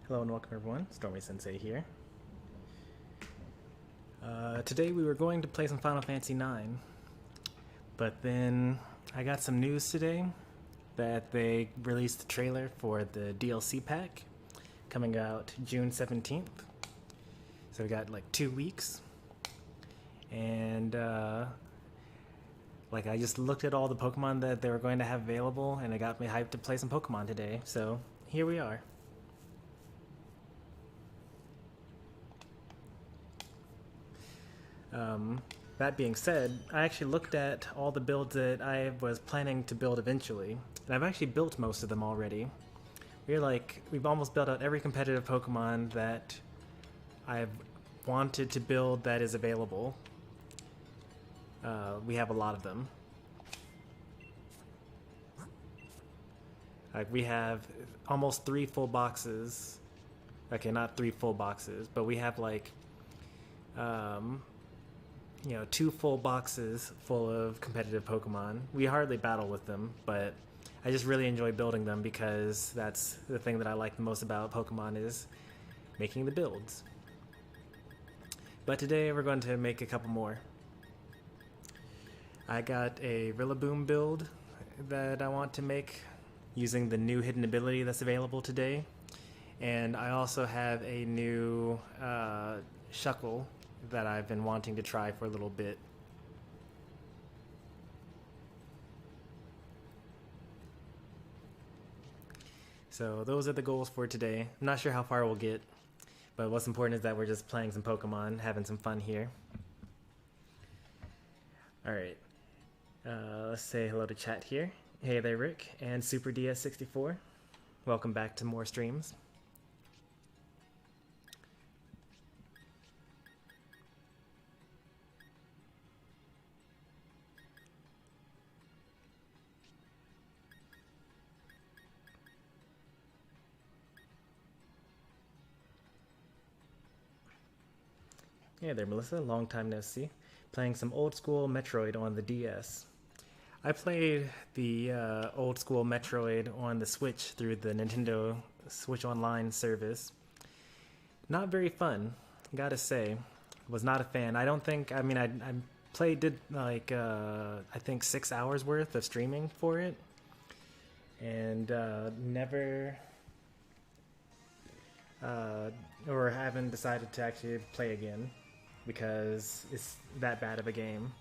Hello and welcome everyone, Stormy Sensei here. Today we were going to play some Final Fantasy IX, but then I got some news today that they released the trailer for the DLC pack coming out June 17th. So we got like 2 weeks, and I just looked at all the Pokemon that they were going to have available, and it got me hyped to play some Pokemon today. So here we are. That being said, I actually looked at all the builds that I was planning to build eventually, and I've actually built most of them already. We've almost built out every competitive Pokemon that I've wanted to build that is available. We have a lot of them. We have almost 3 full boxes. Okay, not 3 full boxes, but we have 2 full boxes full of competitive Pokemon. We hardly battle with them, but I just really enjoy building them because that's the thing that I like the most about Pokemon is making the builds. But today we're going to make a couple more. I got a Rillaboom build that I want to make using the new hidden ability that's available today. And I also have a new Shuckle that I've been wanting to try for a little bit. So those are the goals for today. I'm not sure how far we'll get, but what's important is that we're just playing some Pokemon, having some fun here. Alright, let's say hello to chat here. Hey there, Rick and Super DS64. Welcome back to more streams. Hey there, Melissa. Long time no see. Playing some old school Metroid on the DS. I played the old school Metroid on the Switch through the Nintendo Switch Online service. Not very fun, gotta say. Was not a fan. I don't think. I mean, I did I think 6 hours worth of streaming for it, and never. Or haven't decided to actually play again because it's that bad of a game.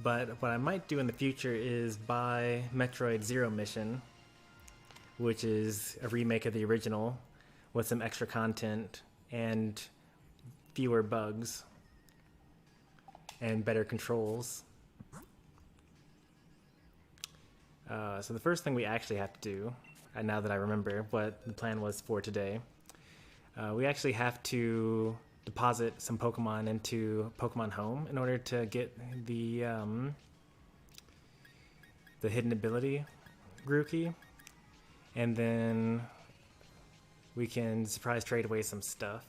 But what I might do in the future is buy Metroid Zero Mission, which is a remake of the original with some extra content and fewer bugs and better controls. So the first thing we actually have to do, and now that I remember what the plan was for today, we actually have to deposit some Pokemon into Pokemon Home in order to get the hidden ability Grookey, and then we can surprise trade away some stuff.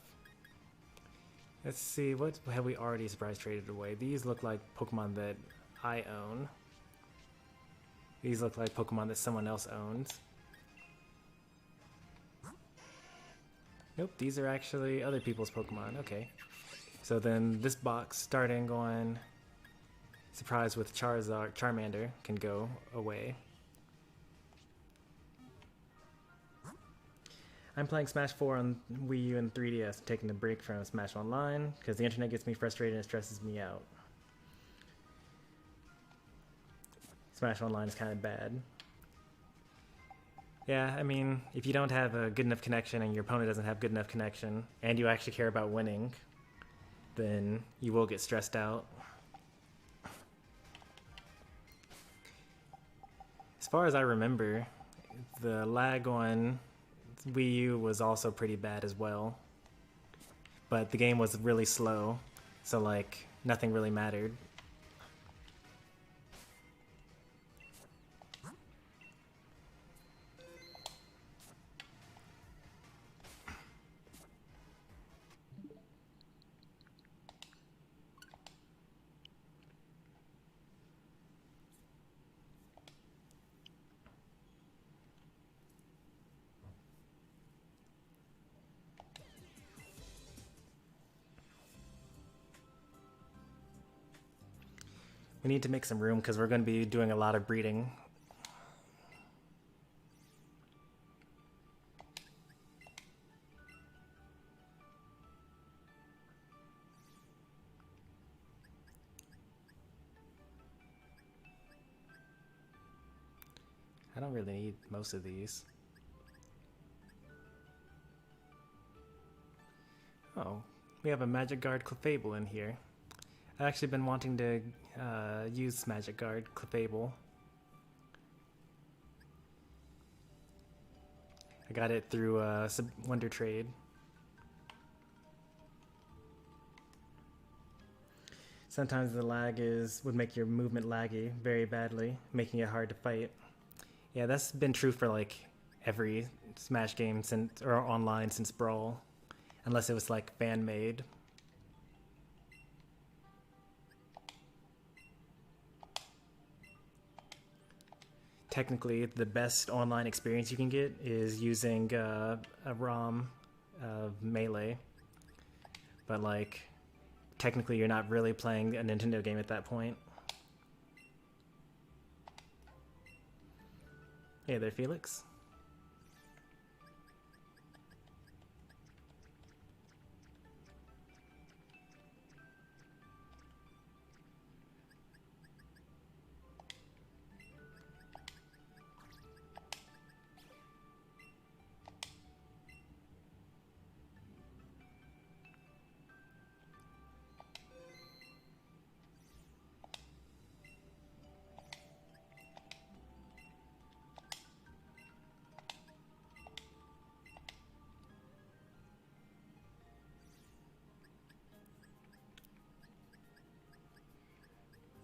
Let's see, what have we already surprise traded away? These look like Pokemon that I own. These look like Pokemon that someone else owns. Nope, these are actually other people's Pokemon. Okay. So then this box, starting on Surprise with Charmander, can go away. I'm playing Smash 4 on Wii U and 3DS, taking a break from Smash Online, because the internet gets me frustrated and it stresses me out. Smash Online is kind of bad. Yeah, I mean, if you don't have a good enough connection and your opponent doesn't have good enough connection, and you actually care about winning, then you will get stressed out. As far as I remember, the lag on Wii U was also pretty bad as well. But the game was really slow, so nothing really mattered. We need to make some room because we're going to be doing a lot of breeding. I don't really need most of these. Oh, we have a Magic Guard Clefable in here. I've actually been wanting to use Magic Guard Clefable. I got it through Wonder Trade. Sometimes the lag would make your movement laggy very badly, making it hard to fight. Yeah, that's been true for like every Smash game since or online since Brawl, unless it was like fan made. Technically, the best online experience you can get is using a ROM of Melee, but like technically you're not really playing a Nintendo game at that point. Hey there, Felix.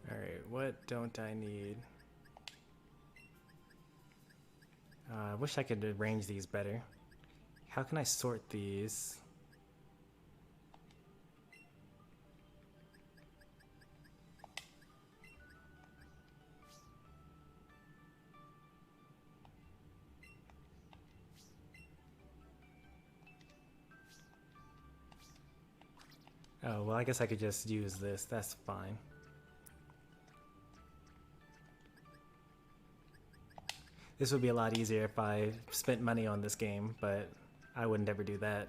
Alright, what don't I need? I wish I could arrange these better. How can I sort these? Oh, well, I guess I could just use this. That's fine. This would be a lot easier if I spent money on this game, but I would never do that.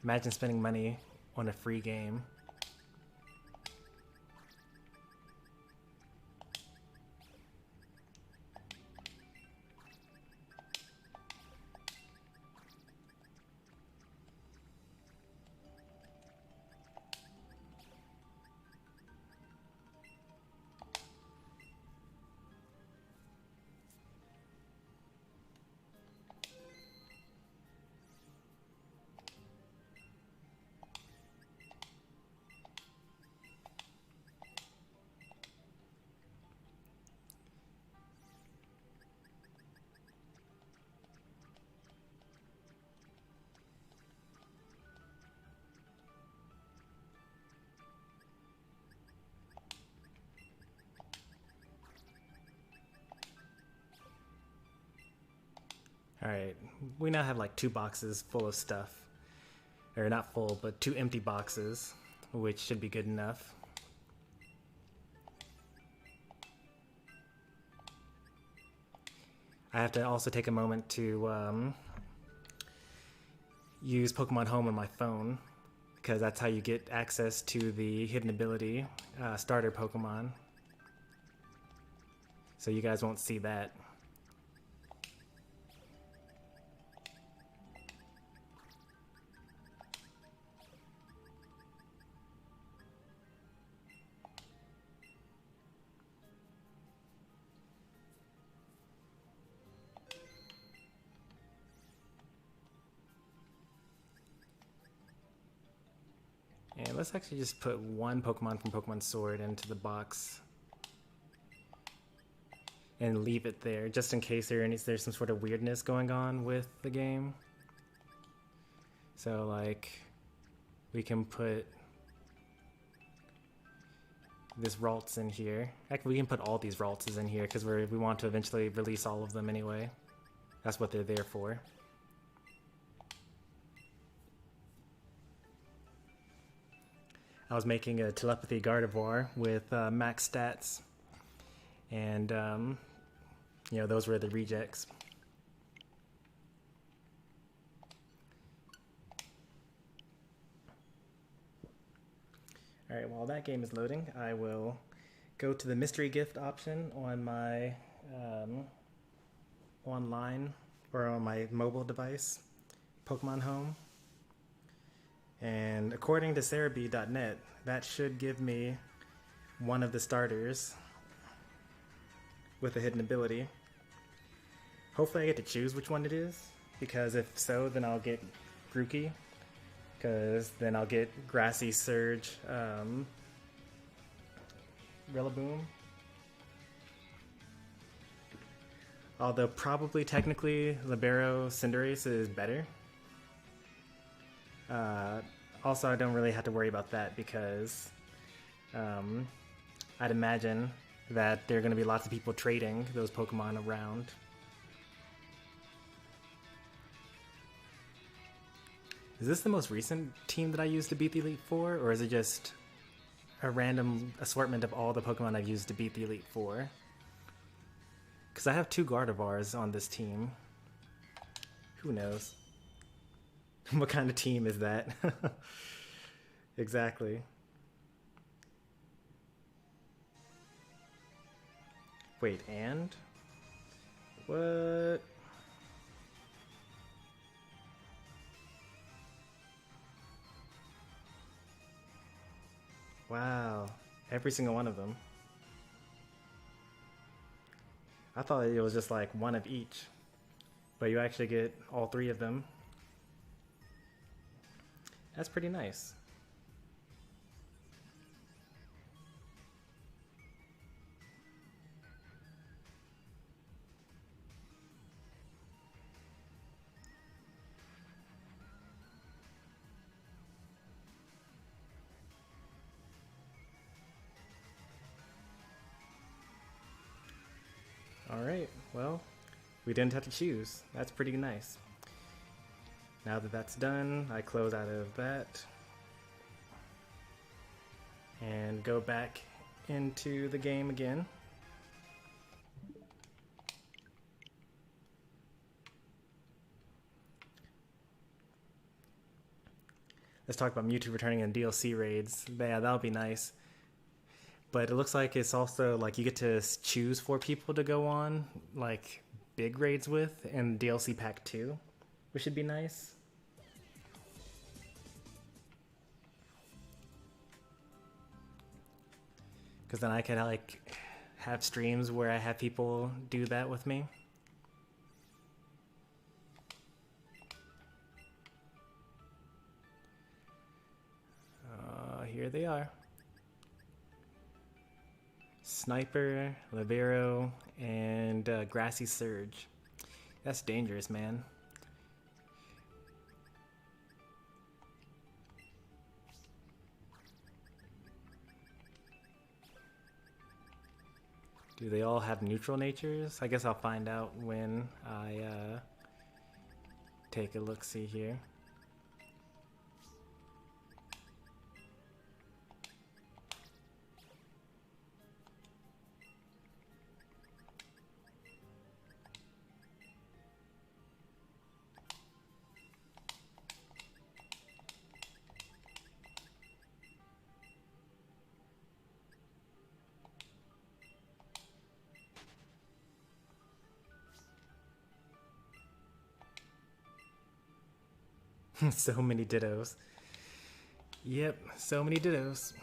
Imagine spending money on a free game. Alright, we now have like 2 boxes full of stuff. Or not full, but 2 empty boxes, which should be good enough. I have to also take a moment to use Pokemon Home on my phone, because that's how you get access to the hidden ability starter Pokemon. So you guys won't see that. And let's actually just put 1 Pokemon from Pokemon Sword into the box and leave it there, just in case there's some sort of weirdness going on with the game. So like, we can put this Ralts in here. Actually, we can put all these Raltses in here because we want to eventually release all of them anyway. That's what they're there for. I was making a telepathy Gardevoir with max stats, and you know, those were the rejects. Alright, while that game is loading, I will go to the mystery gift option on my online or on my mobile device, Pokemon Home. And according to Cerebi.net, that should give me one of the starters with a hidden ability. Hopefully I get to choose which one it is, because if so, then I'll get Grookey, because then I'll get Grassy, Surge, Rillaboom. Although probably technically Libero Cinderace is better. Also, I don't really have to worry about that because I'd imagine that there are going to be lots of people trading those Pokemon around. Is this the most recent team that I used to beat the Elite Four, or is it just a random assortment of all the Pokemon I've used to beat the Elite Four? Because I have 2 Gardevoirs on this team. Who knows? What kind of team is that? Exactly. Wait, and? What? Wow, every single one of them. I thought it was just like one of each, but you actually get all 3 of them. That's pretty nice. Alright, well, we didn't have to choose. That's pretty nice. Now that that's done, I close out of that and go back into the game again. Let's talk about Mewtwo returning in DLC raids. Yeah, that'll be nice. But it looks like it's also like you get to choose 4 people to go on like big raids with in DLC Pack 2, which should be nice. Because then I can like have streams where I have people do that with me. Here they are. Sniper, Libero, and Grassy Surge. That's dangerous, man. Do they all have neutral natures? I guess I'll find out when I take a look-see here. So many Dittos. Yep, so many Dittos.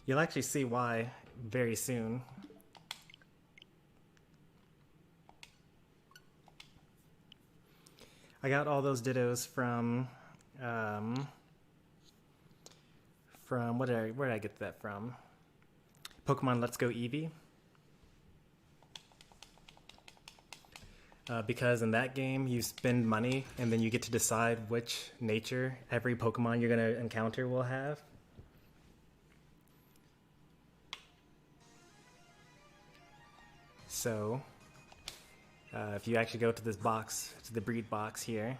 You'll actually see why very soon. I got all those Dittos from where did I get that from? Pokemon Let's Go Eevee. Because in that game, you spend money, and then you get to decide which nature every Pokemon you're going to encounter will have. So, if you actually go to this box, to the breed box here,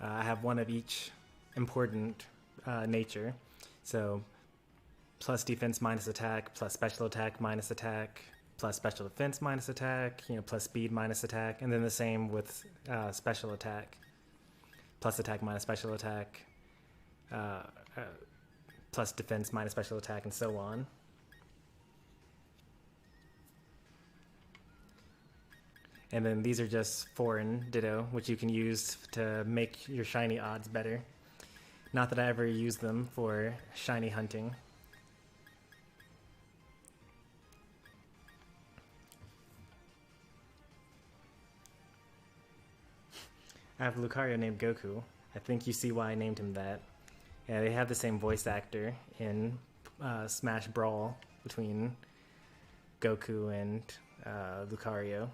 I have one of each important nature. So plus defense minus attack, plus special attack minus attack, plus special defense minus attack, plus speed minus attack, and then the same with special attack, plus attack minus special attack, plus defense minus special attack, and so on. And then these are just foreign ditto, which you can use to make your shiny odds better. Not that I ever use them for shiny hunting. I have a Lucario named Goku. I think you see why I named him that. Yeah, they have the same voice actor in Smash Brawl between Goku and Lucario.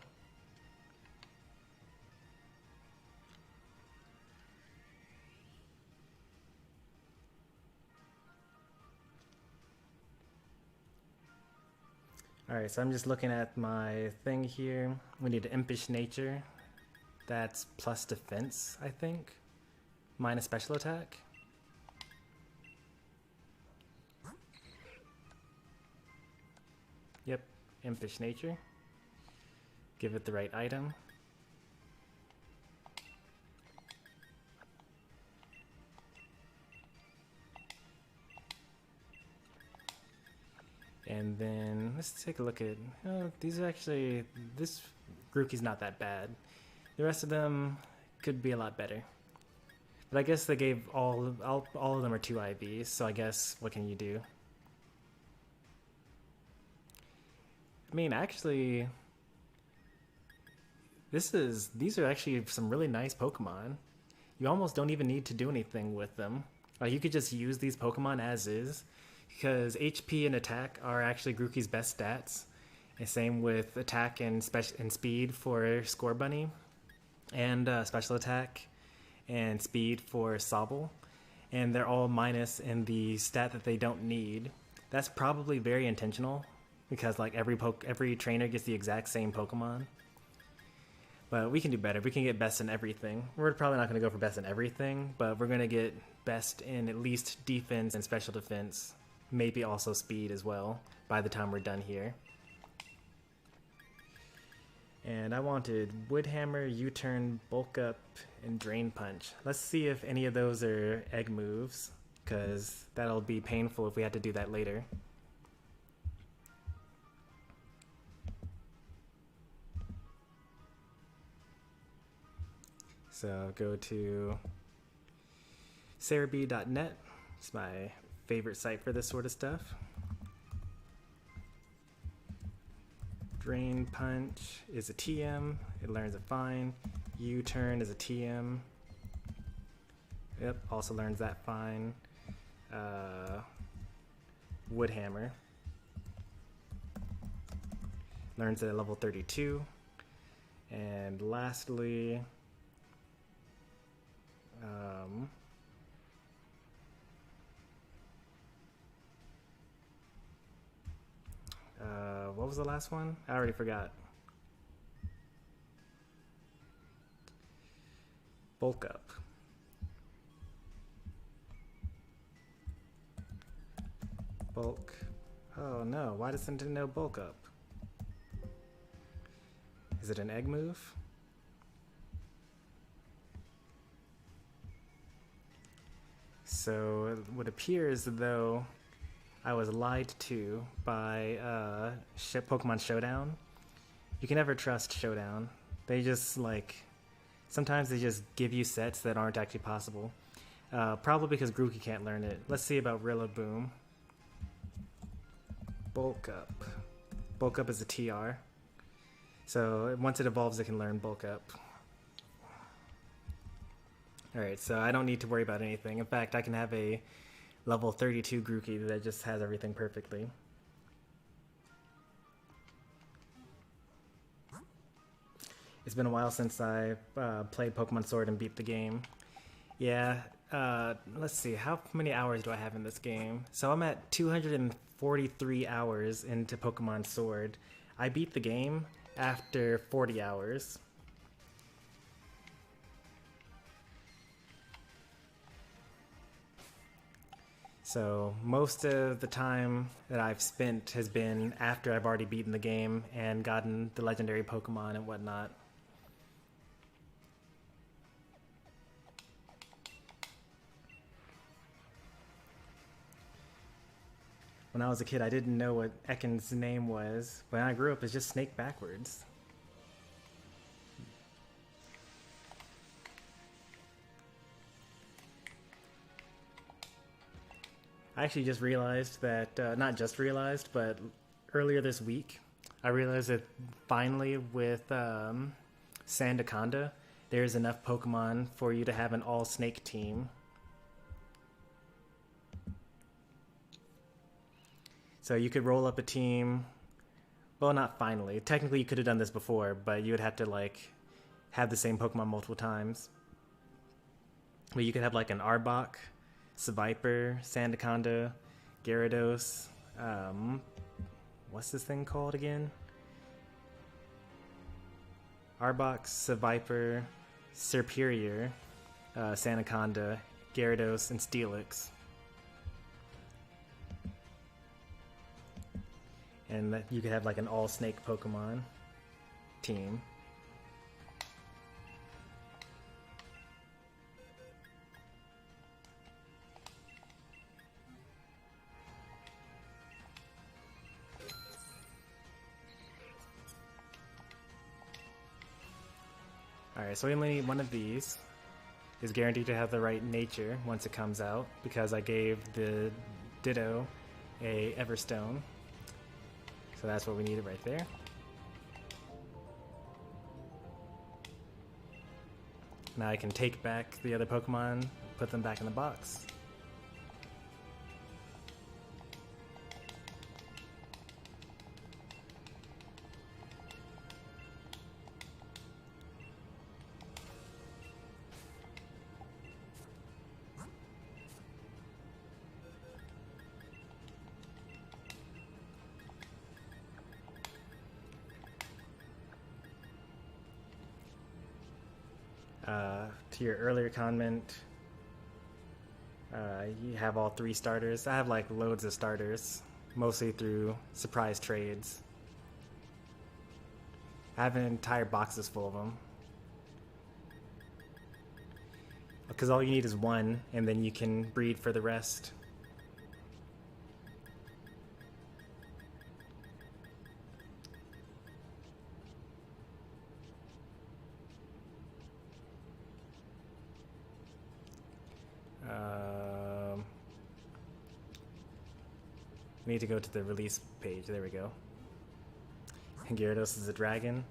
Alright, so I'm just looking at my thing here. We need an Impish Nature. That's plus defense, I think. Minus special attack. Yep, Impish Nature. Give it the right item. And then let's take a look at, these are actually, this Grookey's not that bad. The rest of them could be a lot better. But I guess they gave all of them are 2 IVs, so I guess what can you do? I mean, actually, these are actually some really nice Pokemon. You almost don't even need to do anything with them. Like, you could just use these Pokemon as is, because HP and attack are actually Grookey's best stats. And same with attack and speed for Scorbunny, and special attack and speed for Sobble. And they're all minus in the stat that they don't need. That's probably very intentional, because like every trainer gets the exact same Pokemon. But we can do better. We can get best in everything. We're probably not going to go for best in everything, but we're going to get best in at least defense and special defense. Maybe also speed as well by the time we're done here. And I wanted Wood Hammer, U-Turn, Bulk Up, and Drain Punch. Let's see if any of those are egg moves, because that'll be painful if we had to do that later. So go to Cerebi.net. It's my favorite site for this sort of stuff. Drain Punch is a TM. It learns it fine. U-Turn is a TM. Yep, also learns that fine. Wood Hammer learns it at level 32. And lastly, what was the last one? I already forgot. Bulk Up. Bulk. Oh no, why does Nintendo Bulk Up? Is it an egg move? So it would appear as though I was lied to by Pokemon Showdown. You can never trust Showdown. They just sometimes they just give you sets that aren't actually possible. Probably because Grookey can't learn it. Let's see about Rillaboom. Bulk Up. Bulk Up is a TR. So once it evolves, it can learn Bulk Up. Alright, so I don't need to worry about anything. In fact, I can have a level 32 Grookey that just has everything perfectly. It's been a while since I played Pokemon Sword and beat the game. Yeah, let's see, how many hours do I have in this game? So I'm at 243 hours into Pokemon Sword. I beat the game after 40 hours. So most of the time that I've spent has been after I've already beaten the game and gotten the legendary Pokemon and whatnot. When I was a kid, I didn't know what Ekans' name was. When I grew up, it's just Snake backwards. I actually just realized that, not just realized, but earlier this week, I realized that finally with Sandaconda, there's enough Pokemon for you to have an all-snake team. So you could roll up a team, well, not finally. Technically, you could have done this before, but you would have to, like, have the same Pokemon multiple times. But you could have, like, an Arbok, Seviper, Sandaconda, Gyarados, what's this thing called again? Arbok, Seviper, Serperior, Sandaconda, Gyarados, and Steelix. And you could have like an all-snake Pokemon team. Alright, so we only need one of these. Is guaranteed to have the right nature once it comes out, because I gave the Ditto a Everstone. So that's what we needed right there. Now I can take back the other Pokemon, put them back in the box. To your earlier comment, you have all 3 starters. I have like loads of starters, mostly through surprise trades. I have entire boxes full of them. Because all you need is one, and then you can breed for the rest. We need to go to the release page. There we go. And Gyarados is a dragon.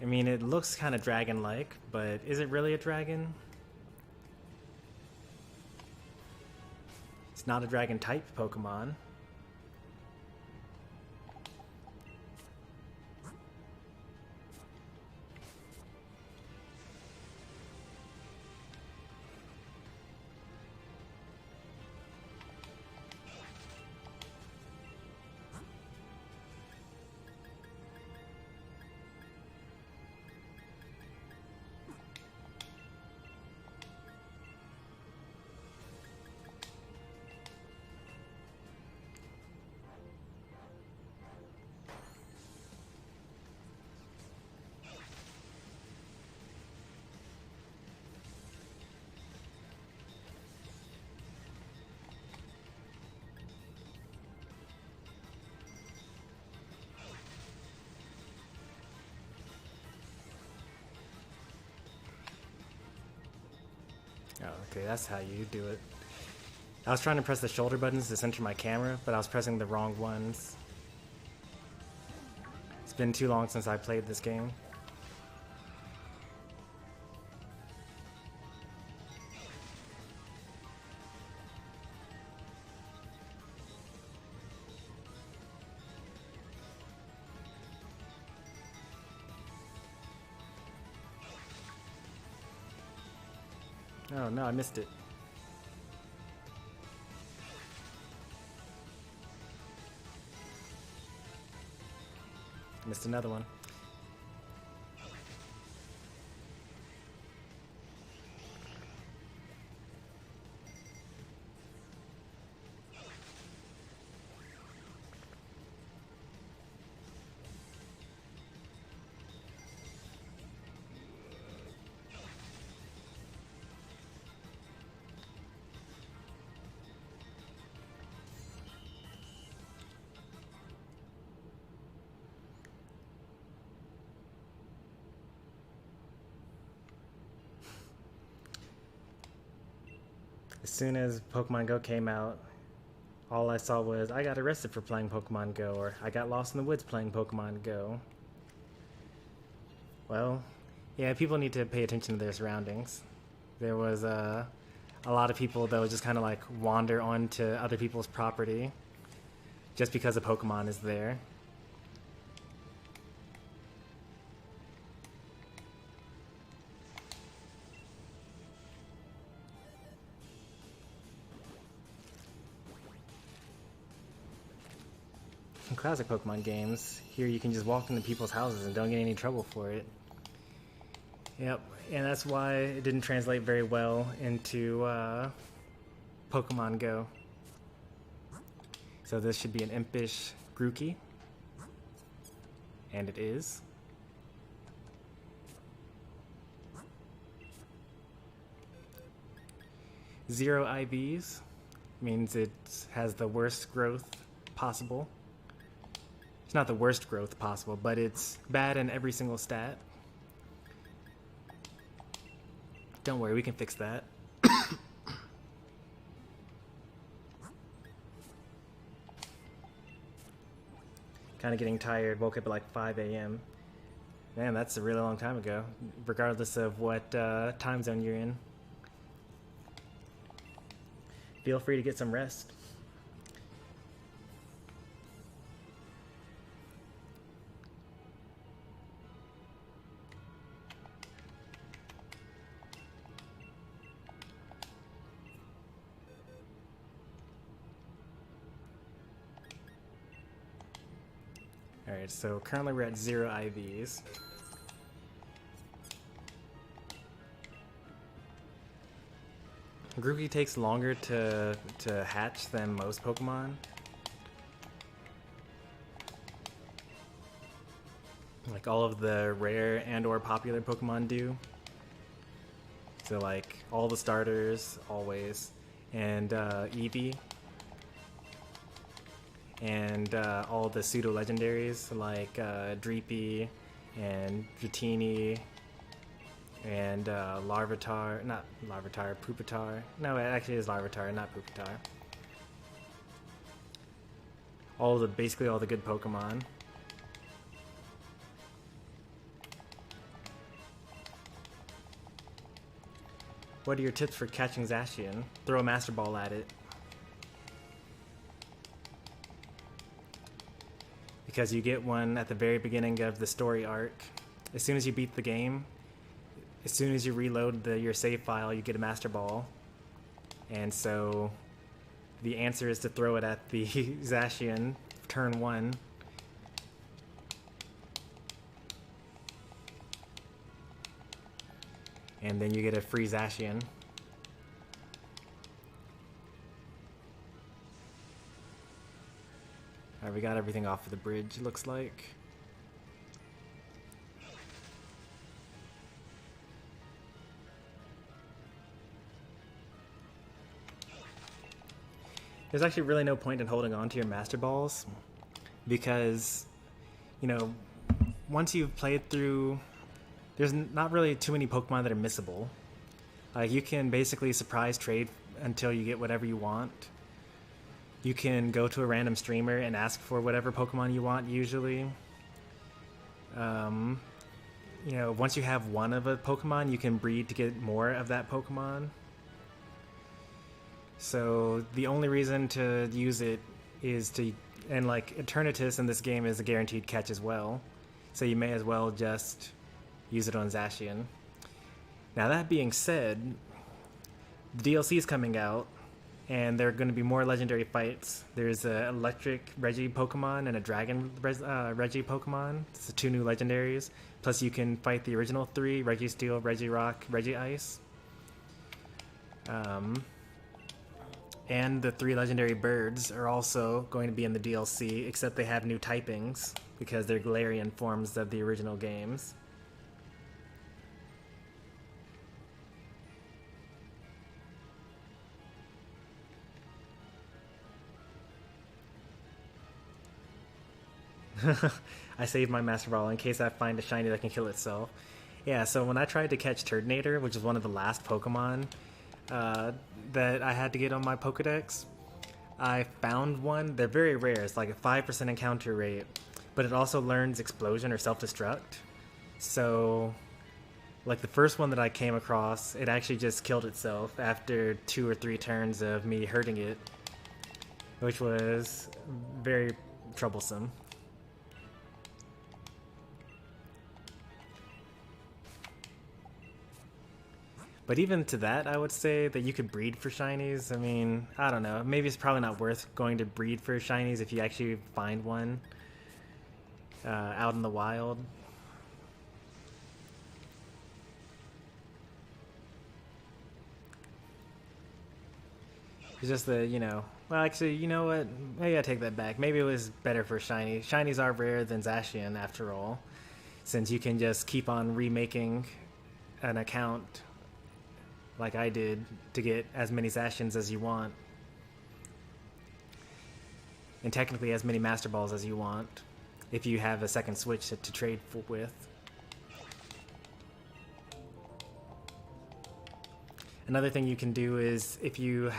I mean, it looks kind of dragon-like, but is it really a dragon? It's not a dragon-type Pokemon. Oh, okay, that's how you do it. I was trying to press the shoulder buttons to center my camera, but I was pressing the wrong ones. It's been too long since I played this game. Oh no, I missed it. Missed another one. As soon as Pokemon Go came out, all I saw was I got arrested for playing Pokemon Go, or I got lost in the woods playing Pokemon Go. Well, yeah, people need to pay attention to their surroundings. There was a lot of people that would just kind of like wander onto other people's property just because a Pokemon is there. In classic Pokemon games, here you can just walk into people's houses and don't get any trouble for it. Yep, and that's why it didn't translate very well into Pokemon Go. So this should be an Impish Grookey, and it is. Zero IVs means it has the worst growth possible. It's not the worst growth possible, but it's bad in every single stat. Don't worry, we can fix that. Kind of getting tired, woke up at like 5 a.m. Man, that's a really long time ago, regardless of what time zone you're in. Feel free to get some rest. Alright, so currently we're at 0 IVs. Grookey takes longer to hatch than most Pokemon. Like all of the rare and or popular Pokemon do. So like all the starters, always, and Eevee. And all the pseudo-legendaries like Dreepy and Dratini and Larvitar, not Larvitar, Pupitar. No, it actually is Larvitar, not Pupitar. Basically all the good Pokemon. What are your tips for catching Zacian? Throw a Master Ball at it. Because you get one at the very beginning of the story arc. As soon as you beat the game, as soon as you reload your save file, you get a Master Ball. And so the answer is to throw it at the Zacian turn 1. And then you get a free Zacian. Alright, we got everything off of the bridge, it looks like. There's actually really no point in holding on to your Master Balls because, you know, once you've played through, there's not really too many Pokemon that are missable. You can basically surprise trade until you get whatever you want. You can go to a random streamer and ask for whatever Pokemon you want, usually. You know, once you have one of a Pokemon, you can breed to get more of that Pokemon. So the only reason to use it is to, and like Eternatus in this game is a guaranteed catch as well. So you may as well just use it on Zacian. Now that being said, the DLC is coming out, and there are going to be more legendary fights. There's an electric Reggie Pokemon and a dragon Reggie Pokemon. It's the 2 new legendaries. Plus you can fight the original 3, Reggie Steel, Reggie Rock, Reggie Ice. And the 3 legendary birds are also going to be in the DLC, except they have new typings because they're Galarian forms of the original games. I saved my Master Ball in case I find a shiny that can kill itself. Yeah, so when I tried to catch Turtonator, which is one of the last Pokemon, that I had to get on my Pokedex. I found one. They're very rare. It's like a 5% encounter rate, but it also learns explosion or self-destruct. So, like the first one that I came across, it actually just killed itself after 2 or 3 turns of me hurting it, which was very troublesome. But even to that, I would say that you could breed for shinies. I mean, I don't know. Maybe it's probably not worth going to breed for shinies if you actually find one out in the wild. It's just the, well, actually, you know what? Maybe I take that back. Maybe it was better for shiny. Shinies are rarer than Zacian, after all, since you can just keep on remaking an account like I did to get as many Zacians as you want. And technically as many Master Balls as you want, if you have a second Switch to trade with. Another thing you can do is if you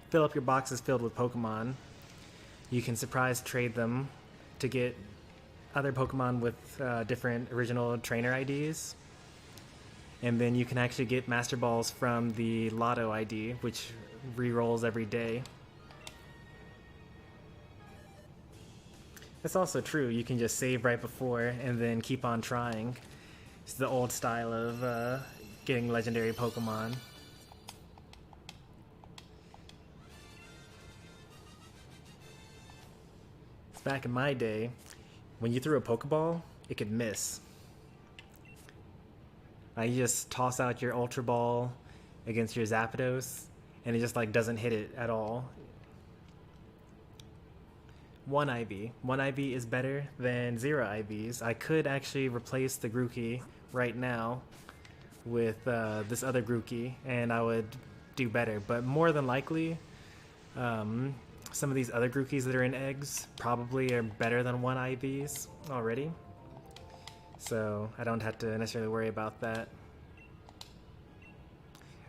fill up your boxes filled with Pokemon, you can surprise trade them to get other Pokemon with different original trainer IDs. And then you can actually get Master Balls from the Lotto ID, which re-rolls every day. That's also true. You can just save right before and then keep on trying. It's the old style of getting legendary Pokemon. Back in my day, when you threw a Pokeball, it could miss. You just toss out your Ultra Ball against your Zapdos, and it just like doesn't hit it at all. 1 IV. 1 IV is better than 0 IVs. I could actually replace the Grookey right now with this other Grookey, and I would do better. But more than likely, some of these other Grookeys that are in eggs probably are better than 1 IVs already. So I don't have to necessarily worry about that.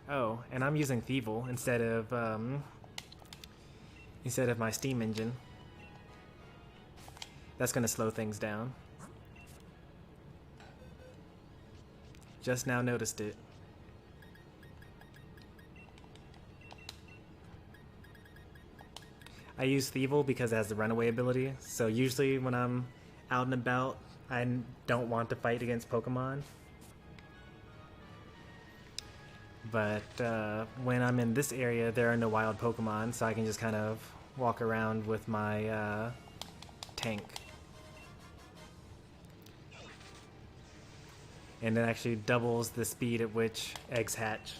Oh, and I'm using Thievul instead of my Steam engine. That's going to slow things down. Just now noticed it. I use Thievul because it has the runaway ability, so usually when I'm out and about, I don't want to fight against Pokemon. But when I'm in this area, there are no wild Pokemon, so I can just kind of walk around with my tank. And it actually doubles the speed at which eggs hatch.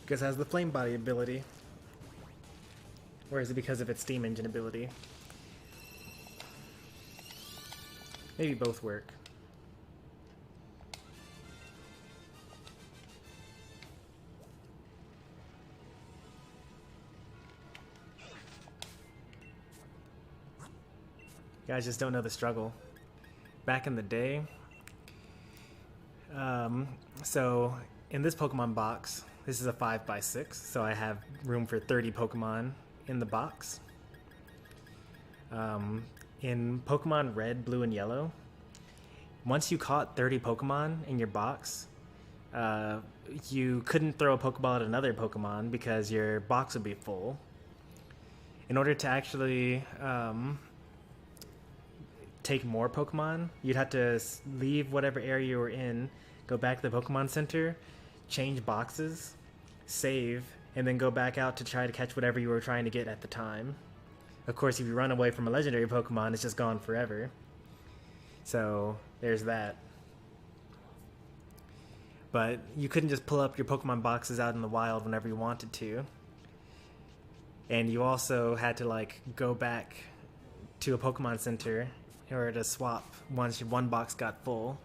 Because it has the Flame Body ability. Or is it because of its Steam Engine ability? Maybe both work. You guys just don't know the struggle. Back in the day, so in this Pokemon box, this is a 5x6, so I have room for 30 Pokemon in the box. In Pokemon Red, Blue, and Yellow, once you caught 30 Pokemon in your box, you couldn't throw a Pokeball at another Pokemon because your box would be full. In order to actually take more Pokemon, you'd have to leave whatever area you were in, go back to the Pokemon Center, change boxes, save, and then go back out to try to catch whatever you were trying to get at the time. Of course, if you run away from a legendary Pokemon, it's just gone forever. So, there's that. But you couldn't just pull up your Pokemon boxes out in the wild whenever you wanted to. And you also had to, like, go back to a Pokemon Center in order to swap once one box got full.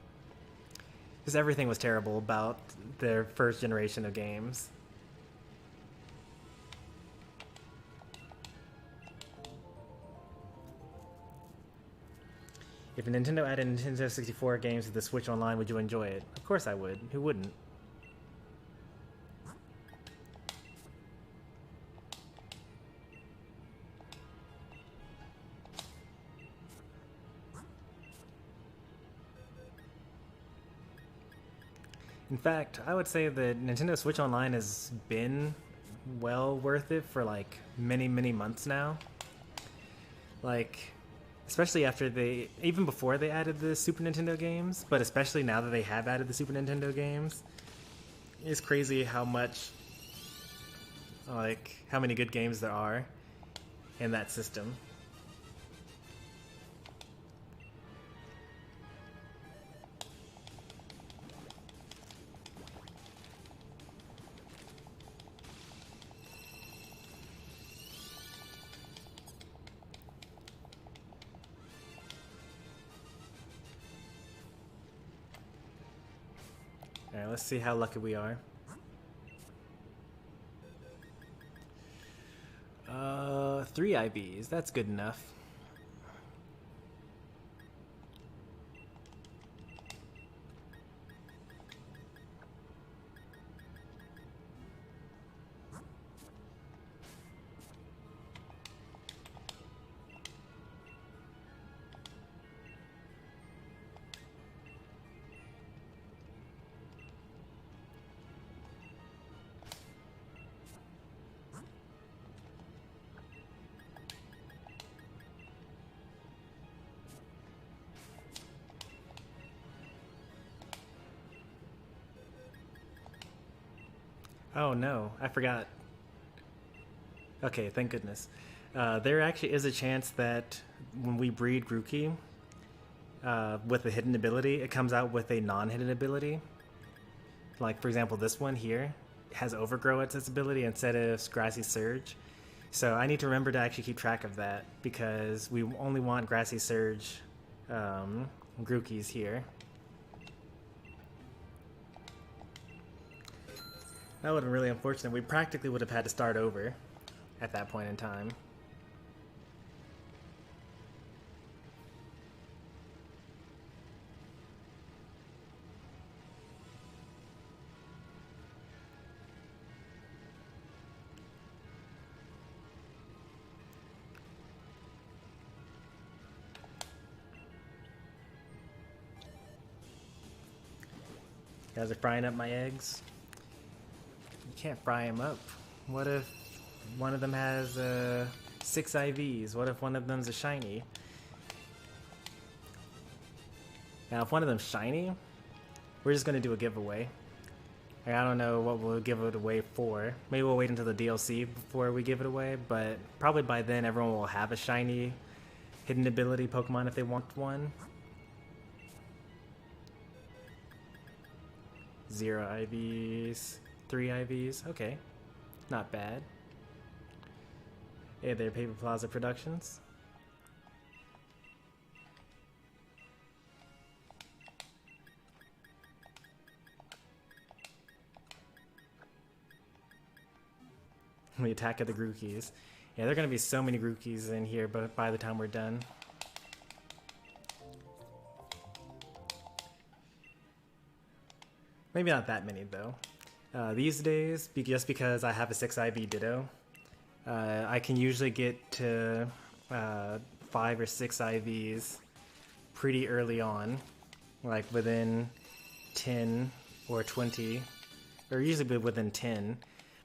Because everything was terrible about their first generation of games. If Nintendo added Nintendo 64 games to the Switch Online, would you enjoy it? Of course I would. Who wouldn't? In fact, I would say that Nintendo Switch Online has been well worth it for like many, many months now. Like, especially after even before they added the Super Nintendo games, but especially now that they have added the Super Nintendo games, it's crazy how many good games there are in that system. Alright, let's see how lucky we are. 3 IVs, that's good enough. Oh no, I forgot. Okay, thank goodness. There actually is a chance that when we breed Grookey with a hidden ability, it comes out with a non-hidden ability. Like, for example, this one here has Overgrow as its ability instead of Grassy Surge. So I need to remember to actually keep track of that because we only want Grassy Surge Grookeys here. That would have been really unfortunate. We practically would have had to start over at that point in time. You guys are frying up my eggs. You can't fry them up. What if one of them has 6 IVs? What if one of them's a shiny? Now, if one of them's shiny, we're just going to do a giveaway. Like, I don't know what we'll give it away for. Maybe we'll wait until the DLC before we give it away, but probably by then everyone will have a shiny hidden ability Pokemon if they want one. 0 IVs. 3 IVs, okay. Not bad. Hey there, Paper Plaza Productions. The attack of the Grookeys. Yeah, there are going to be so many Grookeys in here but by the time we're done. Maybe not that many, though. These days, just because I have a 6 IV Ditto, I can usually get to 5 or 6 IVs pretty early on, like within 10 or 20, or usually within 10.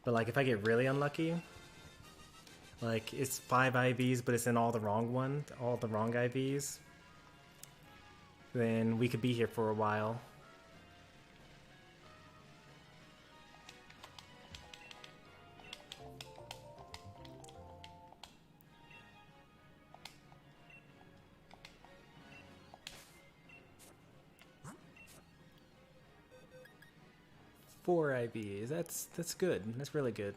But like if I get really unlucky, like it's 5 IVs but it's in all the wrong IVs, then we could be here for a while. Four IVs. That's good. That's really good.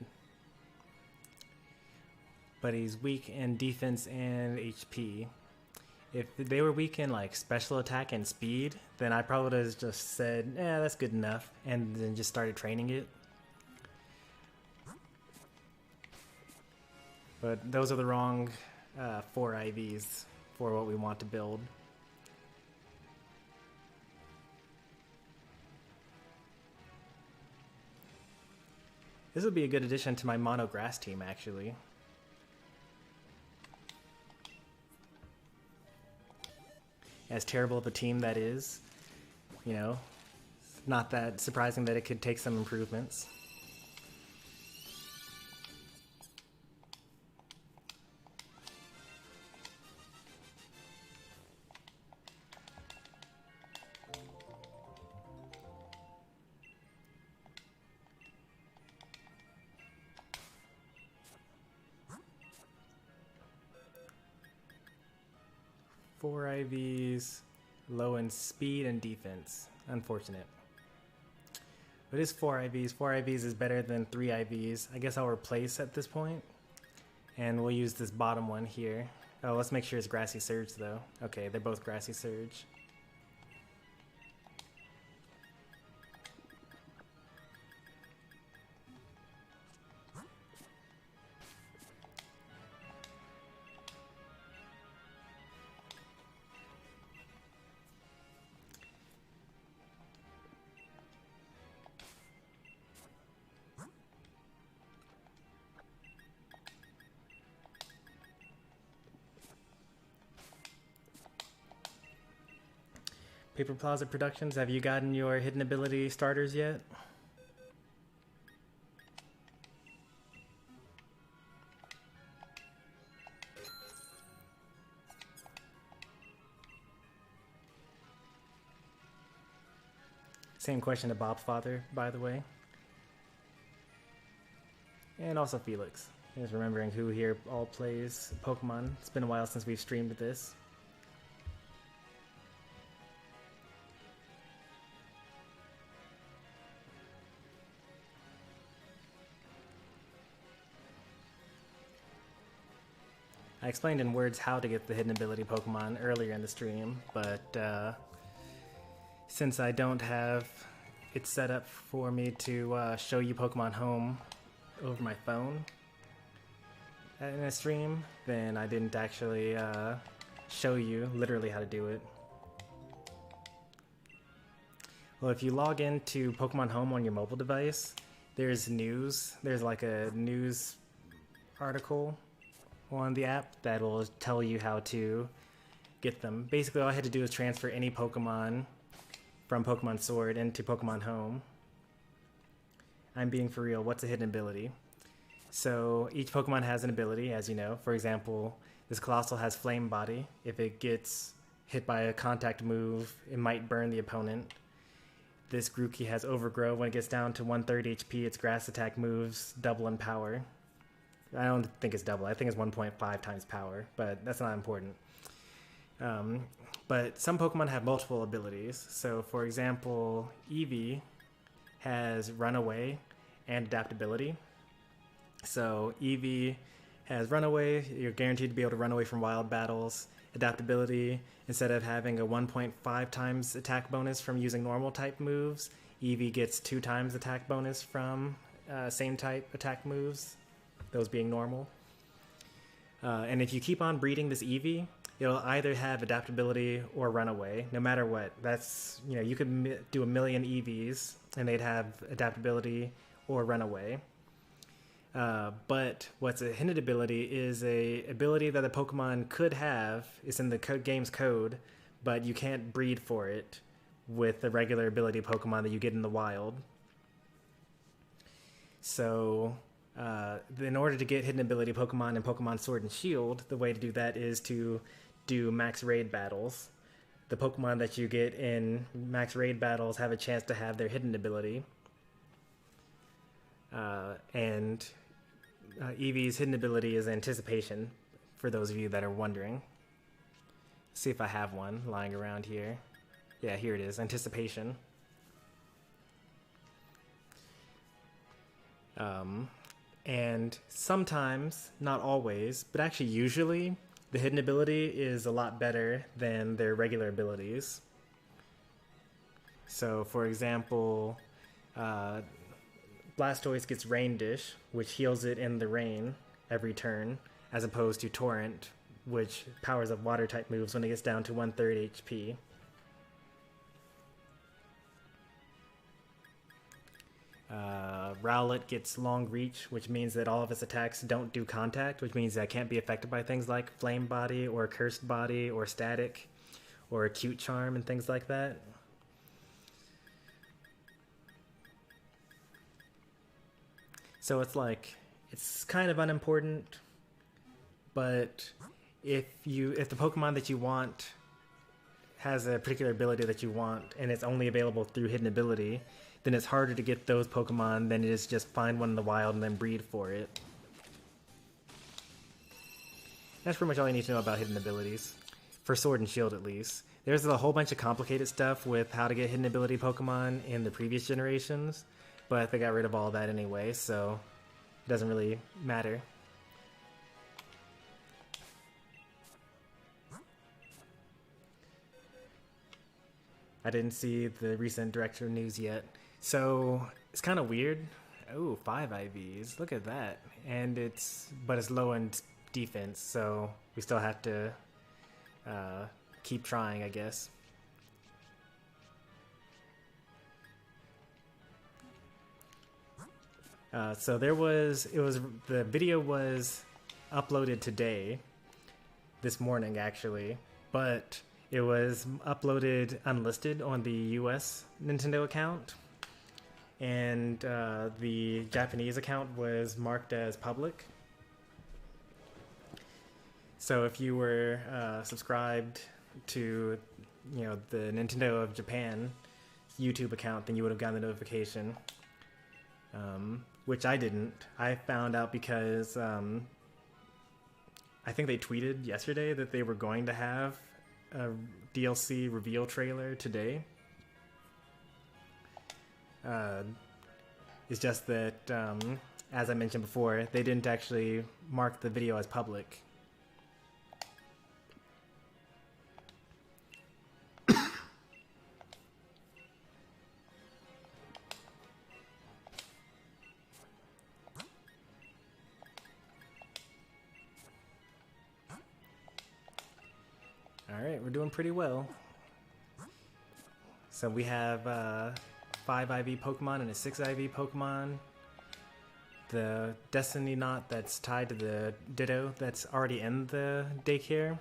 But he's weak in defense and HP. If they were weak in like special attack and speed, then I probably would have just said, "Yeah, that's good enough," and then just started training it. But those are the wrong 4 IVs for what we want to build. This would be a good addition to my mono grass team, actually. As terrible of a team that is, you know, not that surprising that it could take some improvements. Four IVs, low in speed and defense. Unfortunate. But it's 4 IVs. 4 IVs is better than 3 IVs. I guess I'll replace at this point. And we'll use this bottom one here. Oh, let's make sure it's Grassy Surge though. Okay, they're both Grassy Surge. Paper Plaza Productions, have you gotten your hidden ability starters yet? Same question to Bob's father, by the way. And also Felix. Just remembering who here all plays Pokemon. It's been a while since we've streamed this. I explained in words how to get the hidden ability Pokemon earlier in the stream, but since I don't have it set up for me to show you Pokemon Home over my phone in a stream, then I didn't actually show you literally how to do it. Well, if you log into Pokemon Home on your mobile device, there's news. There's like a news article on the app that will tell you how to get them. Basically, all I had to do is transfer any Pokemon from Pokemon Sword into Pokemon Home. I'm being for real. What's a hidden ability? So each Pokemon has an ability, as you know. For example, this Colossal has Flame Body. If it gets hit by a contact move, it might burn the opponent. This Grookey has Overgrow. When it gets down to 1/3 HP, its grass attack moves double in power. I don't think it's double. I think it's 1.5 times power, but that's not important. But some Pokemon have multiple abilities. So, for example, Eevee has Runaway and Adaptability. So, Eevee has Runaway. You're guaranteed to be able to run away from wild battles. Adaptability, instead of having a 1.5 times attack bonus from using normal type moves, Eevee gets 2 times attack bonus from same type attack moves, those being normal. And if you keep on breeding this Eevee, it'll either have Adaptability or Runaway, no matter what. That's, you know, you could do 1,000,000 Eevees and they'd have Adaptability or Runaway. But what's a hidden ability is a ability that a Pokemon could have. It's in the game's code, but you can't breed for it with the regular ability Pokemon that you get in the wild. So in order to get hidden ability Pokemon in Pokemon Sword and Shield, the way to do that is to do max raid battles. The Pokemon that you get in max raid battles have a chance to have their hidden ability. And Eevee's hidden ability is Anticipation, for those of you that are wondering. Let's see if I have one lying around here. Yeah, here it is, Anticipation. And sometimes, not always, but actually usually, the hidden ability is a lot better than their regular abilities. So, for example, Blastoise gets Rain Dish, which heals it in the rain every turn, as opposed to Torrent, which powers up water-type moves when it gets down to 1/3 HP. Rowlet gets long reach, which means that all of its attacks don't do contact, which means that it can't be affected by things like Flame Body or Cursed Body or Static or Acute Charm and things like that. So it's like, it's kind of unimportant, but if the Pokemon that you want has a particular ability that you want and it's only available through hidden ability, then it's harder to get those Pokemon than it is just find one in the wild and then breed for it. That's pretty much all you need to know about hidden abilities. For Sword and Shield at least. There's a whole bunch of complicated stuff with how to get hidden ability Pokemon in the previous generations, but they got rid of all that anyway, so it doesn't really matter. I didn't see the recent director news yet. So it's kind of weird. Oh, 5 IVs. Look at that. And it's low in defense, so we still have to keep trying, I guess. So the video was uploaded today, this morning actually, but it was uploaded unlisted on the US Nintendo account, and the Japanese account was marked as public. So if you were subscribed to, the Nintendo of Japan YouTube account, then you would have gotten the notification. Which I didn't. I found out because I think they tweeted yesterday that they were going to have a DLC reveal trailer today. It's just that, as I mentioned before, they didn't actually mark the video as public. Alright, we're doing pretty well. So we have 5 IV Pokemon and a 6 IV Pokemon. The Destiny Knot that's tied to the Ditto that's already in the daycare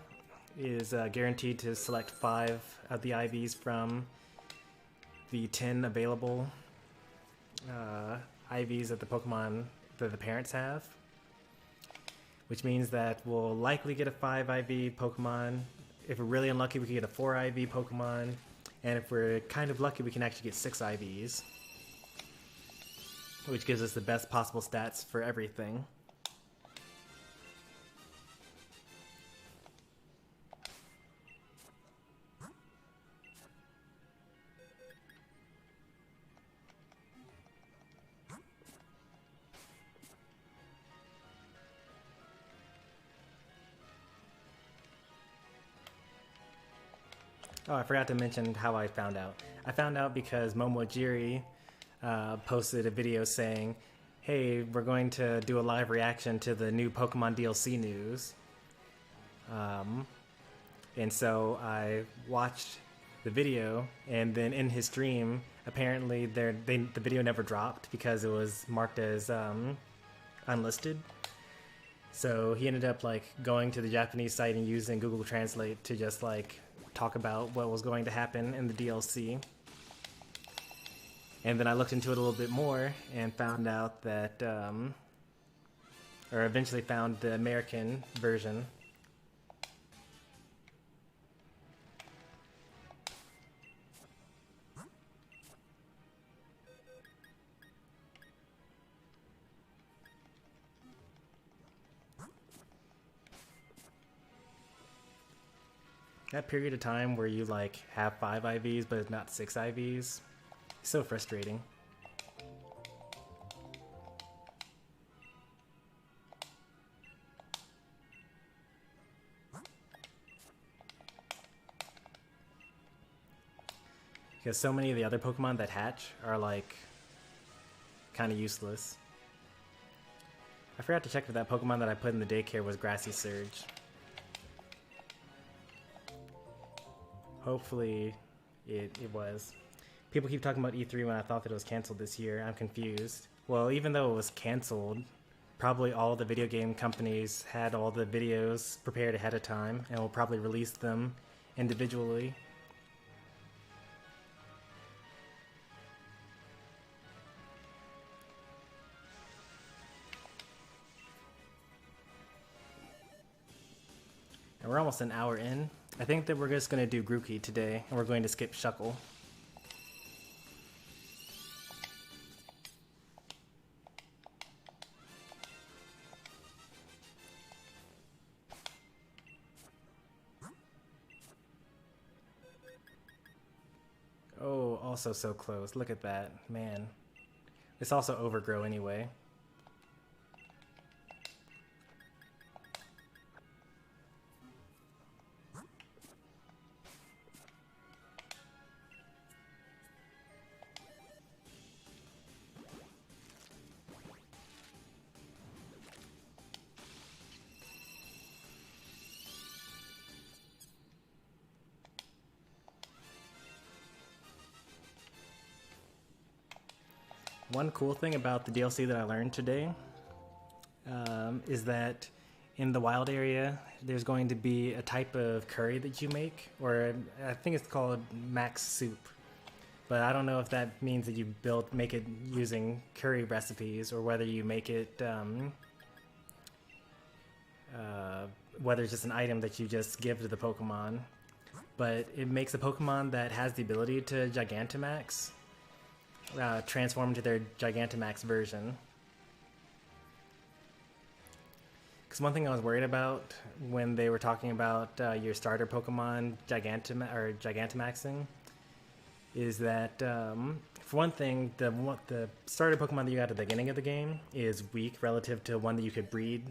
is guaranteed to select 5 of the IVs from the 10 available IVs that the Pokemon that the parents have. Which means that we'll likely get a 5 IV Pokemon. If we're really unlucky, we can get a 4 IV Pokemon. And if we're kind of lucky, we can actually get 6 IVs. Which gives us the best possible stats for everything. Oh, I forgot to mention how I found out. I found out because Momojiri posted a video saying, hey, we're going to do a live reaction to the new Pokemon DLC news. And so I watched the video, and then in his stream, apparently the video never dropped because it was marked as unlisted. So he ended up going to the Japanese site and using Google Translate to just talk about what was going to happen in the DLC. And then I looked into it a little bit more and found out that, or eventually found the American version. That period of time where you have 5 IVs but it's not 6 IVs, it's so frustrating. Because so many of the other Pokemon that hatch are kind of useless. I forgot to check if that Pokemon that I put in the daycare was Grassy Surge. Hopefully it was. People keep talking about E3 when I thought that it was canceled this year. I'm confused. Well, even though it was canceled, probably all the video game companies had all the videos prepared ahead of time and will probably release them individually. And we're almost an hour in. I think that we're just going to do Grookey today, and we're going to skip Shuckle. Oh, also so close. Look at that. Man. It's also overgrow anyway. One cool thing about the DLC that I learned today is that in the wild area, there's going to be a type of curry that you make, or I think it's called max soup. But I don't know if that means that you make it using curry recipes, or whether you make it, whether it's just an item that you just give to the Pokemon. But it makes a Pokemon that has the ability to Gigantamax transform into their Gigantamax version. Because one thing I was worried about when they were talking about your starter Pokemon Gigantamaxing is that, for one thing, the starter Pokemon that you got at the beginning of the game is weak relative to one that you could breed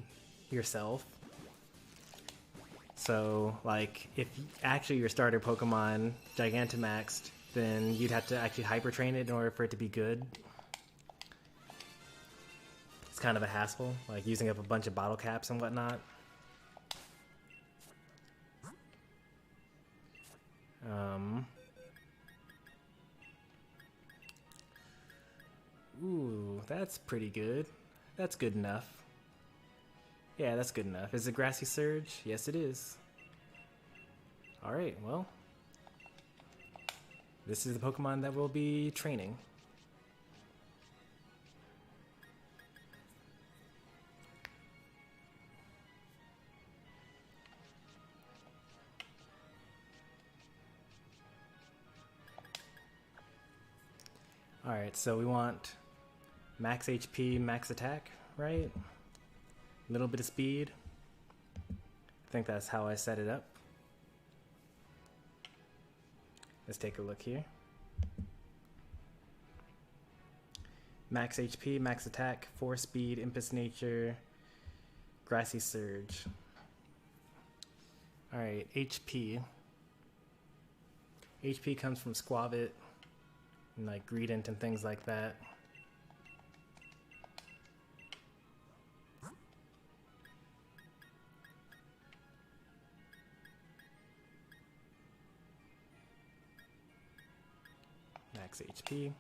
yourself. So, like, if actually your starter Pokemon Gigantamaxed, then you'd have to actually hyper train it in order for it to be good. It's kind of a hassle, like using up a bunch of bottle caps and whatnot. Ooh, that's pretty good. That's good enough. Yeah, that's good enough. Is it Grassy Surge? Yes, it is. Alright, well. This is the Pokemon that we'll be training. Alright, so we want max HP, max attack, right? A little bit of speed. I think that's how I set it up. Let's take a look here. Max HP, max attack, 4 speed, Impish Nature, Grassy Surge. Alright, HP. HP comes from Squavit, and like Greedent and things like that. Max HP.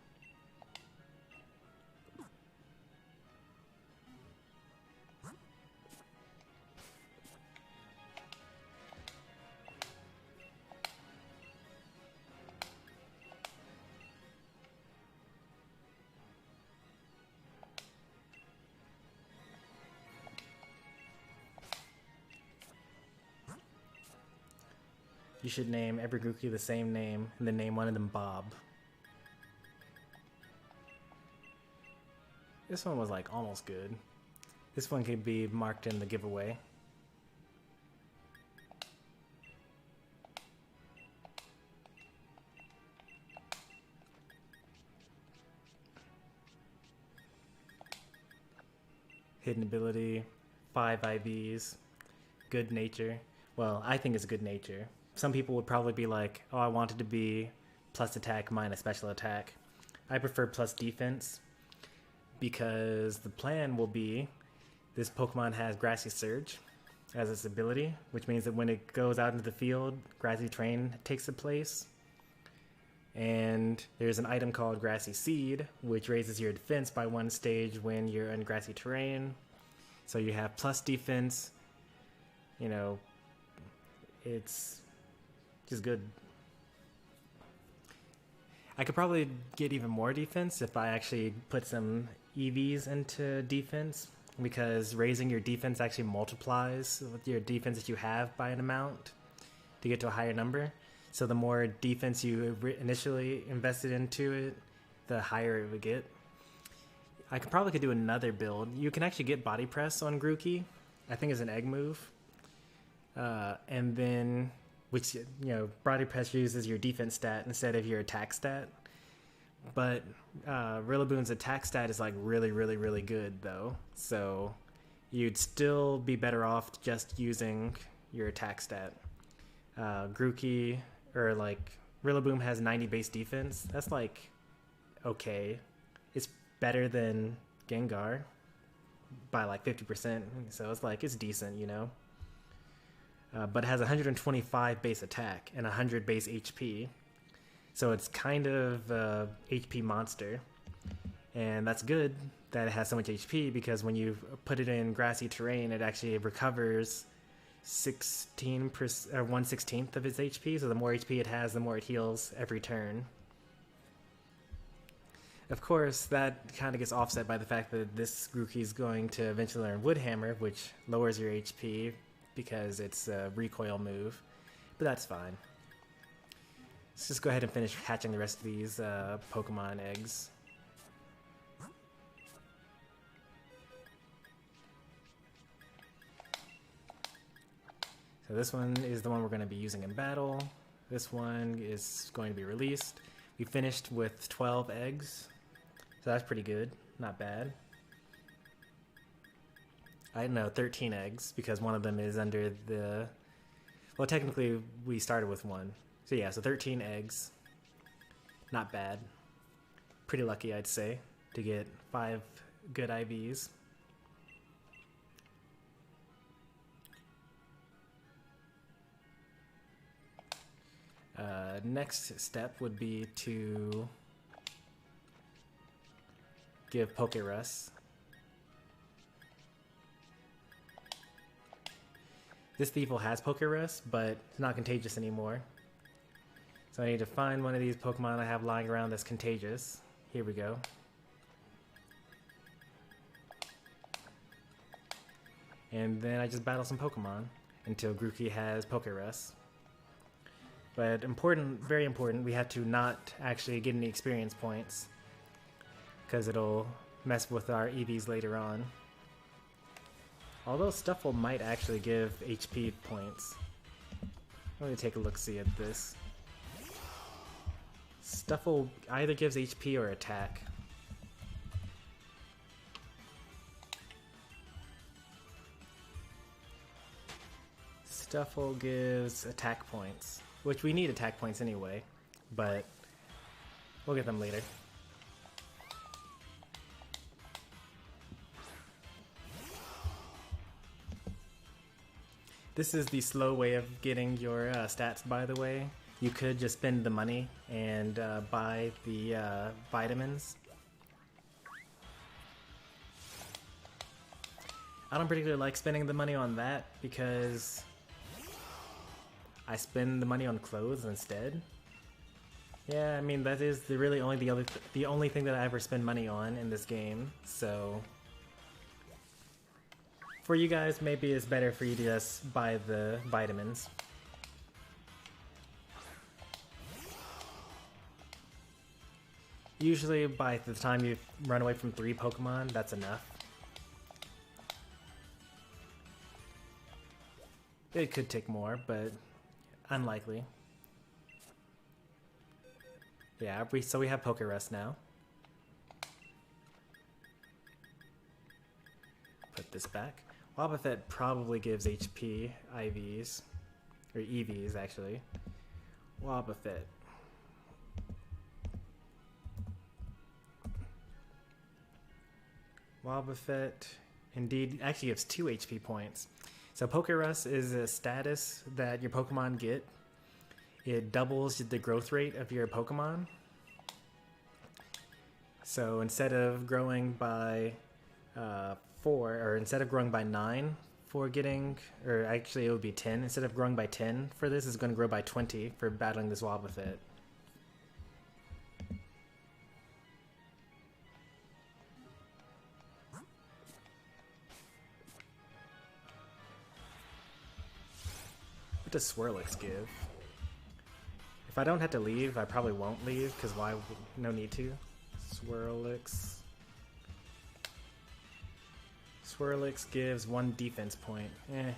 You should name every Grookey the same name, and then name one of them Bob. This one was like almost good. This one could be marked in the giveaway. Hidden ability, 5 IVs, good nature. Well, I think it's good nature. Some people would probably be like, oh, I want it to be plus attack minus special attack. I prefer plus defense because the plan will be this Pokemon has Grassy Surge as its ability, which means that when it goes out into the field, Grassy Train takes its place. And there's an item called Grassy Seed, which raises your defense by 1 stage when you're in grassy terrain. So you have plus defense. You know, it's just good. I could probably get even more defense if I actually put some EVs into defense, because raising your defense actually multiplies your defense that you have by an amount to get to a higher number. So the more defense you initially invested into it, the higher it would get. I could do another build. You can actually get body press on Grookey. I think it's an egg move. And then, which, you know, body press uses your defense stat instead of your attack stat. But Rillaboom's attack stat is like really, really, really good though. So you'd still be better off just using your attack stat. Grookey, or like Rillaboom, has 90 base defense. That's like okay. It's better than Gengar by like 50%. So it's like, it's decent, you know. But it has 125 base attack and 100 base HP. So it's kind of a HP monster. And that's good that it has so much HP, because when you put it in grassy terrain, it actually recovers 16% or 1/16 of its HP. So the more HP it has, the more it heals every turn. Of course, that kind of gets offset by the fact that this Grookey is going to eventually learn Wood Hammer, which lowers your HP because it's a recoil move. But that's fine. Let's just go ahead and finish hatching the rest of these Pokemon eggs. So this one is the one we're going to be using in battle. This one is going to be released. We finished with 12 eggs. So that's pretty good. Not bad. I know 13 eggs, because one of them is under the... Well, technically we started with 1. So yeah, so 13 eggs. Not bad. Pretty lucky, I'd say, to get 5 good IVs. Next step would be to give Pokerus. This Thievul has Pokerus, but it's not contagious anymore. So I need to find one of these Pokemon I have lying around that's contagious. Here we go. And then I just battle some Pokemon until Grookey has Pokerus. But important, very important, we have to not actually get any experience points, because it'll mess with our EVs later on. Although Stuffle might actually give HP points. Let me take a look-see at this. Stuffle either gives HP or attack. Stuffle gives attack points, which we need attack points anyway, but we'll get them later. This is the slow way of getting your stats, by the way. You could just spend the money and buy the vitamins. I don't particularly like spending the money on that, because I spend the money on clothes instead. Yeah, I mean, that is the only thing that I ever spend money on in this game, so... For you guys, maybe it's better for you to just buy the vitamins. Usually by the time you run away from 3 Pokemon, that's enough. It could take more, but unlikely. Yeah, so we have Pokerus now. Put this back. Wobbuffet probably gives HP IVs, or EVs actually. Wobbuffet. Wobbuffet indeed actually gives 2 HP points. So Pokerus is a status that your Pokemon get it doubles the growth rate of your Pokemon. So instead of growing by 4, or instead of growing by 9 for getting, or actually it would be 10. Instead of growing by 10 for this, it's going to grow by 20 for battling this Wobbuffet. What does Swirlix give? If I don't have to leave, I probably won't leave, because why? No need to. Swirlix. Swirlix gives 1 defense point. Eh.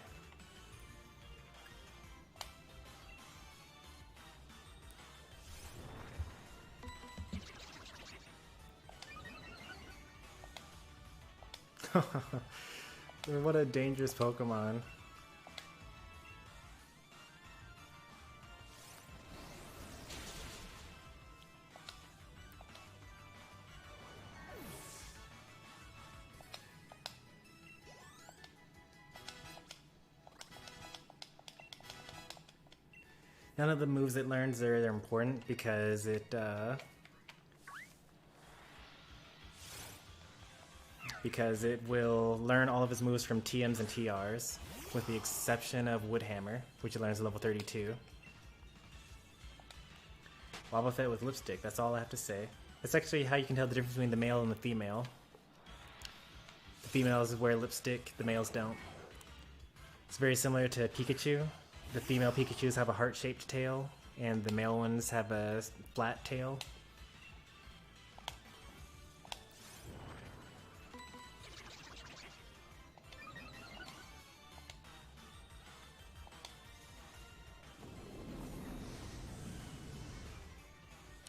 What a dangerous Pokemon. None of the moves it learns are important because it will learn all of its moves from TMs and TRs, with the exception of Woodhammer, which it learns at level 32. Wobbuffet with lipstick, that's all I have to say. That's actually how you can tell the difference between the male and the female. The females wear lipstick, the males don't. It's very similar to Pikachu. The female Pikachus have a heart-shaped tail, and the male ones have a flat tail.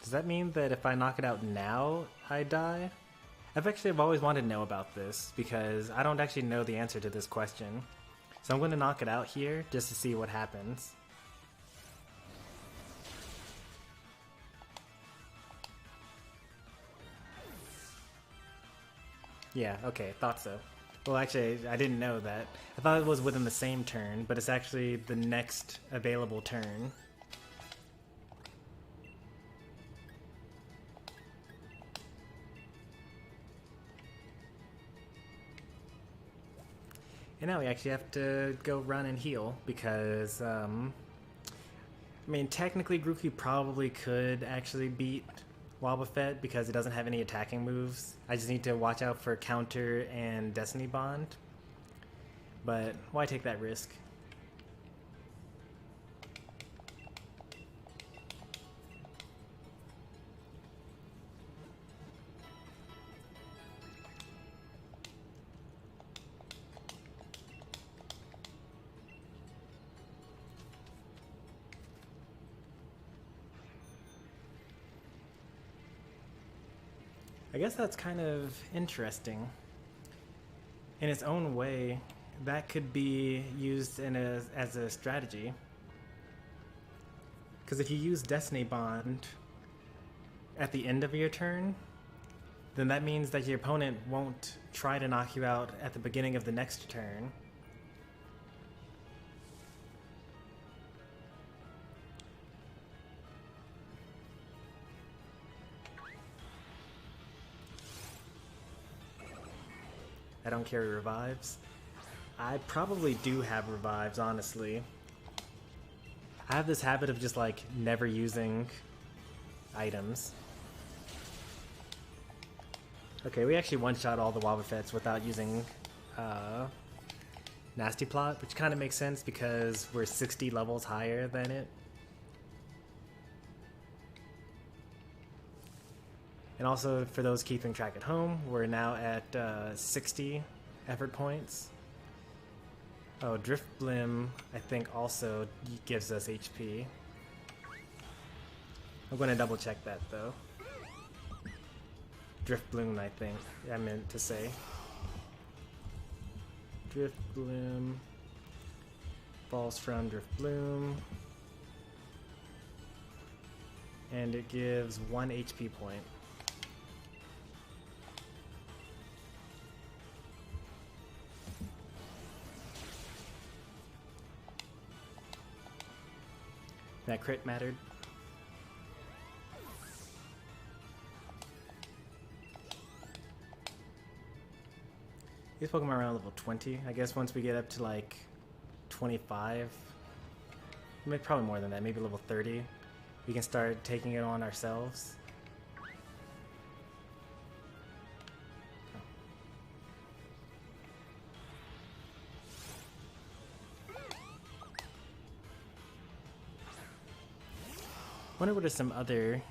Does that mean that if I knock it out now, I die? I've always wanted to know about this, because I don't actually know the answer to this question. So I'm going to knock it out here, just to see what happens. Yeah, okay, thought so. Well, actually, I didn't know that. I thought it was within the same turn, but it's actually the next available turn. And now we actually have to go run and heal, because, I mean, technically Grookey probably could actually beat Wobbuffet because it doesn't have any attacking moves. I just need to watch out for Counter and Destiny Bond. But why take that risk? I guess that's kind of interesting. In its own way, that could be used as a strategy. Because if you use Destiny Bond at the end of your turn, then that means that your opponent won't try to knock you out at the beginning of the next turn. I don't carry revives. I probably do have revives, honestly. I have this habit of just like never using items. Okay, we actually one-shot all the Wobbuffets without using Nasty Plot, which kind of makes sense because we're 60 levels higher than it. And also, for those keeping track at home, we're now at 60 effort points. Oh, Drift Blim, I think, also gives us HP. I'm going to double check that, though. Drift Bloom, I think I meant to say. Drift Bloom falls from Drift Bloom. And it gives 1 HP point. That crit mattered. These Pokemon are around level 20. I guess once we get up to like 25, maybe probably more than that, maybe level 30, we can start taking it on ourselves. Wonder what are some other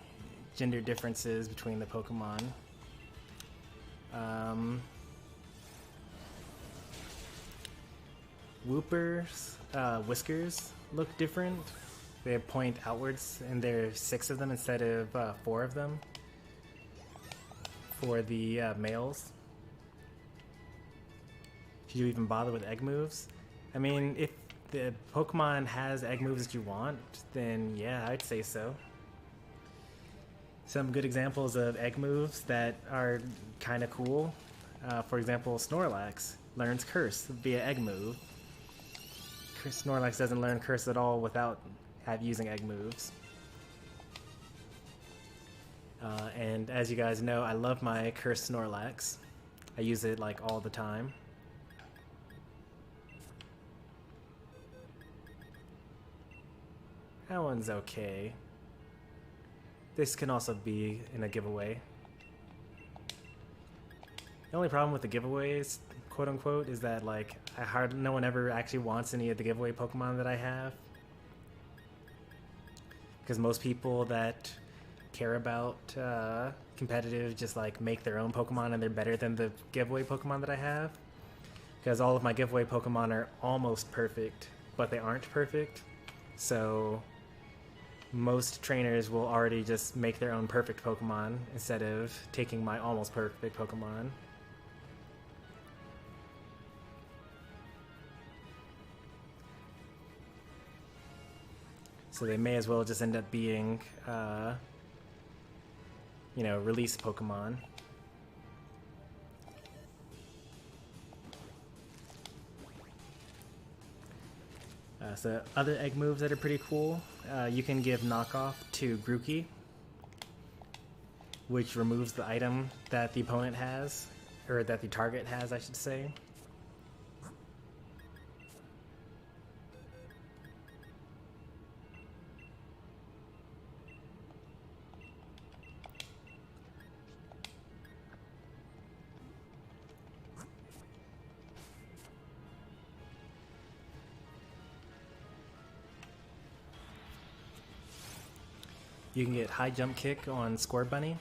gender differences between the Pokemon. Wooper's whiskers look different. They point outwards, and there are 6 of them instead of 4 of them for the males. Should you even bother with egg moves? I mean, if the Pokemon has egg moves that you want, then yeah, I'd say so. Some good examples of egg moves that are kind of cool. For example, Snorlax learns Curse via egg move. Snorlax doesn't learn Curse at all without using egg moves. And as you guys know, I love my Curse Snorlax. I use it like all the time. That one's okay. This can also be in a giveaway. The only problem with the giveaways, quote unquote, is that like no one ever actually wants any of the giveaway Pokemon that I have. Because most people that care about competitive just like make their own Pokemon and they're better than the giveaway Pokemon that I have. Because all of my giveaway Pokemon are almost perfect, but they aren't perfect. So most trainers will already just make their own perfect Pokemon instead of taking my almost perfect Pokemon. So they may as well just end up being, you know, release Pokemon. So other egg moves that are pretty cool, you can give knockoff to Grookey, which removes the item that the opponent has, or that the target has, I should say. You can get high jump kick on Scorbunny.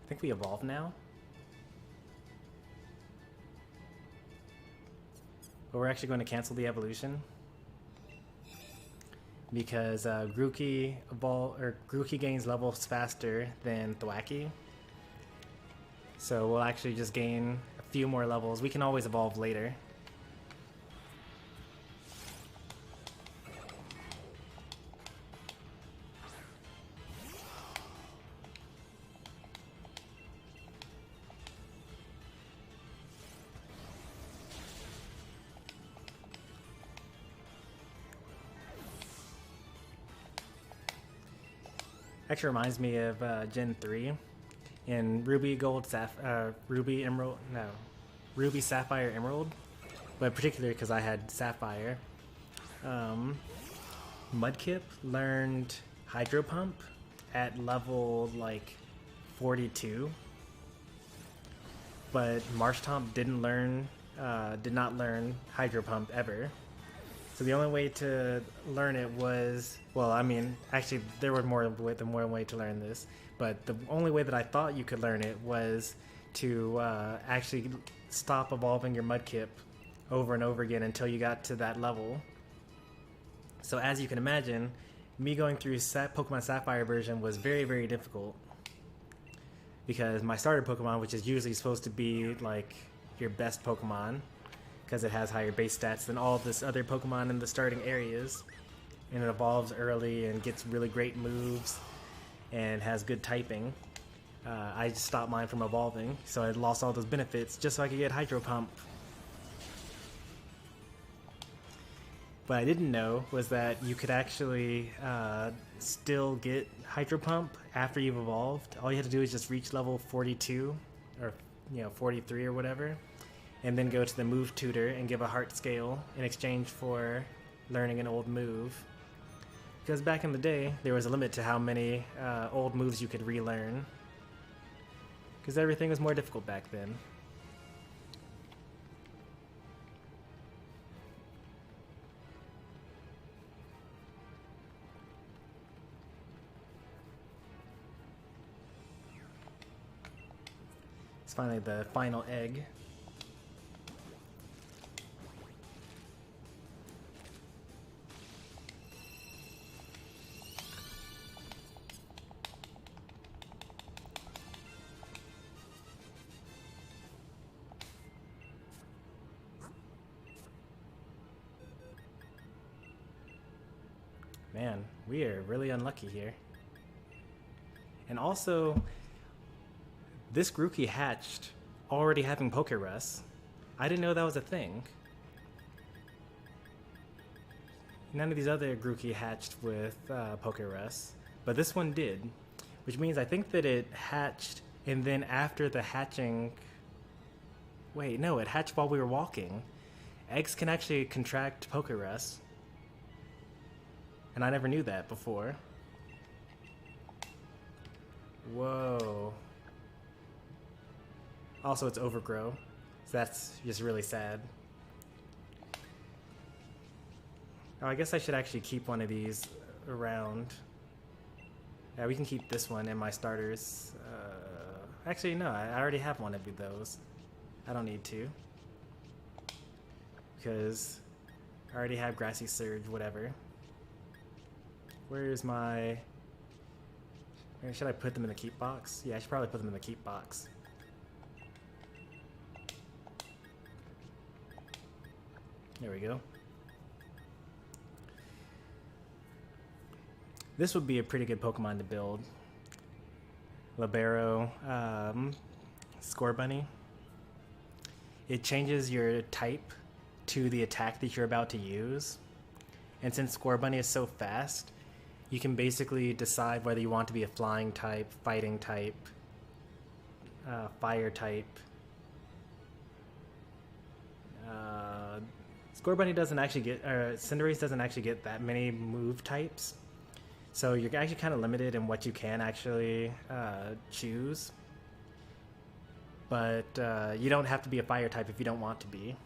I think we evolve now. But we're actually going to cancel the evolution. Because Grookey gains levels faster than Thwackey. So we'll actually just gain a few more levels. We can always evolve later. Actually reminds me of Gen 3 in Ruby Sapphire Emerald, but particularly because I had Sapphire. Mudkip learned Hydro Pump at level like 42, but Marshtomp did not learn Hydro Pump ever. So the only way to learn it was, well, I mean, actually there was more than one way to learn this, but the only way that I thought you could learn it was to actually stop evolving your Mudkip over and over again until you got to that level. So as you can imagine, me going through Pokemon Sapphire version was very, very difficult. Because my starter Pokemon, which is usually supposed to be like your best Pokemon, because it has higher base stats than all of this other Pokemon in the starting areas. And it evolves early and gets really great moves and has good typing. I just stopped mine from evolving, so I lost all those benefits just so I could get Hydro Pump. What I didn't know was that you could actually still get Hydro Pump after you've evolved. All you have to do is just reach level 42 or 43 or whatever, and then go to the move tutor and give a heart scale in exchange for learning an old move. Because back in the day, there was a limit to how many old moves you could relearn. Because everything was more difficult back then. It's finally the final egg. Man, we are really unlucky here. And also, this Grookey hatched already having Pokerus. I didn't know that was a thing. None of these other Grookey hatched with Pokerus, but this one did, which means I think that it hatched, and then after the hatching... Wait, no, it hatched while we were walking. Eggs can actually contract Pokerus. And I never knew that before. Whoa. Also, it's overgrow, so that's just really sad. Oh, I guess I should actually keep one of these around. Yeah, we can keep this one in my starters. Actually, no, I already have one of those. I don't need to. Because I already have Grassy Surge, whatever. Where's my... Where should I put them in the keep box? Yeah, I should probably put them in the keep box. There we go. This would be a pretty good Pokemon to build. Libero, Scorbunny. It changes your type to the attack that you're about to use. And since Scorbunny is so fast, you can basically decide whether you want to be a flying type, fighting type, fire type. Scorbunny doesn't actually get, Cinderace doesn't actually get that many move types. So you're actually kind of limited in what you can actually choose. But you don't have to be a fire type if you don't want to be.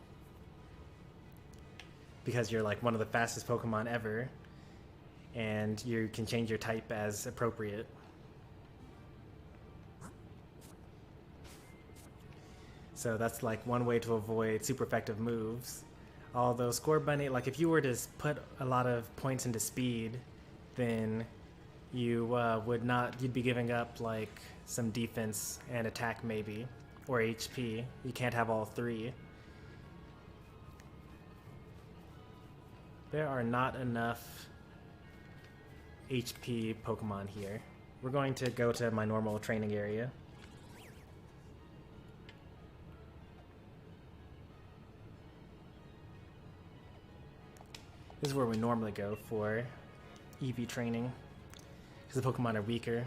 Because you're like one of the fastest Pokemon ever. And you can change your type as appropriate. So that's like one way to avoid super effective moves. Although Scorbunny, like if you were to put a lot of points into speed, then you you'd be giving up like some defense and attack maybe, or HP. You can't have all three. There are not enough HP Pokemon here. We're going to go to my normal training area. This is where we normally go for EV training, because the Pokemon are weaker.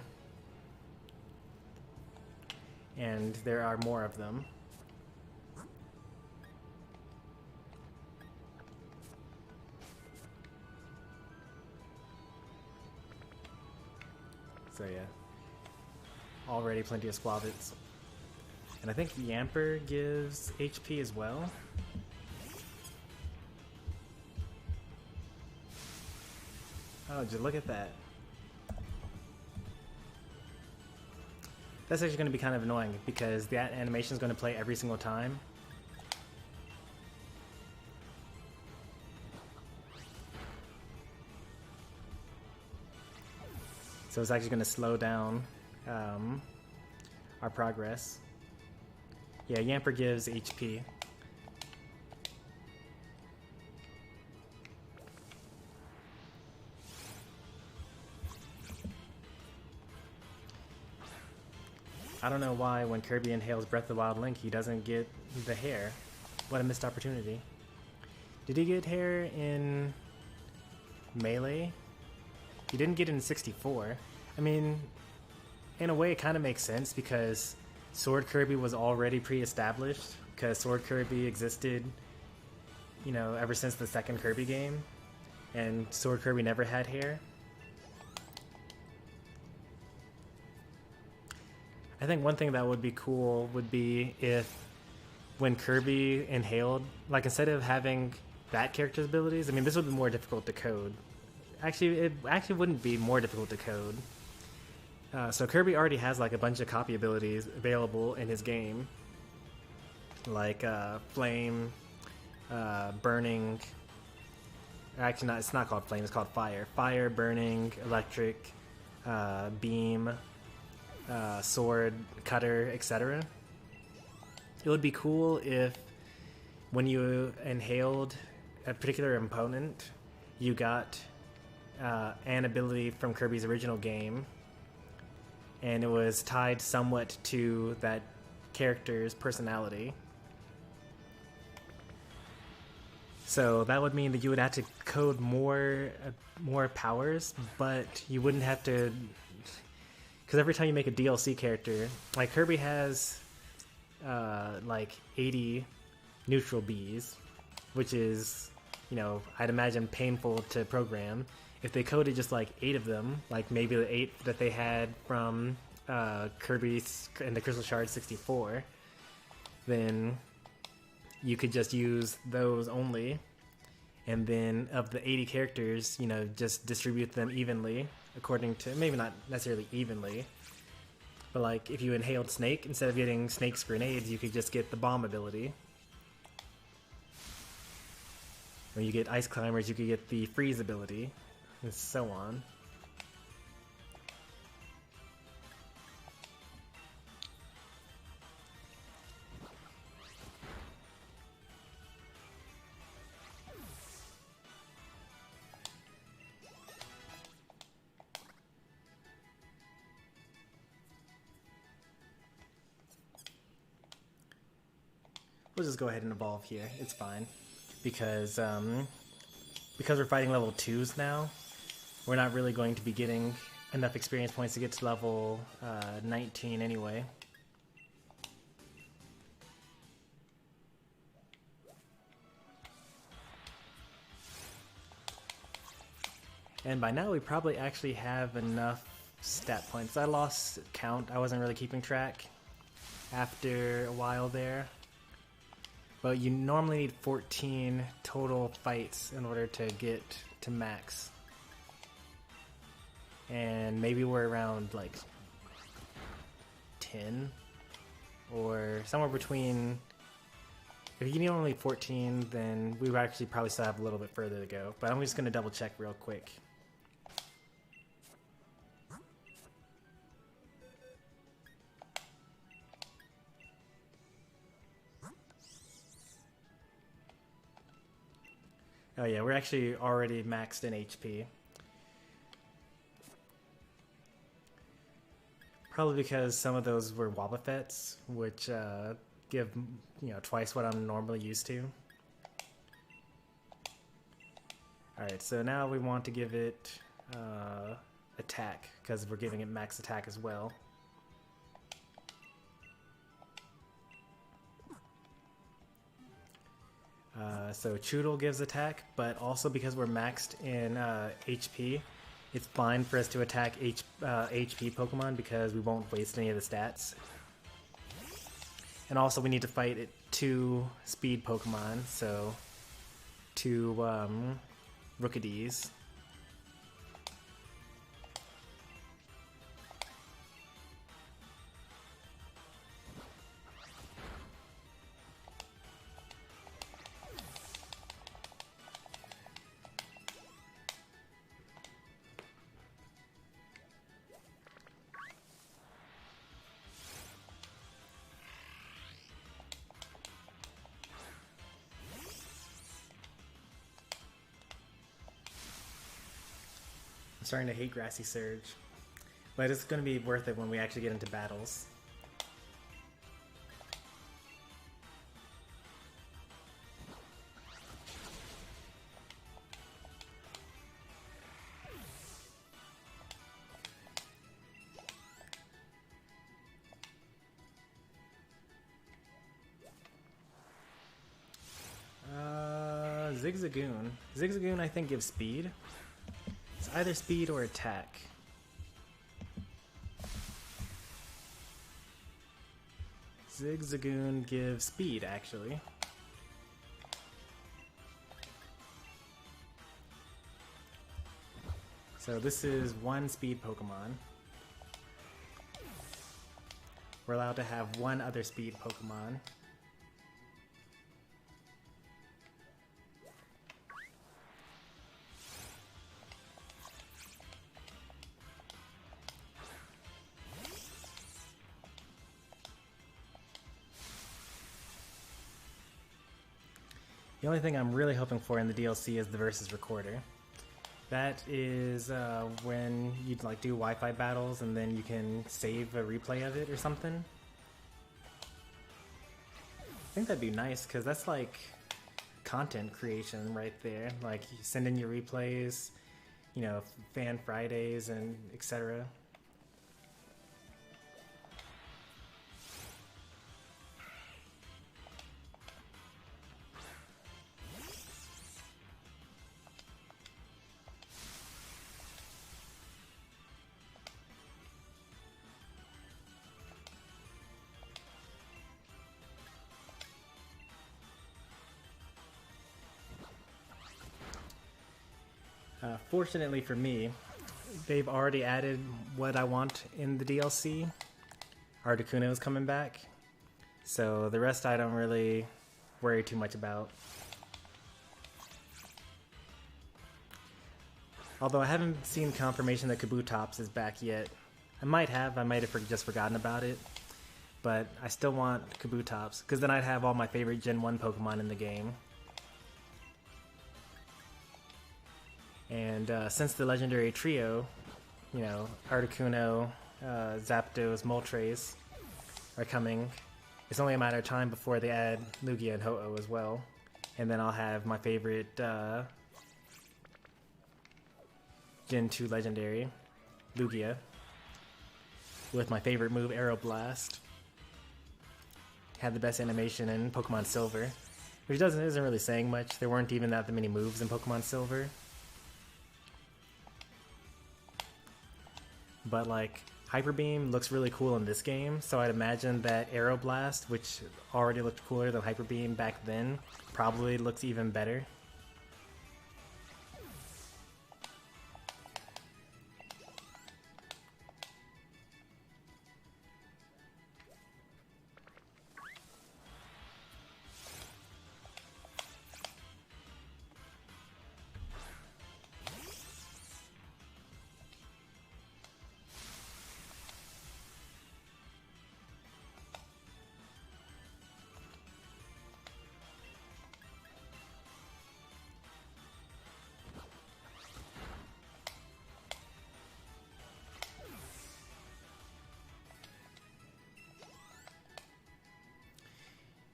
And there are more of them. So yeah, already plenty of Squavits. And I think Yamper gives HP as well. Oh, just look at that. That's actually going to be kind of annoying because that animation is going to play every single time. So it's actually going to slow down our progress. Yeah, Yamper gives HP. I don't know why when Kirby inhales Breath of the Wild Link, he doesn't get the hair. What a missed opportunity. Did he get hair in Melee? He didn't get it in 64. I mean, in a way it kind of makes sense because Sword Kirby was already pre-established because Sword Kirby existed, you know, ever since the second Kirby game, and Sword Kirby never had hair. I think one thing that would be cool would be if when Kirby inhaled, like instead of having that character's abilities, I mean this would be more difficult to code. Actually, it actually wouldn't be more difficult to code. So Kirby already has like a bunch of copy abilities available in his game, like flame, burning. Actually, not. It's not called flame. It's called fire. Fire, burning, electric, beam, sword, cutter, etc. It would be cool if when you inhaled a particular opponent, you got an ability from Kirby's original game, and it was tied somewhat to that character's personality. So that would mean that you would have to code more powers, but you wouldn't have to, because every time you make a DLC character, like Kirby has like 80 neutral Bs, which is, you know, I'd imagine painful to program. If they coded just like 8 of them, like maybe the 8 that they had from Kirby's and the Crystal Shard 64, then you could just use those only, and then of the 80 characters, you know, just distribute them evenly according to, maybe not necessarily evenly, but like if you inhaled Snake, instead of getting Snake's grenades, you could just get the bomb ability. When you get Ice Climbers, you could get the freeze ability, and so on. We'll just go ahead and evolve here. It's fine. Because we're fighting level 2s now, we're not really going to be getting enough experience points to get to level 19 anyway. And by now we probably actually have enough stat points. I lost count. I wasn't really keeping track after a while there. But you normally need 14 total fights in order to get to max. And maybe we're around like 10 or somewhere between. If you need only 14, then we would actually probably still have a little bit further to go. But I'm just going to double check real quick. Oh yeah, we're actually already maxed in HP. Probably because some of those were Wobbuffets, which give, you know, twice what I'm normally used to. Alright, so now we want to give it attack, because we're giving it max attack as well. So Choodle gives attack, but also because we're maxed in HP, it's fine for us to attack HP Pokemon because we won't waste any of the stats. And also we need to fight 2 speed Pokemon, so 2 Rookadies. I'm starting to hate Grassy Surge, but it's going to be worth it when we actually get into battles. Zigzagoon. Zigzagoon, I think, gives speed. It's either speed or attack. Zigzagoon gives speed, actually. So this is one speed Pokemon. We're allowed to have one other speed Pokemon. The only thing I'm really hoping for in the DLC is the Versus Recorder. That is when you'd like do Wi-Fi battles and then you can save a replay of it or something. I think that'd be nice because that's like content creation right there. Like you send in your replays, you know, Fan Fridays and etc. Fortunately for me, they've already added what I want in the DLC. Articuno is coming back, so the rest I don't really worry too much about. Although I haven't seen confirmation that Kabutops is back yet. I might have just forgotten about it, but I still want Kabutops, because then I'd have all my favorite Gen 1 Pokemon in the game. And since the legendary trio, you know, Articuno, Zapdos, Moltres are coming, it's only a matter of time before they add Lugia and Ho-Oh as well. And then I'll have my favorite Gen 2 legendary, Lugia, with my favorite move, Aeroblast. Had the best animation in Pokemon Silver, which isn't really saying much. There weren't even that many moves in Pokemon Silver. But like, Hyper Beam looks really cool in this game, so I'd imagine that Aeroblast, which already looked cooler than Hyper Beam back then, probably looks even better.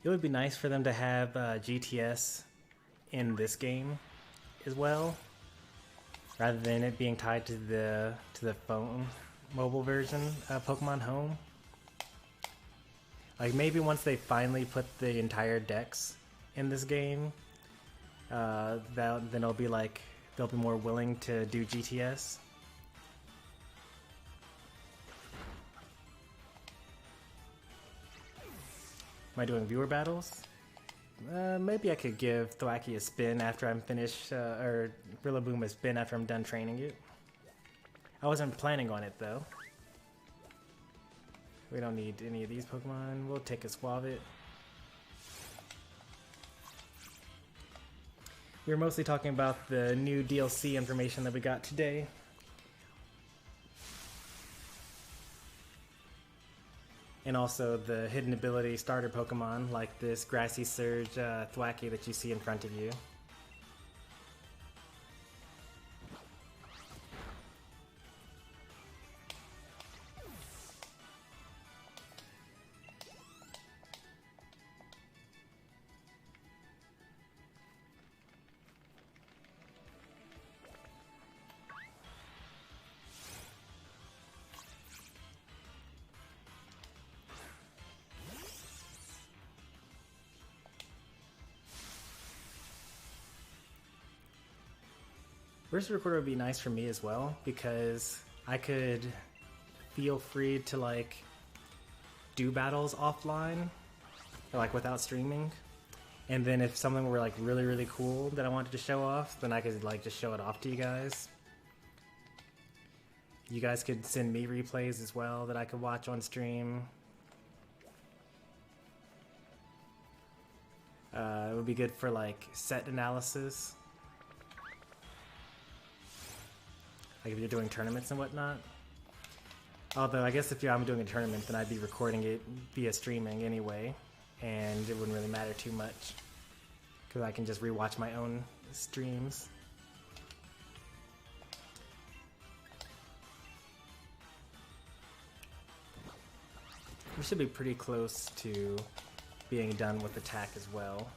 It would be nice for them to have GTS in this game as well, rather than it being tied to the phone mobile version of Pokemon Home. Like maybe once they finally put the entire Dex in this game, then it'll be like they'll be more willing to do GTS. Am I doing viewer battles? Maybe I could give Thwackey a spin after I'm finished, or Rillaboom a spin after I'm done training it. I wasn't planning on it though. We don't need any of these Pokemon. We'll take a Squavit. We were mostly talking about the new DLC information that we got today. And also the hidden ability starter Pokemon like this Grassy Surge Thwackey that you see in front of you. Versus recorder would be nice for me as well, because I could feel free to like do battles offline, or like without streaming. And then if something were like really, really cool that I wanted to show off, then I could like just show it off to you guys. You guys could send me replays as well that I could watch on stream. It would be good for like set analysis. Like if you're doing tournaments and whatnot. Although I guess if I'm doing a tournament, then I'd be recording it via streaming anyway, and it wouldn't really matter too much because I can just rewatch my own streams. We should be pretty close to being done with attack as well.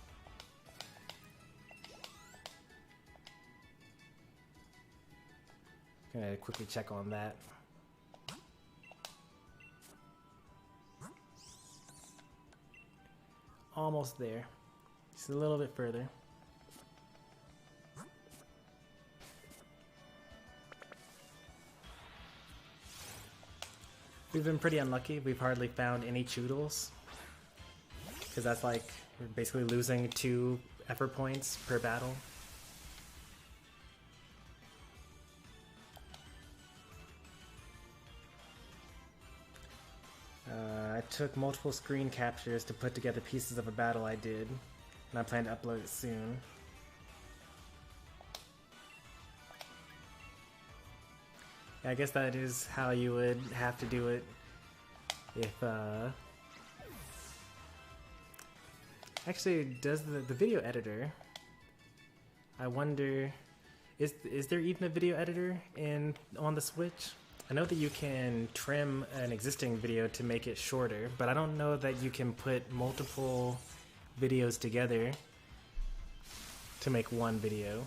Gonna quickly check on that. Almost there. Just a little bit further. We've been pretty unlucky. We've hardly found any choodles. Because that's like, we're basically losing 2 effort points per battle. I took multiple screen captures to put together pieces of a battle I did, and I plan to upload it soon. Yeah, I guess that is how you would have to do it if, actually, does the video editor, I wonder, is there even a video editor on the Switch? I know that you can trim an existing video to make it shorter, but I don't know that you can put multiple videos together to make one video.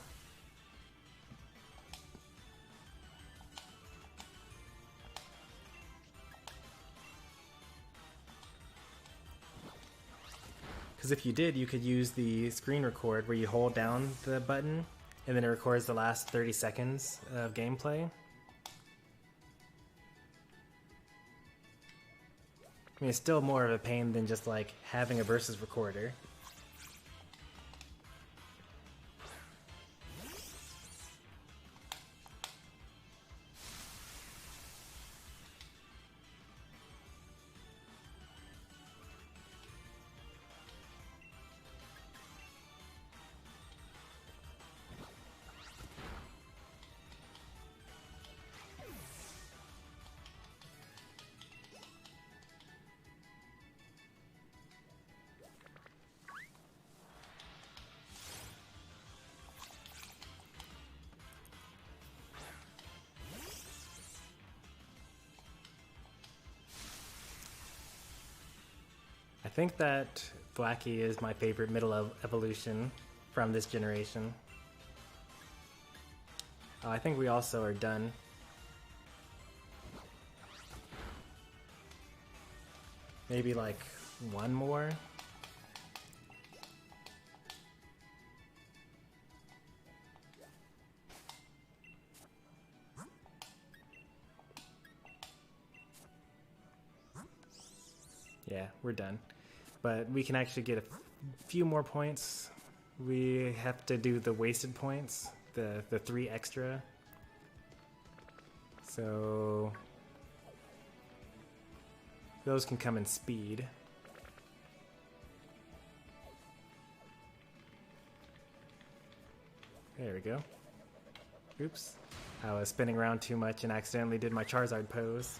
Because if you did, you could use the screen record where you hold down the button and then it records the last 30 seconds of gameplay. I mean, it's still more of a pain than just like having a versus recorder. I think that Blackie is my favorite middle evolution from this generation. I think we also are done. Maybe like one more. Yeah, we're done. But we can actually get a few more points. We have to do the wasted points, the 3 extra. So those can come in speed. There we go. Oops. I was spinning around too much and accidentally did my Charizard pose.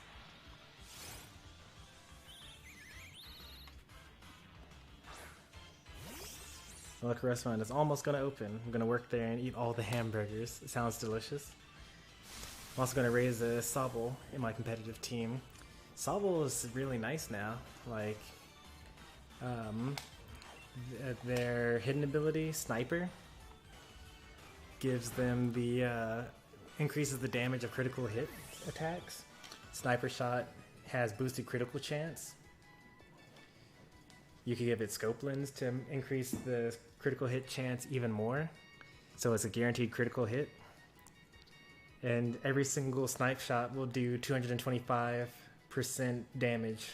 The local restaurant is almost going to open. I'm going to work there and eat all the hamburgers. It sounds delicious. I'm also going to raise a Sobble in my competitive team. Sobble is really nice now. Like, their hidden ability, Sniper, gives them the, increases the damage of critical hit attacks. Sniper Shot has boosted critical chance. You can give it Scope Lens to increase the critical hit chance even more. So it's a guaranteed critical hit. And every single snipe shot will do 225% damage.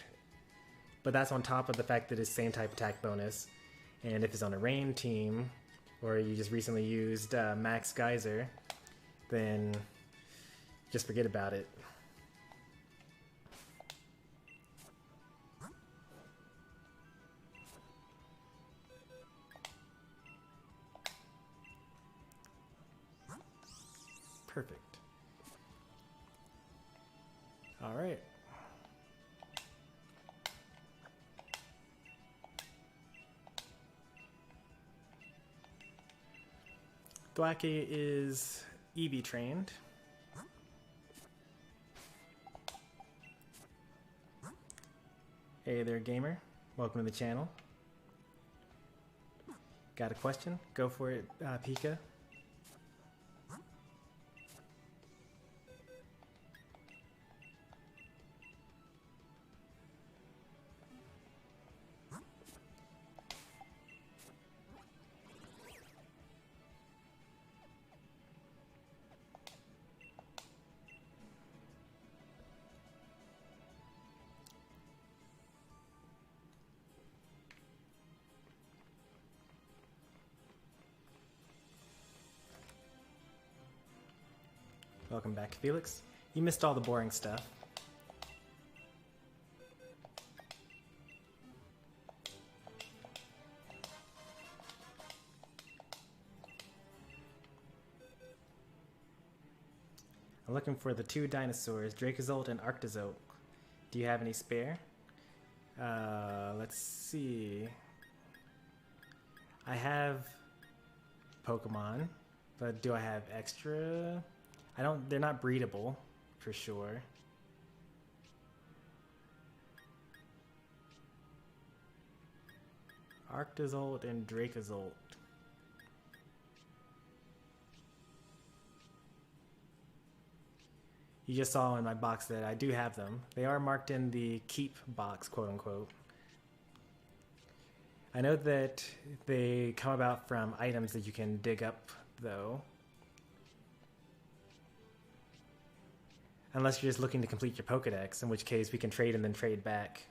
But that's on top of the fact that it's same type attack bonus. And if it's on a rain team, or you just recently used Max Geyser, then just forget about it. Perfect. All right. Thwackey is EV trained. Hey there, gamer. Welcome to the channel. Got a question? Go for it, Pika. Welcome back, Felix. You missed all the boring stuff. I'm looking for the two dinosaurs, Dracozolt and Arctozolt. Do you have any spare? Let's see. I have Pokemon, but do I have extra? I don't, they're not breedable, for sure. Arctozolt and Dracozolt. You just saw in my box that I do have them. They are marked in the keep box, quote unquote. I know that they come about from items that you can dig up, though. Unless you're just looking to complete your Pokedex, in which case we can trade and then trade back.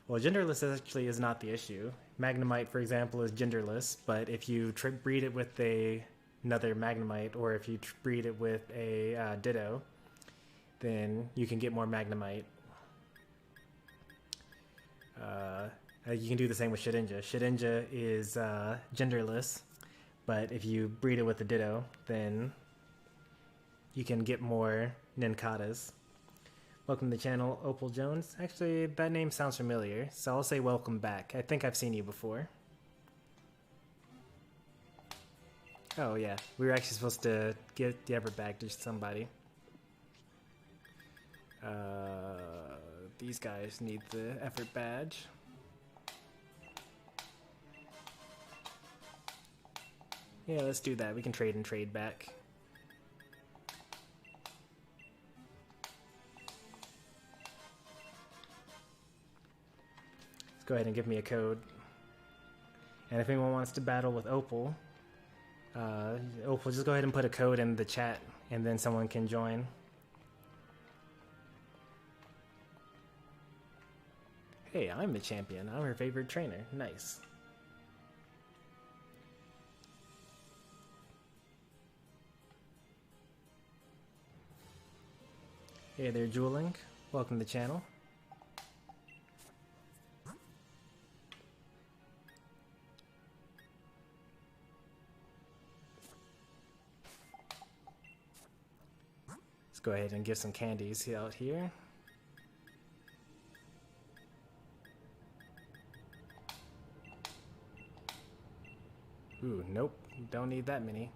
Well, genderless actually is not the issue. Magnemite, for example, is genderless, but if you breed it with another Magnemite, or if you breed it with a Ditto, then you can get more Magnemite. You can do the same with Shedinja. Shedinja is genderless, but if you breed it with a Ditto, then you can get more Ninkatas. Welcome to the channel, Opal Jones. Actually, that name sounds familiar, so I'll say welcome back. I think I've seen you before. Oh yeah, we were actually supposed to get the effort back to somebody. These guys need the effort badge. Yeah, let's do that. We can trade and trade back. Go ahead and give me a code. And if anyone wants to battle with Opal, Opal, just go ahead and put a code in the chat and then someone can join. Hey, I'm the champion. I'm her favorite trainer. Nice. Hey there, Juling. Welcome to the channel. Let's go ahead and get some candies out here. Ooh, nope, don't need that many.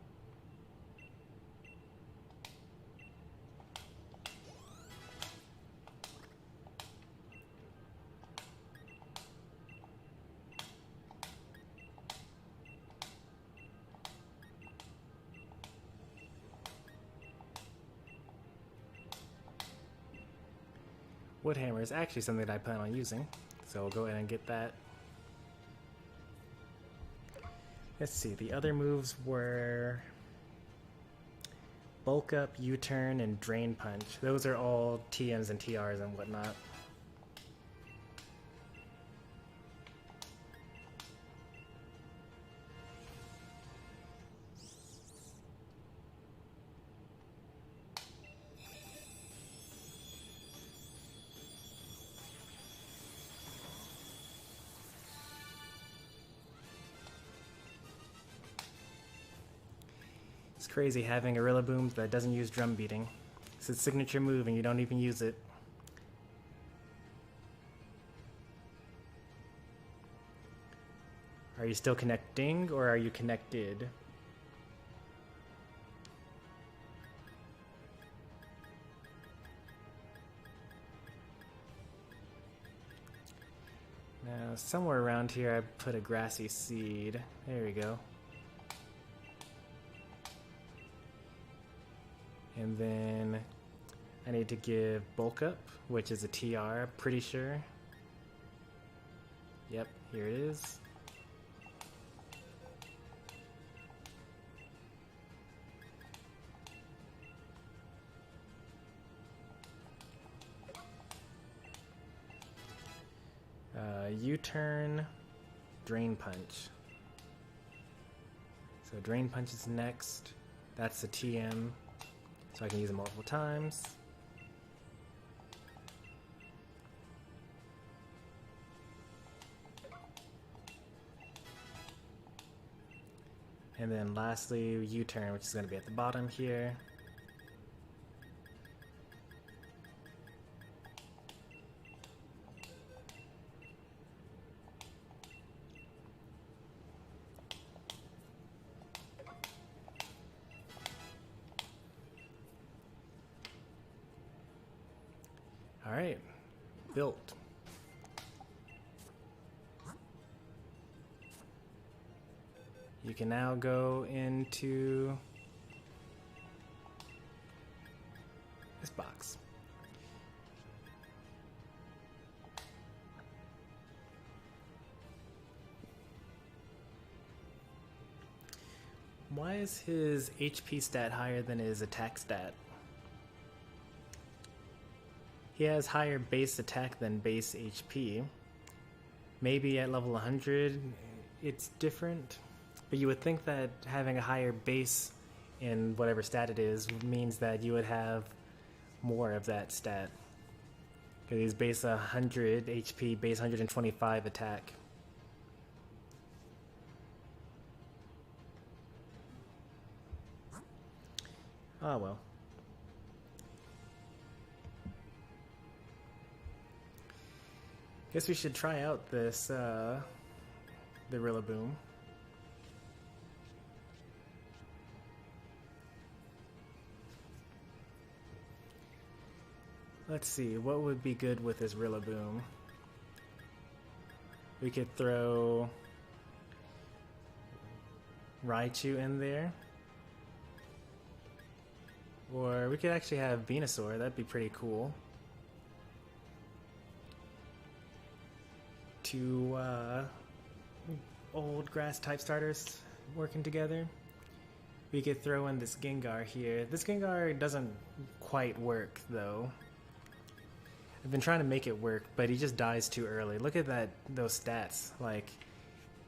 Wood hammer is actually something that I plan on using, so we'll go ahead and get that. Let's see, the other moves were Bulk Up, U-Turn, and Drain Punch. Those are all TMs and TRs and whatnot. It's crazy having a Rillaboom that doesn't use drum beating. It's its signature move and you don't even use it. Are you still connecting or are you connected? Now, somewhere around here I put a Grassy seed. There we go. And then I need to give Bulk Up, which is a TR, pretty sure. Yep, here it is. U-Turn, Drain Punch. So Drain Punch is next. That's the TM. So I can use it multiple times. And then lastly, U-Turn, which is going to be at the bottom here. Alright, built. You can now go into this box. Why is his HP stat higher than his attack stat? He has higher base attack than base HP. Maybe at level 100 it's different, but you would think that having a higher base in whatever stat it is means that you would have more of that stat. Because he's base 100 HP, base 125 attack. Ah well. Guess we should try out this, the Rillaboom. Let's see, what would be good with this Rillaboom? We could throw Raichu in there. Or we could actually have Venusaur, that'd be pretty cool. Two old grass type starters working together. We could throw in this Gengar here. This Gengar doesn't quite work though. I've been trying to make it work, but he just dies too early. Look at that, those stats. Like,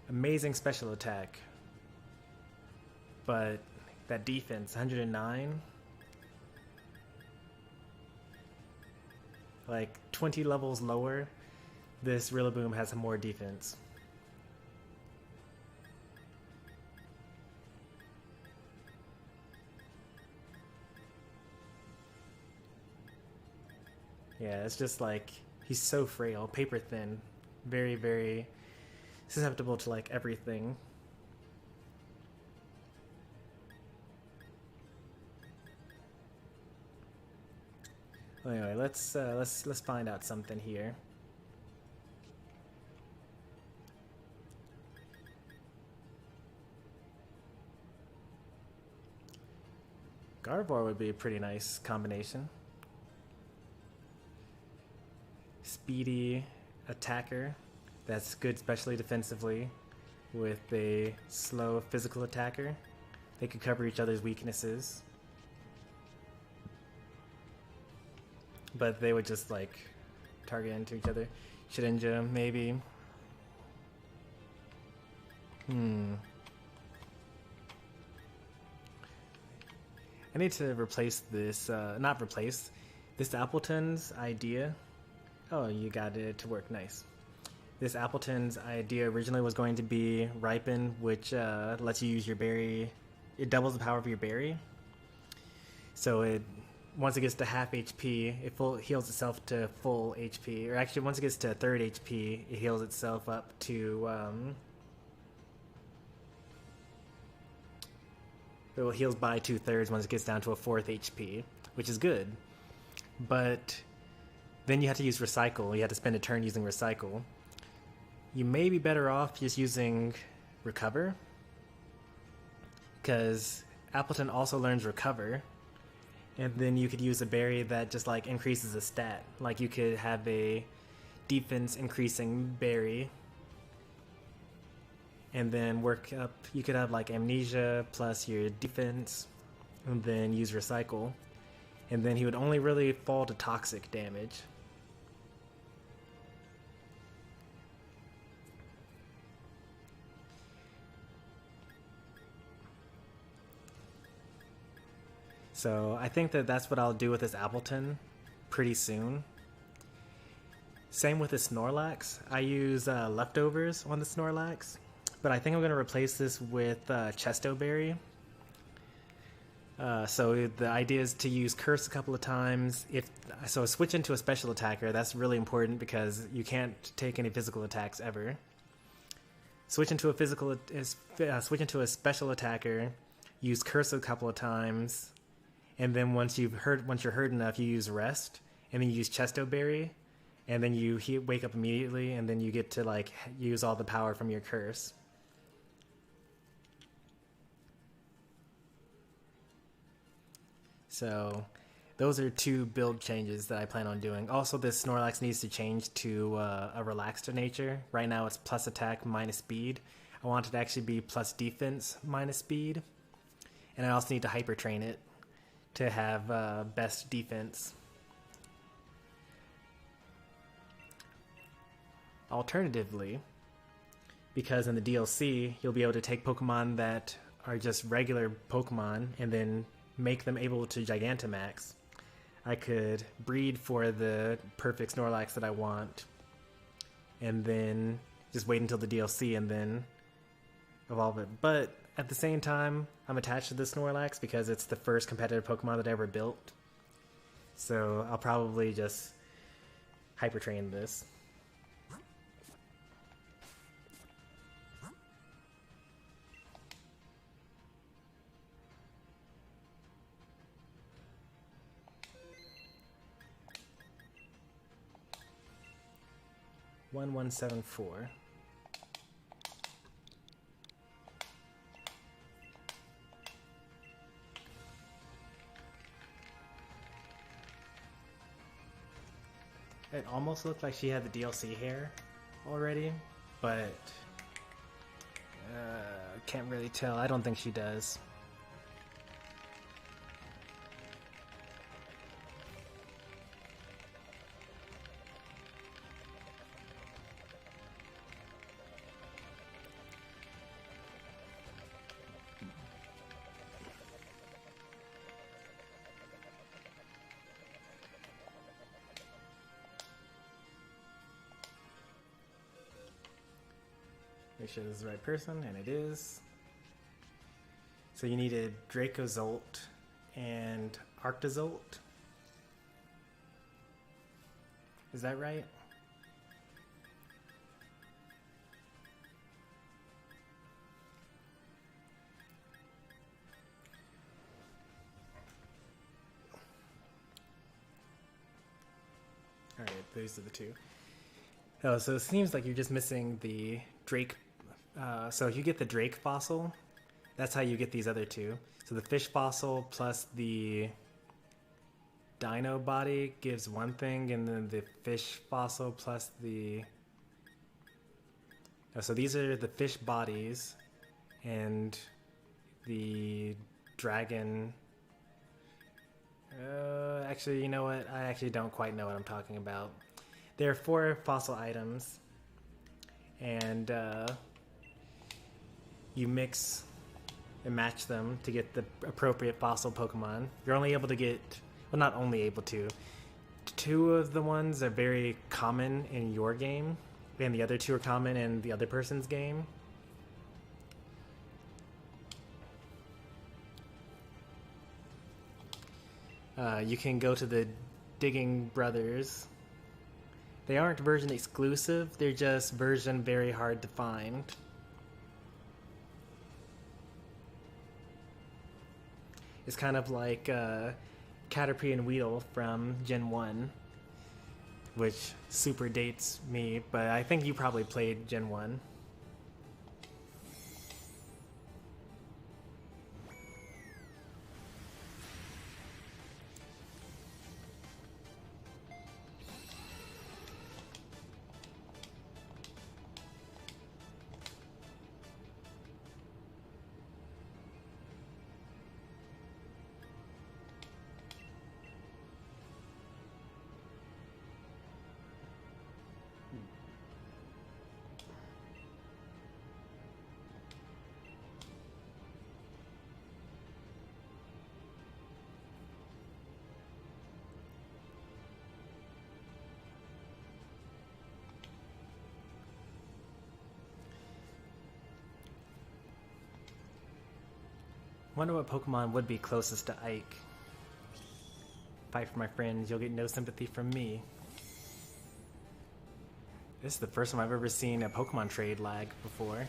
amazing special attack. But that defense, 109. Like, 20 levels lower, this Rillaboom has more defense. Yeah, it's just like, he's so frail, paper thin, very, very susceptible to like everything. Well, anyway, let's find out something here. Gardevoir would be a pretty nice combination. Speedy attacker that's good especially defensively with a slow physical attacker. They could cover each other's weaknesses. but they would just like target into each other. Shedinja, maybe. I need to replace this, not replace, this Appleton's idea. Oh, you got it to work, nice. This Appleton's idea originally was going to be Ripen, which lets you use your berry. It doubles the power of your berry. So it, once it gets to half HP, it heals itself to full HP. Or actually, once it gets to third HP, it heals itself up to... it heals by 2/3 once it gets down to a 4th HP, which is good. But then you have to use Recycle. You have to spend a turn using Recycle. You may be better off just using Recover, because Appleton also learns Recover, and then you could use a berry that just like increases a stat. Like you could have a defense increasing berry, and then work up. You could have like Amnesia plus your defense, and then use Recycle, and then he would only really fall to toxic damage. So I think that that's what I'll do with this Appleton pretty soon. Same with the Snorlax. I use leftovers on the Snorlax, but I think I'm going to replace this with Chesto Berry. So the idea is to use Curse a couple of times. So switch into a special attacker. That's really important because you can't take any physical attacks ever. Switch into a special attacker. Use Curse a couple of times. And then once you're hurt enough, you use Rest, and then you use Chesto Berry, and then you wake up immediately, and then you get to like use all the power from your curse. So those are 2 build changes that I plan on doing. Also, this Snorlax needs to change to a relaxed nature. Right now it's plus attack minus speed. I want it to actually be plus defense minus speed. And I also need to hyper train it to have best defense. Alternatively, because in the DLC you'll be able to take Pokemon that are just regular Pokemon and then make them able to Gigantamax, I could breed for the perfect Snorlax that I want and then just wait until the DLC and then evolve it. But at the same time, I'm attached to the Snorlax because it's the first competitive Pokemon that I ever built. So I'll probably just hyper train this. $1174. It almost looked like she had the DLC hair already, but can't really tell. I don't think she does. Make sure this is the right person, and it is. So you needed Dracozolt and Arctozolt. Is that right? Alright, those are the 2. Oh, so it seems like you're just missing the Drake. So if you get the Drake fossil, that's how you get these other 2. So the fish fossil plus the dino body gives one thing, and then the fish fossil plus the... So these are the fish bodies, and the dragon... Actually, you know what? I actually don't quite know what I'm talking about. There are 4 fossil items, and you mix and match them to get the appropriate fossil Pokemon. You're only able to get, well, not only able to, 2 of the ones are very common in your game, and the other 2 are common in the other person's game. You can go to the Digging Brothers. They aren't version exclusive, they're just version very hard to find. It's kind of like Caterpie and Weedle from Gen 1, which super dates me, but I think you probably played Gen 1. Wonder what Pokemon would be closest to Ike. Fight for my friends, you'll get no sympathy from me. This is the first time I've ever seen a Pokemon trade lag before.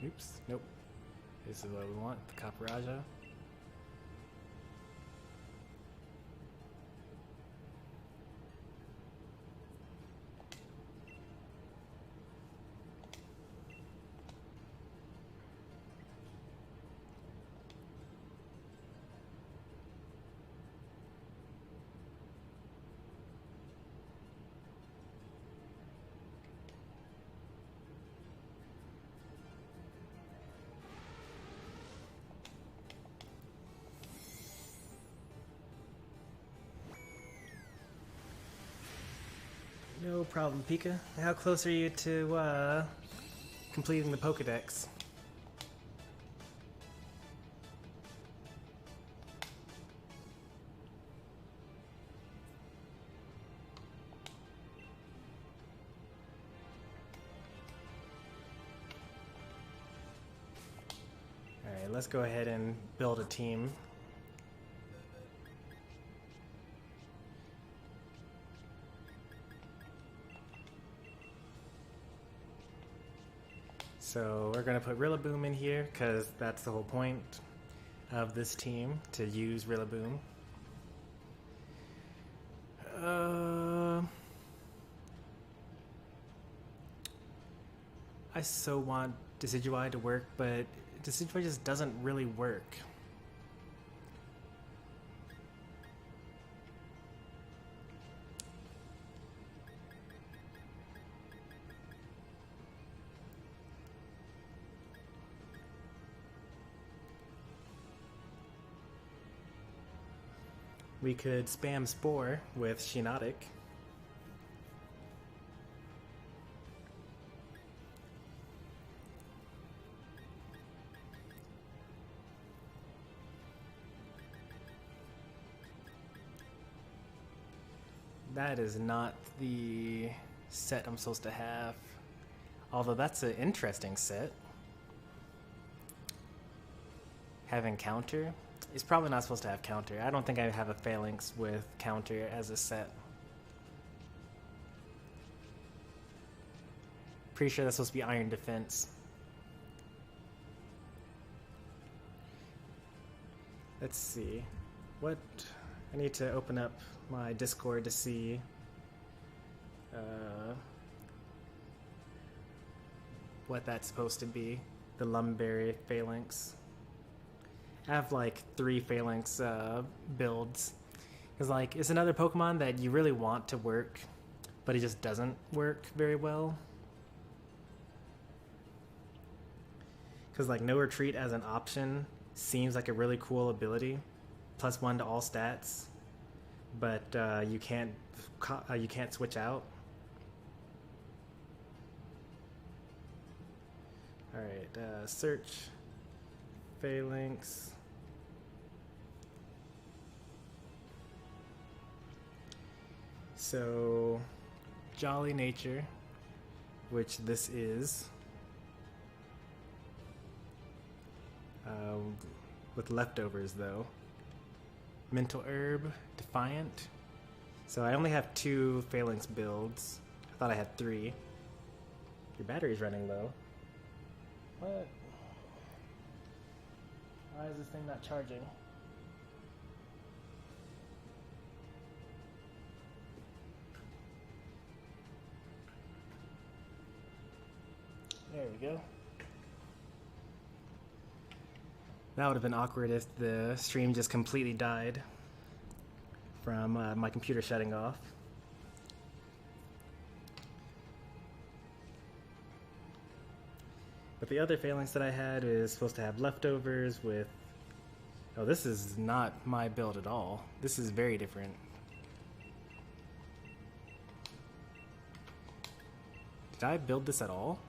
Oops, nope. This is what we want, the Caparaja. No problem, Pika. How close are you to completing the Pokedex? Alright, let's go ahead and build a team. So we're going to put Rillaboom in here because that's the whole point of this team, to use Rillaboom. I so want Decidueye to work, but Decidueye just doesn't really work. We could spam Spore with Shiinotic. That is not the set I'm supposed to have. Although that's an interesting set. Having counter. It's probably not supposed to have counter. I don't think I have a Phalanx with counter as a set. Pretty sure that's supposed to be Iron Defense. Let's see. What? I need to open up my Discord to see what that's supposed to be. The Lumberry Phalanx. I have like 3 Phalanx builds. Because, like, it's another Pokemon that you really want to work, but it just doesn't work very well. Because, like, no retreat as an option seems like a really cool ability. +1 to all stats. But you can't switch out. Alright, search. Phalanx. So, Jolly Nature, which this is, with leftovers though. Mental Herb, Defiant. So I only have 2 Phalanx builds. I thought I had 3. Your battery's running low. What? Why is this thing not charging? There we go. That would have been awkward if the stream just completely died from my computer shutting off. But the other Phalanx that I had is supposed to have leftovers with... Oh, this is not my build at all. This is very different. Did I build this at all?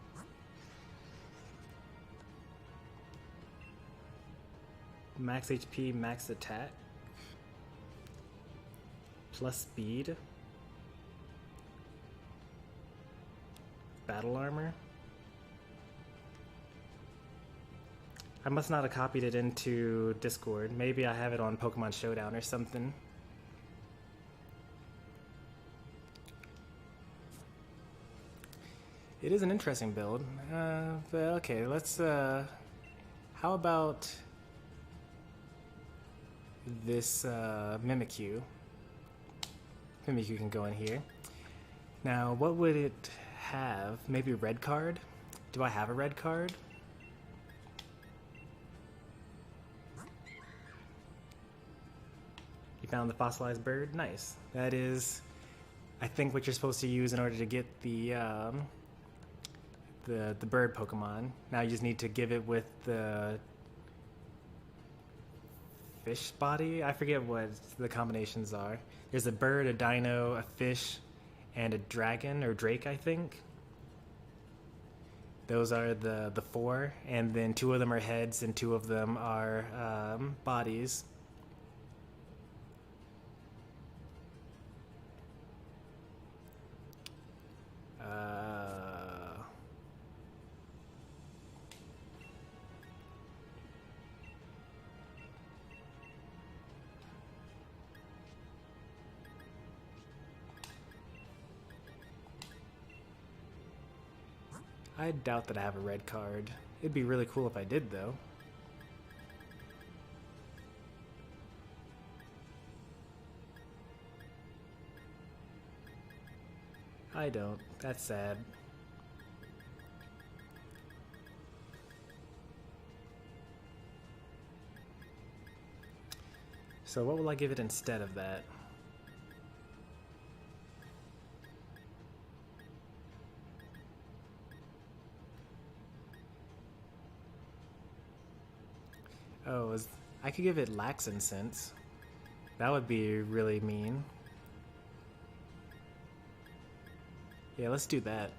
Max HP, max attack, plus speed, battle armor. I must not have copied it into Discord. Maybe I have it on Pokemon Showdown or something. It is an interesting build. But okay, let's, how about this Mimikyu. Mimikyu can go in here. Now, what would it have? Maybe a red card? Do I have a red card? You found the fossilized bird? Nice. That is, I think, what you're supposed to use in order to get the bird Pokemon. Now you just need to give it with the fish body? I forget what the combinations are. There's a bird, a dino, a fish, and a dragon, or drake, I think. Those are the 4, and then 2 of them are heads and 2 of them are bodies. I doubt that I have a red card. It'd be really cool if I did, though. I don't. That's sad. So what will I give it instead of that? Oh, I could give it Lax Incense. That would be really mean. Yeah, let's do that.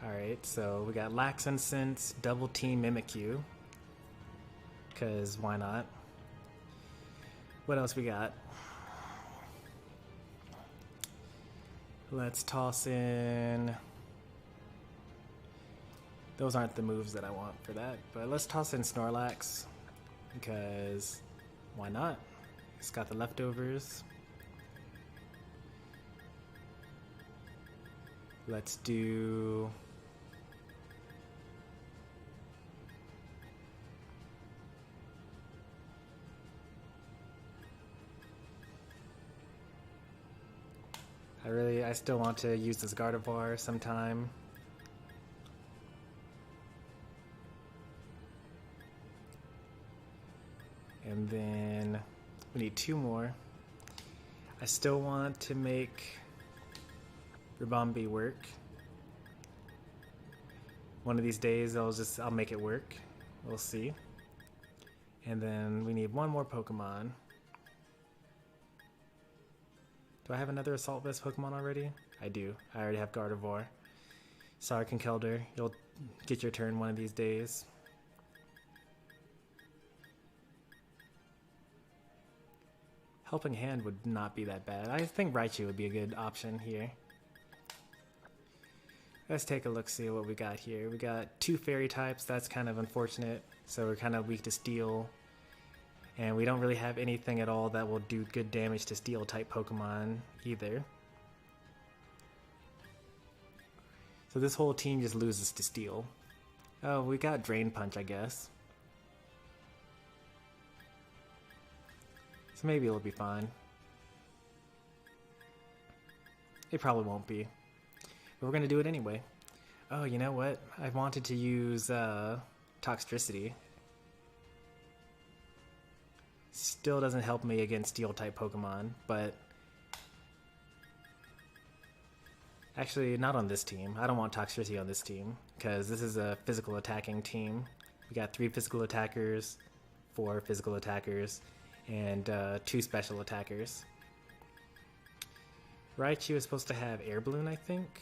Alright, so we got Lax Incense, Double Team Mimikyu. Because why not? What else we got? Let's toss in... Those aren't the moves that I want for that, but let's toss in Snorlax. Because why not? It's got the leftovers. Let's do... I still want to use this Gardevoir sometime. We need 2 more. I still want to make Rillaboom work. One of these days I'll make it work. We'll see. And then we need 1 more Pokemon. Do I have another Assault Vest Pokemon already? I do. I already have Gardevoir. Sorry, Encoder. You'll get your turn one of these days. Helping Hand would not be that bad. I think Raichu would be a good option here. Let's take a look, see what we got here. We got 2 fairy types. That's kind of unfortunate. So we're kind of weak to steel. And we don't really have anything at all that will do good damage to steel type Pokemon either. So this whole team just loses to steel. Oh, we got Drain Punch, I guess. So maybe it'll be fine. It probably won't be. But we're gonna do it anyway. Oh, you know what? I wanted to use Toxtricity. Still doesn't help me against steel type Pokemon, but actually not on this team. I don't want Toxtricity on this team because this is a physical attacking team. We got 3 physical attackers, 4 physical attackers, and 2 special attackers. Raichu is supposed to have Air Balloon, I think.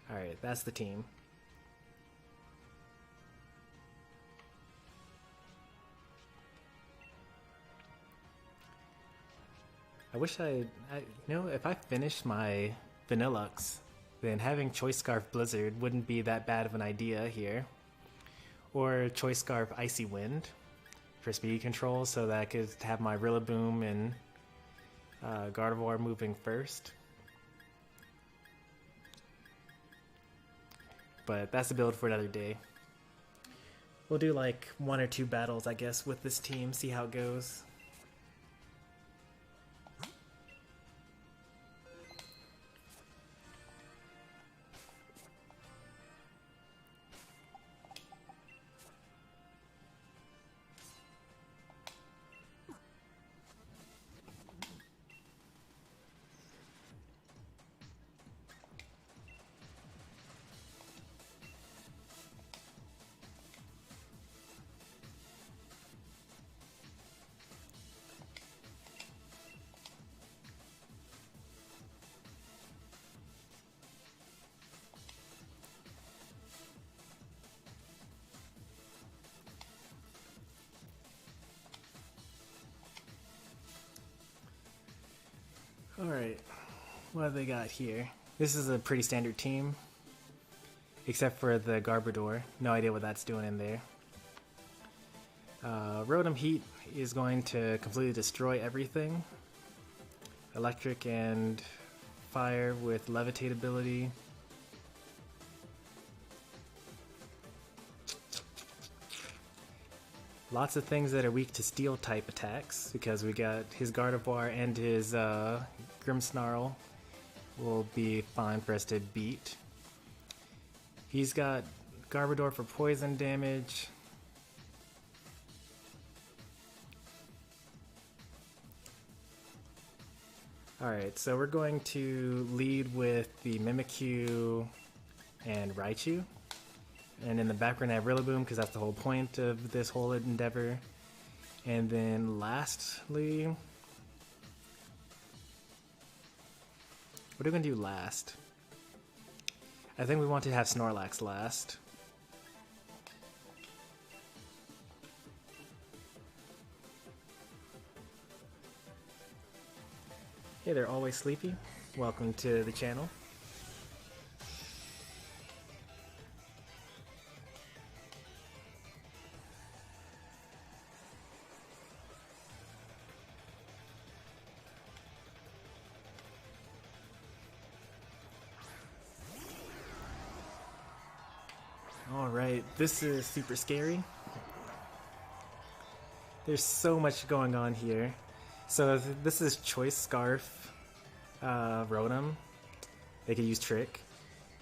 Alright, that's the team. I wish you know, if I finished my Vanillux, then having Choice Scarf Blizzard wouldn't be that bad of an idea here. Or Choice Scarf Icy Wind for speed control, so that I could have my Rillaboom and Gardevoir moving first. But that's a build for another day. We'll do like 1 or 2 battles, I guess, with this team, see how it goes. Alright, what have they got here? This is a pretty standard team, except for the Garbodor. No idea what that's doing in there. Rotom Heat is going to completely destroy everything. Electric and Fire with Levitate ability. Lots of things that are weak to steel type attacks, because we got his Gardevoir and his Grimmsnarl will be fine for us to beat. He's got Garbodor for poison damage. Alright, so we're going to lead with the Mimikyu and Raichu. And in the background I have Rillaboom, because that's the whole point of this whole endeavor. And then lastly, what are we going to do last? I think we want to have Snorlax last. Hey there, Always Sleepy. Welcome to the channel. Alright, this is super scary. There's so much going on here. So this is Choice Scarf, Rotom. They could use Trick.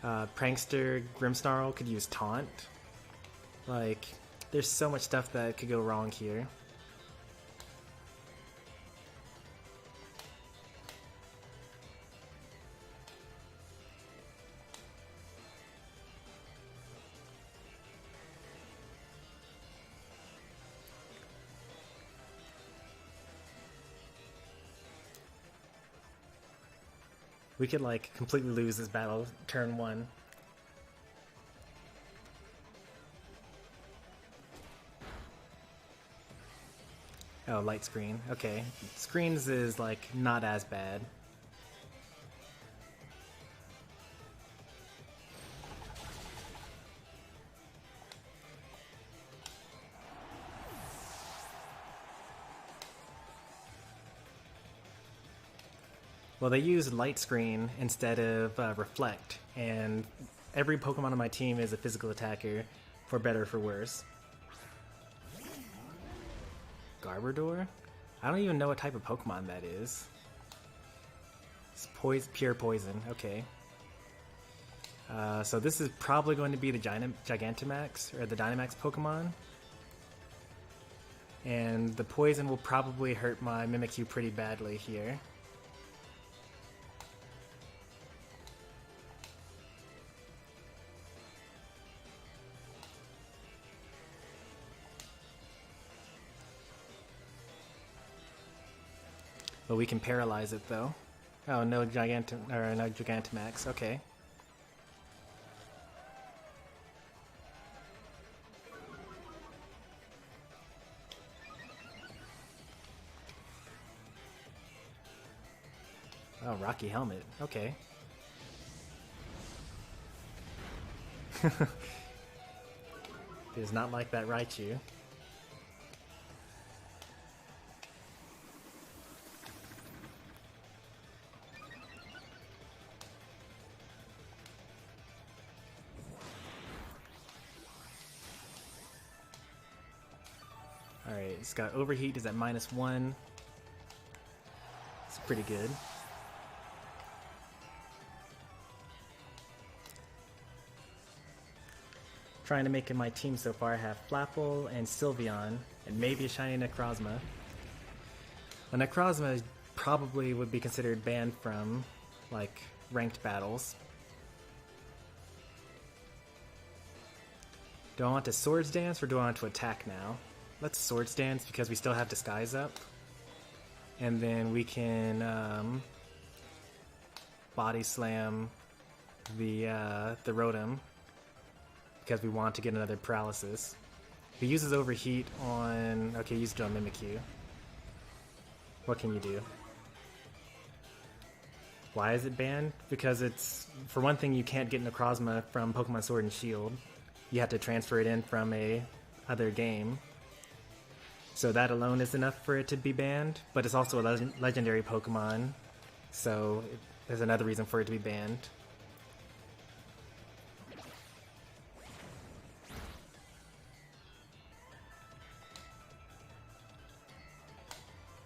Prankster Grimmsnarl could use Taunt. Like, there's so much stuff that could go wrong here. We could like completely lose this battle turn 1. Oh, light screen. Okay. Screens is like not as bad. Well, they use light screen instead of reflect, and every Pokemon on my team is a physical attacker, for better or for worse. Garbodor? I don't even know what type of Pokemon that is. It's pure poison, okay. So this is probably going to be the Gigantamax, or the Dynamax Pokemon. And the poison will probably hurt my Mimikyu pretty badly here. But we can paralyze it though. Oh, no Gigantamax. Okay. Oh, Rocky Helmet. Okay. Does not like that Raichu. Alright, it's got Overheat, is at -1. It's pretty good. Trying to make in my team so far, I have Flapple and Sylveon, and maybe a shiny Necrozma. A Necrozma probably would be considered banned from, like, ranked battles. Do I want to Swords Dance or do I want to attack now? Let's Swords Dance because we still have Disguise up. And then we can Body Slam the Rotom because we want to get another Paralysis. He uses Overheat on... Okay, he used it on Mimikyu. What can you do? Why is it banned? Because it's... For one thing, you can't get Necrozma from Pokemon Sword and Shield. You have to transfer it in from a other game. So that alone is enough for it to be banned, but it's also a legendary Pokemon, so there's another reason for it to be banned.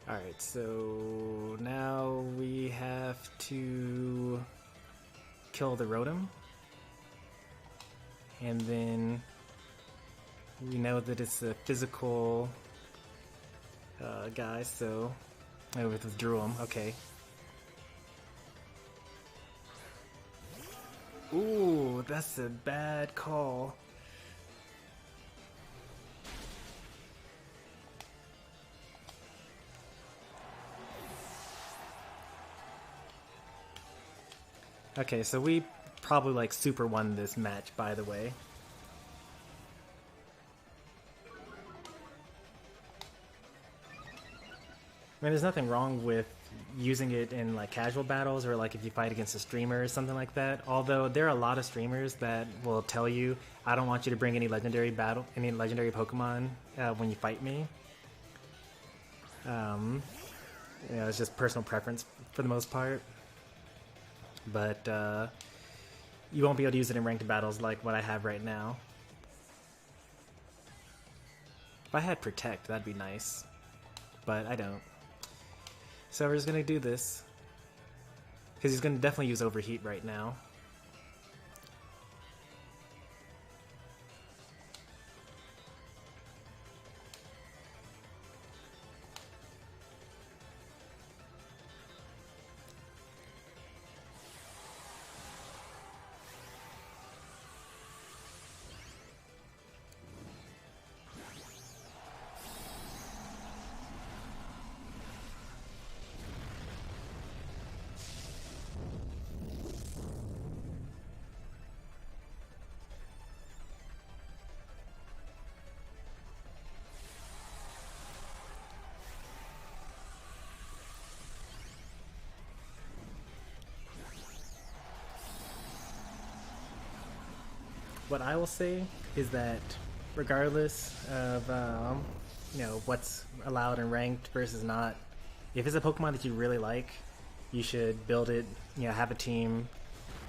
Alright, so now we have to kill the Rotom, and then we know that it's a physical guy, so I withdrew him. Okay. Ooh, that's a bad call. Okay, so we probably like super won this match, by the way. I mean, there's nothing wrong with using it in like casual battles or like if you fight against a streamer or something like that. Although there are a lot of streamers that will tell you, I don't want you to bring any legendary Pokemon when you fight me. You know, it's just personal preference for the most part. But you won't be able to use it in ranked battles like what I have right now. If I had Protect, that'd be nice. But I don't. So we're just going to do this. Because he's going to definitely use Overheat right now. what I will say is that regardless of what's allowed and ranked versus not, if it's a Pokemon that you really like, you should build it, have a team.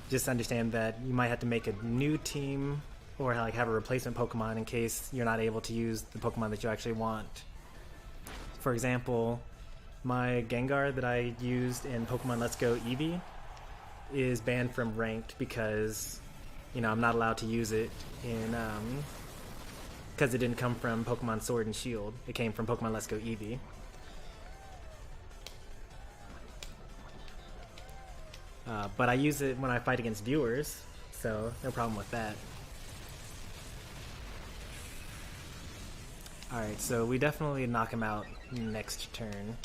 Just understand that you might have to make a new team or like have a replacement Pokemon in case you're not able to use the Pokemon that you actually want. For example, my Gengar that I used in Pokemon Let's Go Eevee is banned from ranked because I'm not allowed to use it in because it didn't come from Pokemon Sword and Shield. It came from Pokemon Let's Go Eevee. But I use it when I fight against viewers, so no problem with that. Alright, so we definitely knock him out next turn.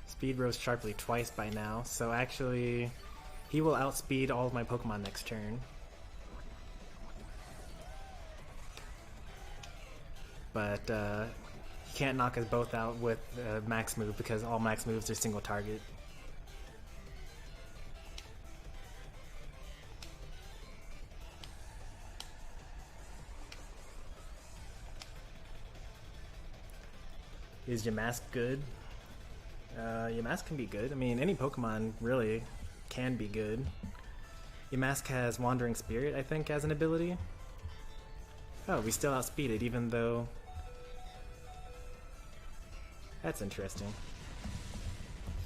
Speed rose sharply twice by now, so actually he will outspeed all of my Pokemon next turn. But he can't knock us both out with max move because all max moves are single target. Is Yamask good? Yamask can be good. I mean, any Pokemon really can be good. Yamask has Wandering Spirit, I think, as an ability. Oh, we still outspeed it, even though... That's interesting.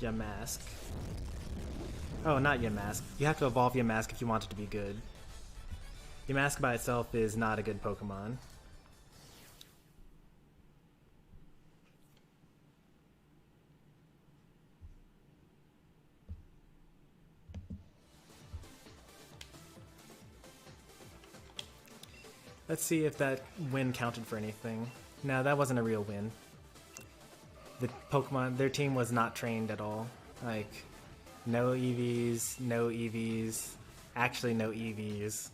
Yamask. Oh, not Yamask. You have to evolve Yamask if you want it to be good. Yamask by itself is not a good Pokemon. Let's see if that win counted for anything. No, that wasn't a real win. The Pokemon, their team was not trained at all. Like, no EVs, no EVs, actually no EVs.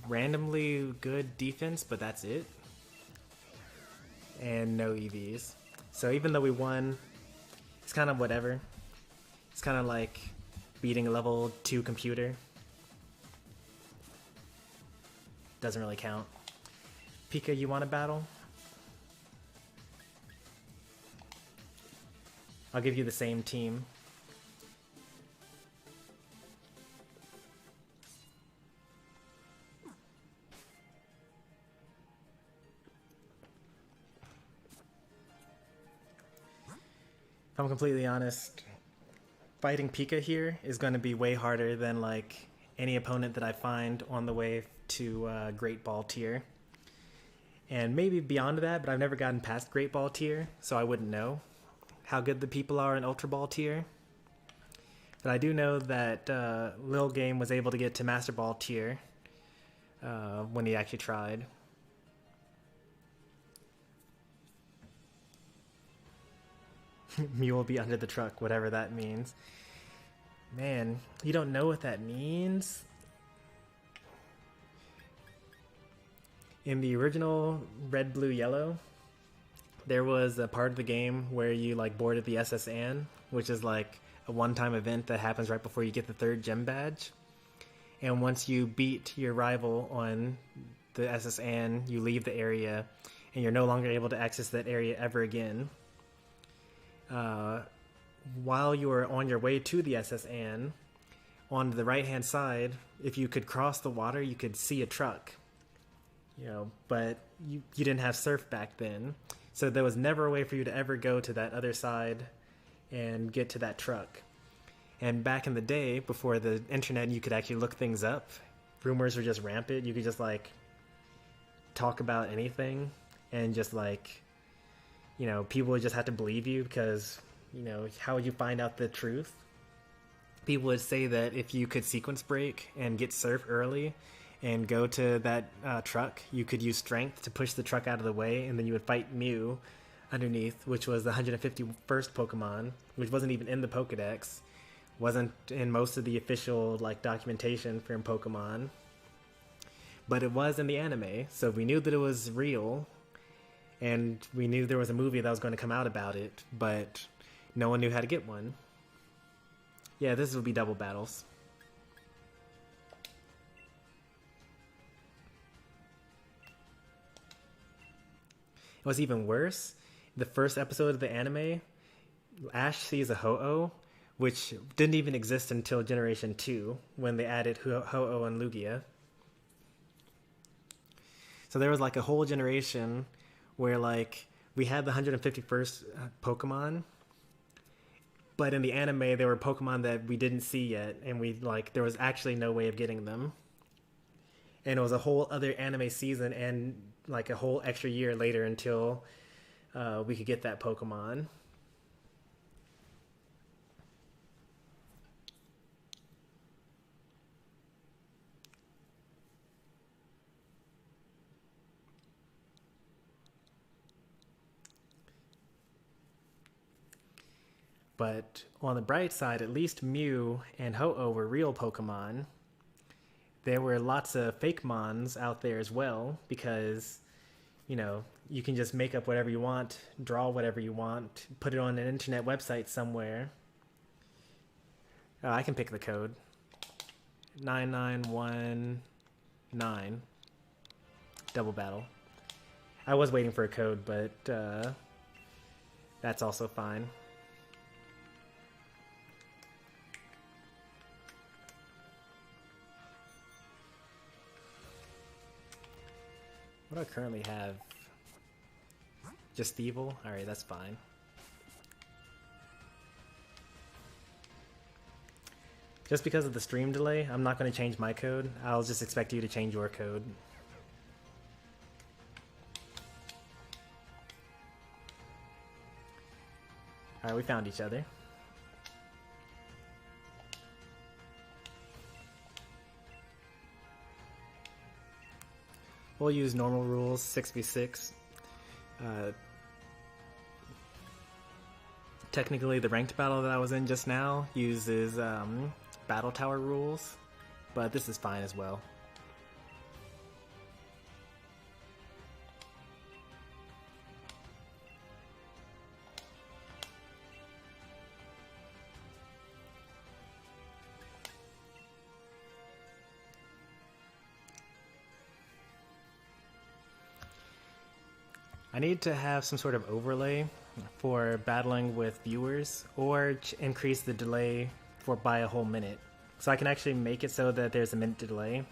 Randomly good defense, but that's it. And no EVs. So even though we won, it's kind of whatever. It's kind of like beating a level 2 computer. Doesn't really count. Pika, you want a battle? I'll give you the same team. If I'm completely honest, fighting Pika here is going to be way harder than like any opponent that I find on the way to Great Ball tier. And maybe beyond that, but I've never gotten past Great Ball tier, so I wouldn't know how good the people are in Ultra Ball tier. But I do know that Lil Game was able to get to Master Ball tier when he actually tried. Mew will be under the truck, whatever that means. Man, you don't know what that means? In the original Red, Blue, Yellow, there was a part of the game where you like boarded the SS Anne, which is like a one-time event that happens right before you get the 3rd gem badge. And once you beat your rival on the SS Anne, you leave the area, and you're no longer able to access that area ever again. While you are on your way to the SS Anne, on the right-hand side, if you could cross the water, you could see a truck. But you didn't have surf back then, so there was never a way for you to ever go to that other side and get to that truck. And back in the day, before the internet, you could actually look things up. Rumors were just rampant. You could just like talk about anything, and just like people would just have to believe you because how would you find out the truth? People would say that if you could sequence break and get surf early and go to that truck, you could use strength to push the truck out of the way, and then you would fight Mew underneath, which was the 151st Pokemon, which wasn't even in the Pokedex, wasn't in most of the official like documentation for Pokemon, but it was in the anime, so we knew that it was real. and we knew there was a movie that was going to come out about it, but no one knew how to get one. Yeah, this will be double battles. What's even worse, the first episode of the anime, Ash sees a Ho-Oh, which didn't even exist until Generation 2, when they added Ho-Oh and Lugia. So there was like a whole generation where like we had the 151st Pokemon, but in the anime there were Pokemon that we didn't see yet, and there was actually no way of getting them. And it was a whole other anime season and like a whole extra year later until we could get that Pokemon. But on the bright side, at least Mew and Ho-Oh were real Pokemon. There were lots of fake mons out there as well, because, you know, you can just make up whatever you want, draw whatever you want, put it on an internet website somewhere. Oh, I can pick the code. 9919. Double battle. I was waiting for a code, but that's also fine. What do I currently have? Just Evil? Alright, that's fine. Just because of the stream delay, I'm not going to change my code. I'll just expect you to change your code. Alright, we found each other. We'll use normal rules, 6v6. Technically, the ranked battle that I was in just now uses battle tower rules, but this is fine as well. I need to have some sort of overlay for battling with viewers, or increase the delay by a whole minute. So I can actually make it so that there's a minute delay.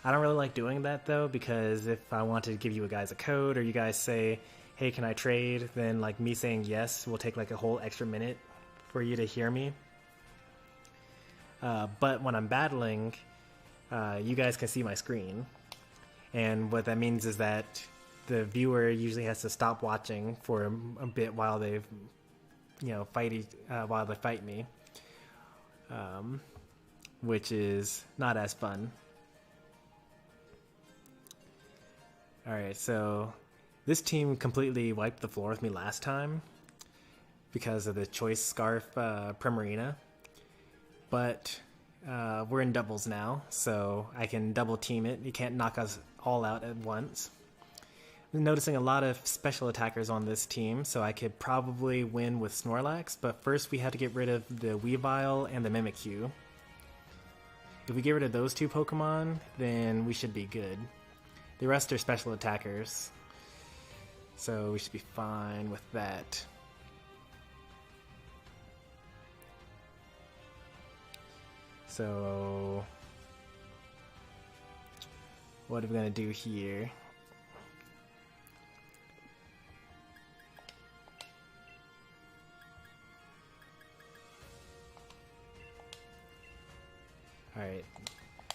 I don't really like doing that though, because if I want to give you guys a code, or you guys say, hey, can I trade? Then like me saying yes will take like a whole extra minute for you to hear me. But when I'm battling, you guys can see my screen. And what that means is that the viewer usually has to stop watching for a bit while they, while they fight me, which is not as fun. All right, so this team completely wiped the floor with me last time because of the Choice Scarf Primarina, but we're in doubles now, so I can double team it. You can't knock us all out at once. Noticing a lot of special attackers on this team, so I could probably win with Snorlax, but first we have to get rid of the Weavile and the Mimikyu. If we get rid of those two Pokemon, then we should be good. The rest are special attackers, so we should be fine with that. So what are we going to do here? Alright,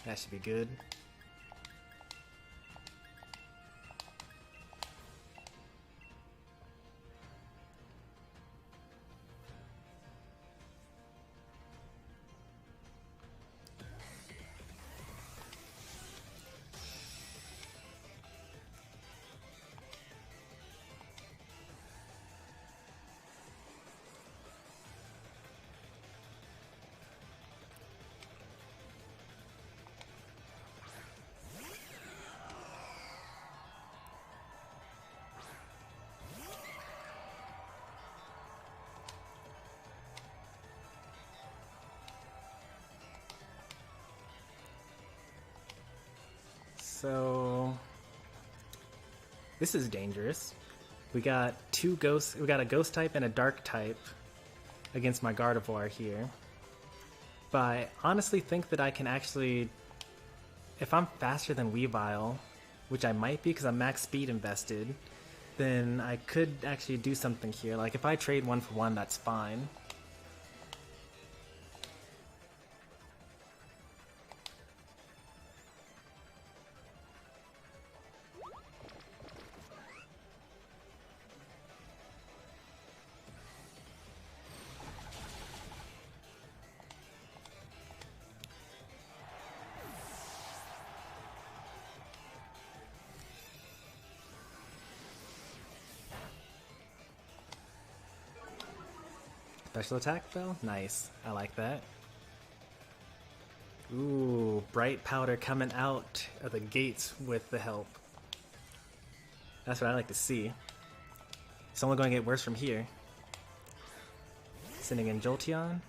that should be good. So this is dangerous. We got two ghosts. We got a ghost type and a dark type against my Gardevoir here. But I honestly think that I can actually, if I'm faster than Weavile, which I might be because I'm max speed invested, then I could actually do something here. Like if I trade 1 for 1, that's fine. Special attack fell? Nice. I like that. Ooh, bright powder coming out of the gates with the help. That's what I like to see. It's only going to get worse from here. Sending in Jolteon.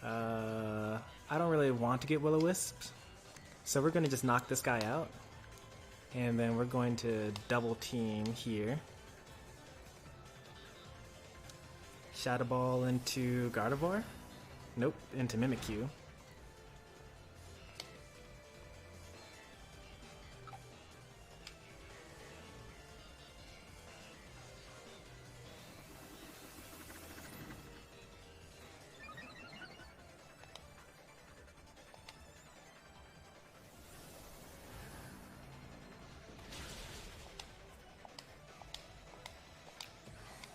I don't really want to get Will-O-Wisp, so we're going to just knock this guy out. And then we're going to double team here. Shadow Ball into Gardevoir? Nope, into Mimikyu.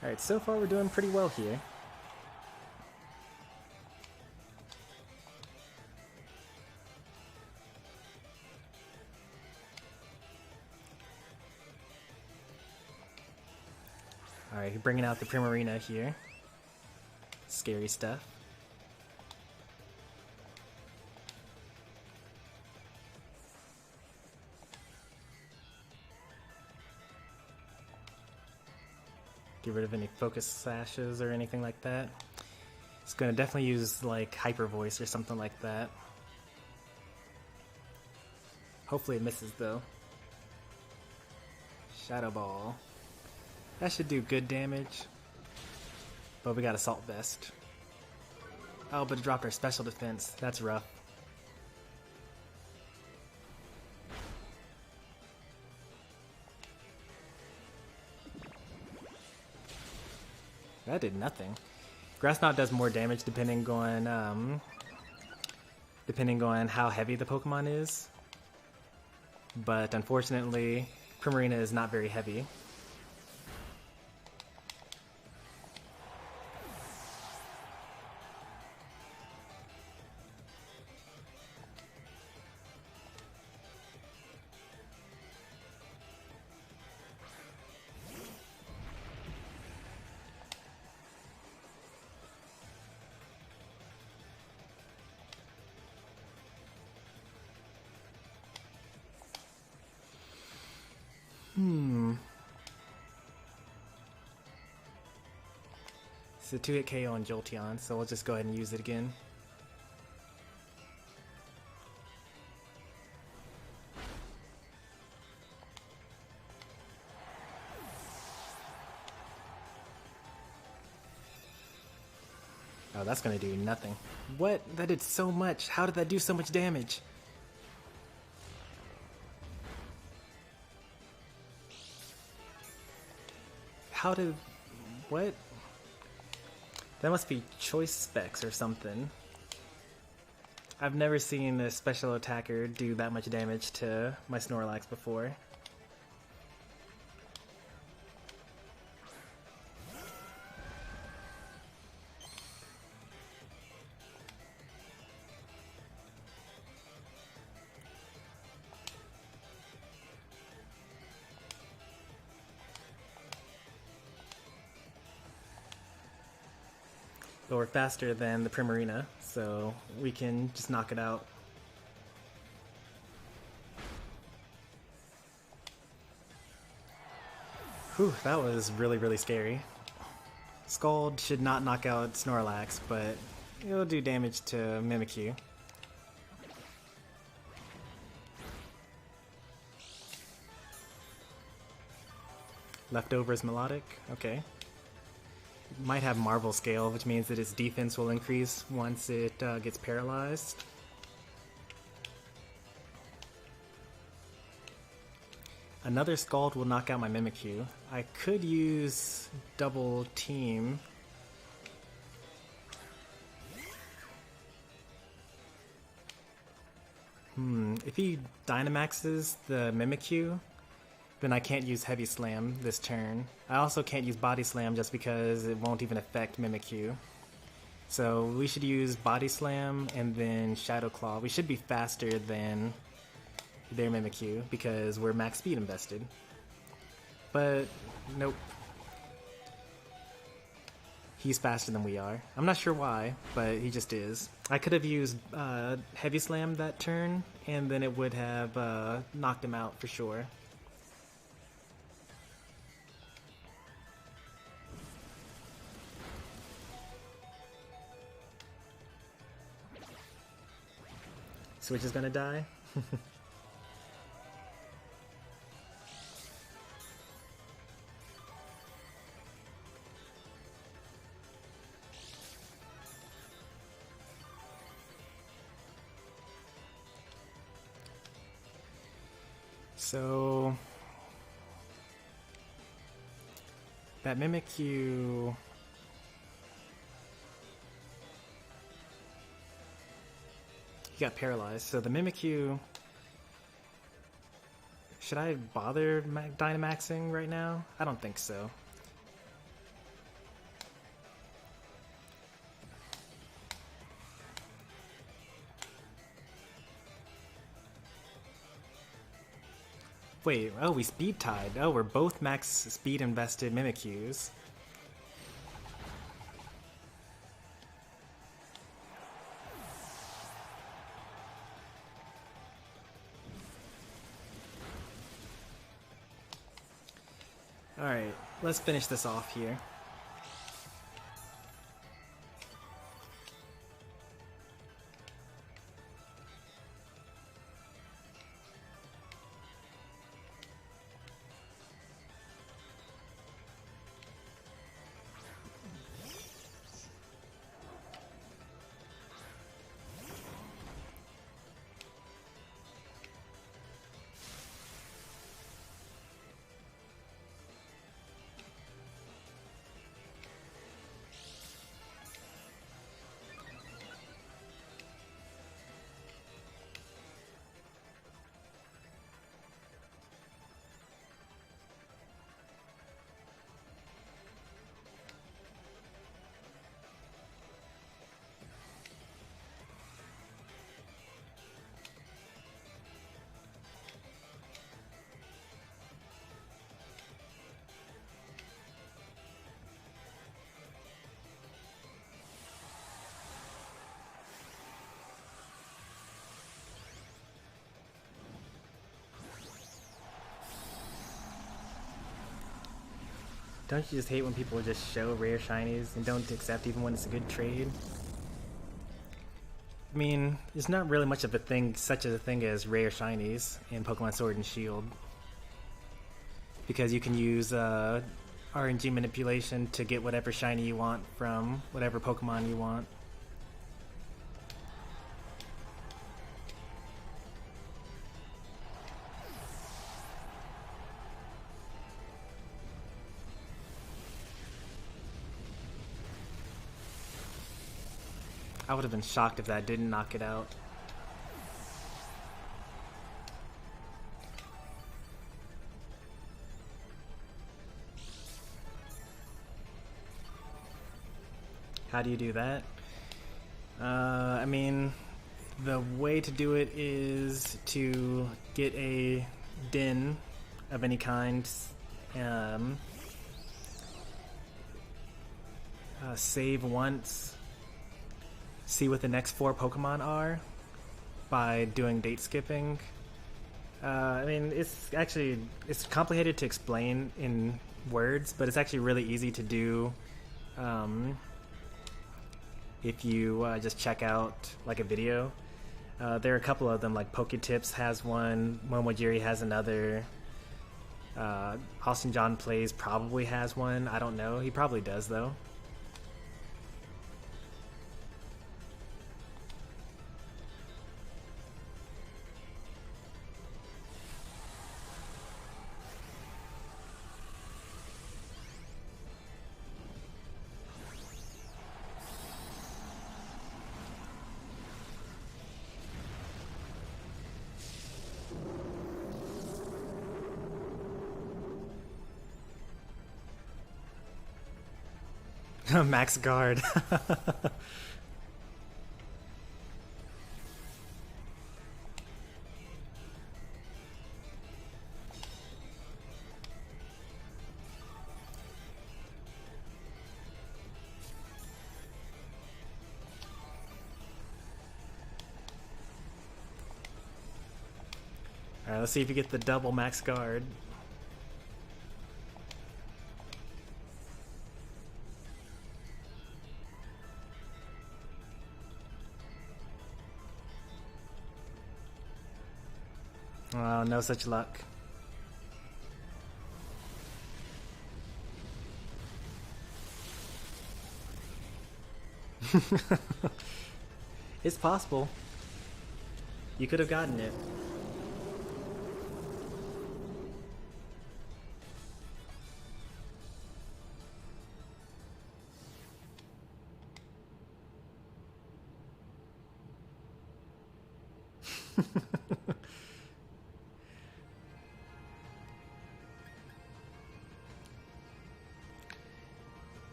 Alright, so far we're doing pretty well here. Alright, bringing out the Primarina here. Scary stuff. Get rid of any focus sashes or anything like that. It's gonna definitely use like Hyper Voice or something like that. Hopefully it misses though. Shadow Ball. That should do good damage. But we got Assault Vest. Oh, but it dropped our special defense. That's rough. That did nothing. Grass Knot does more damage depending on how heavy the Pokemon is. But unfortunately, Primarina is not very heavy. It's a 2-hit KO on Jolteon, so we'll just go ahead and use it again. Oh, that's gonna do nothing. What? That did so much. How did that do so much damage? How did... what? That must be choice specs or something. I've never seen a special attacker do that much damage to my Snorlax before. But we're faster than the Primarina, so we can just knock it out. Whew, that was really, really scary. Scald should not knock out Snorlax, but it'll do damage to Mimikyu. Leftovers melodic. Okay. Might have Marvel scale, which means that its defense will increase once it gets paralyzed. Another Scald will knock out my Mimikyu. I could use double team. If he Dynamaxes the Mimikyu, then I can't use Heavy Slam this turn. I also can't use Body Slam just because it won't even affect Mimikyu. So we should use Body Slam and then Shadow Claw. We should be faster than their Mimikyu because we're max speed invested. But nope. He's faster than we are. I'm not sure why, but he just is. I could have used Heavy Slam that turn, and then it would have knocked him out for sure. Switch is gonna die? So that Mimikyu, he got paralyzed. So the Mimikyu, should I bother Dynamaxing right now? I don't think so. Wait, oh, we speed tied. Oh, we're both max speed invested Mimikyus. Alright, let's finish this off here. Don't you just hate when people just show rare shinies and don't accept even when it's a good trade? I mean, there's not really much of a thing, such as a thing as rare shinies in Pokemon Sword and Shield. Because you can use RNG manipulation to get whatever shiny you want from whatever Pokemon you want. I would have been shocked if that didn't knock it out. How do you do that? I mean, the way to do it is to get a din of any kind, save once, see what the next 4 Pokemon are by doing date skipping. I mean, it's complicated to explain in words, but it's actually really easy to do if you just check out like a video. There are a couple of them, like Poketips has one, Momojiri has another. Austin John Plays probably has one. I don't know. He probably does, though. Max guard. Alright, let's see if you get the double max guard. Oh, no such luck. It's possible. You could have gotten it.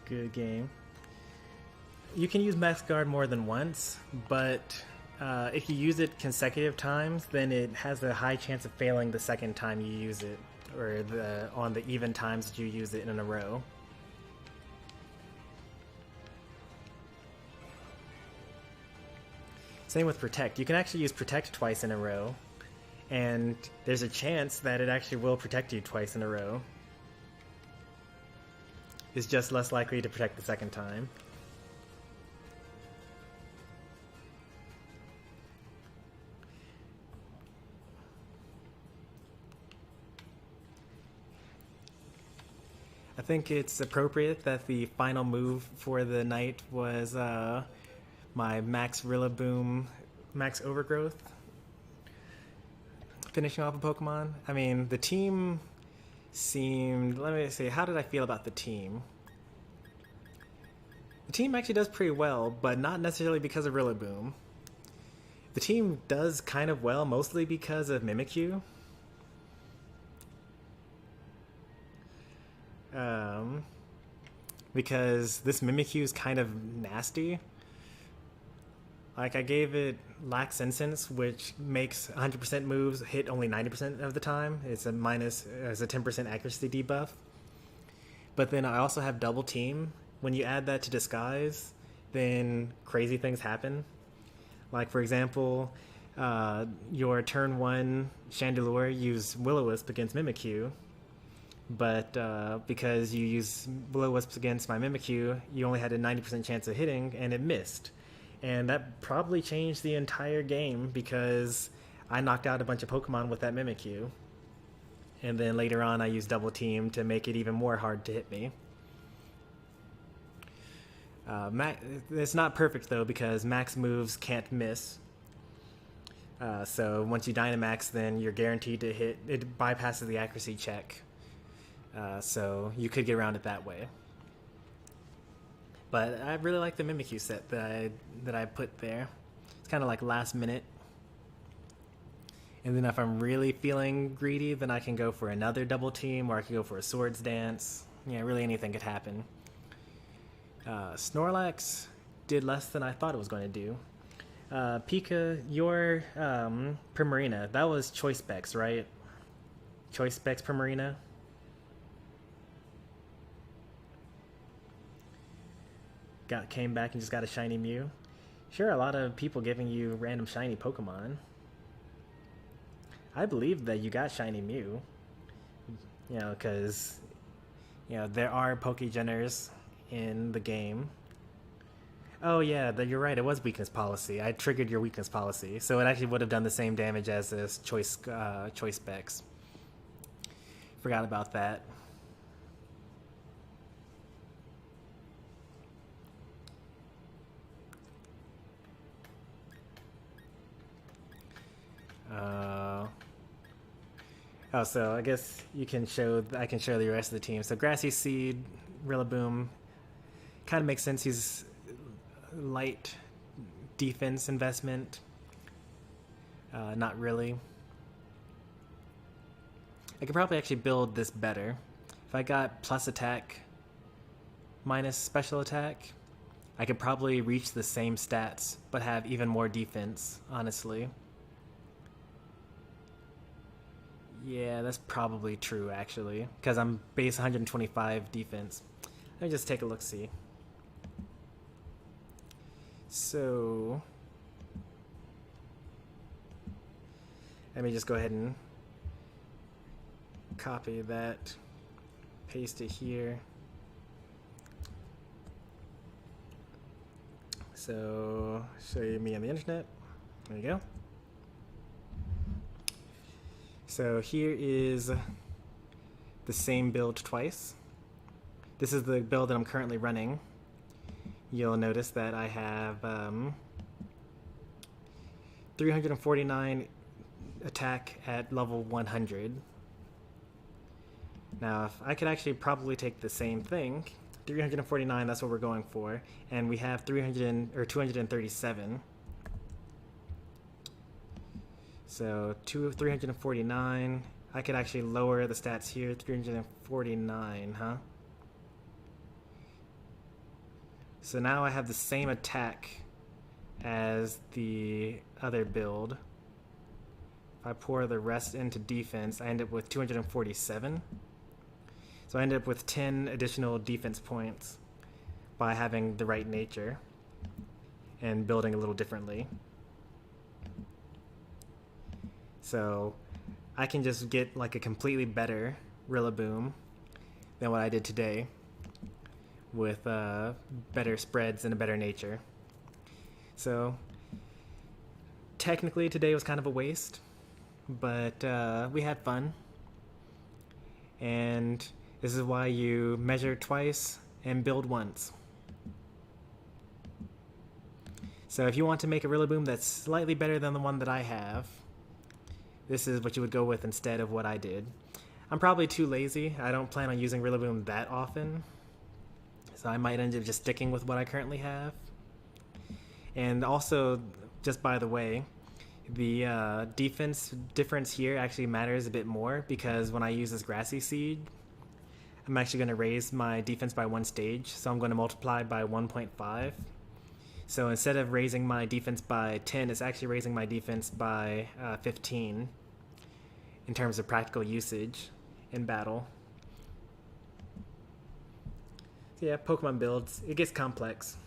Good game. You can use Max Guard more than once, but if you use it consecutive times, then it has a high chance of failing the second time you use it, or on the even times that you use it in a row. Same with Protect. You can actually use Protect twice in a row, and there's a chance that it actually will protect you twice in a row. It's just less likely to protect the second time. I think it's appropriate that the final move for the night was my Max Rillaboom, Max Overgrowth, finishing off a Pokemon. I mean, the team seemed... Let me see, how did I feel about the team? The team actually does pretty well, but not necessarily because of Rillaboom. The team does kind of well, mostly because of Mimikyu. Because this Mimikyu is kind of nasty. Like, I gave it Lax Incense, which makes 100% moves hit only 90% of the time. It's a 10% accuracy debuff. But then I also have Double Team. When you add that to Disguise, then crazy things happen. Like, for example, your turn 1 Chandelure used Will-O-Wisp against Mimikyu. But because you use Will-O-Wisp against my Mimikyu, you only had a 90% chance of hitting, and it missed. And that probably changed the entire game because I knocked out a bunch of Pokemon with that Mimikyu. And then later on I used Double Team to make it even more hard to hit me. It's not perfect though because max moves can't miss. So once you Dynamax, then you're guaranteed to hit. It bypasses the accuracy check. So you could get around it that way. But I really like the Mimikyu set that I put there. It's kind of like last minute. And then if I'm really feeling greedy, then I can go for another Double Team, or I can go for a Swords Dance. Yeah, really anything could happen. Snorlax did less than I thought it was going to do. Pika, your Primarina, that was Choice Specs, right? Choice Specs Primarina? Came back and just got a shiny Mew. Sure, a lot of people giving you random shiny Pokemon. I believe that you got shiny Mew. You know, because, you know, there are Pokegeners in the game. Oh yeah, you're right, it was weakness policy. I triggered your weakness policy. So it actually would have done the same damage as this choice specs. Forgot about that. Oh, so I guess you can show. I can show the rest of the team. So Grassy, Seed, Rillaboom, kind of makes sense. He's light defense investment. Not really. I could probably actually build this better. If I got plus attack, minus special attack, I could probably reach the same stats, but have even more defense, honestly. Yeah, that's probably true, actually, because I'm base 125 defense. Let me just take a look-see. So, let me just go ahead and copy that, paste it here. So, show you me on the internet. There you go. So here is the same build twice. This is the build that I'm currently running. You'll notice that I have 349 attack at level 100. Now, if I could actually probably take the same thing, 349, that's what we're going for, and we have 237. So 349. I could actually lower the stats here. 349, huh? So now I have the same attack as the other build. If I pour the rest into defense, I end up with 247. So I end up with 10 additional defense points by having the right nature and building a little differently. So I can just get like a completely better Rillaboom than what I did today with better spreads and a better nature. So technically today was kind of a waste, but we had fun. And this is why you measure twice and build once. So if you want to make a Rillaboom that's slightly better than the one that I have, this is what you would go with instead of what I did. I'm probably too lazy. I don't plan on using Rillaboom that often, so I might end up just sticking with what I currently have. And also, just by the way, the defense difference here actually matters a bit more, because when I use this Grassy seed, I'm actually going to raise my defense by 1 stage, so I'm going to multiply by 1.5. So instead of raising my defense by 10, it's actually raising my defense by 15 in terms of practical usage in battle. So yeah, Pokemon builds, it gets complex.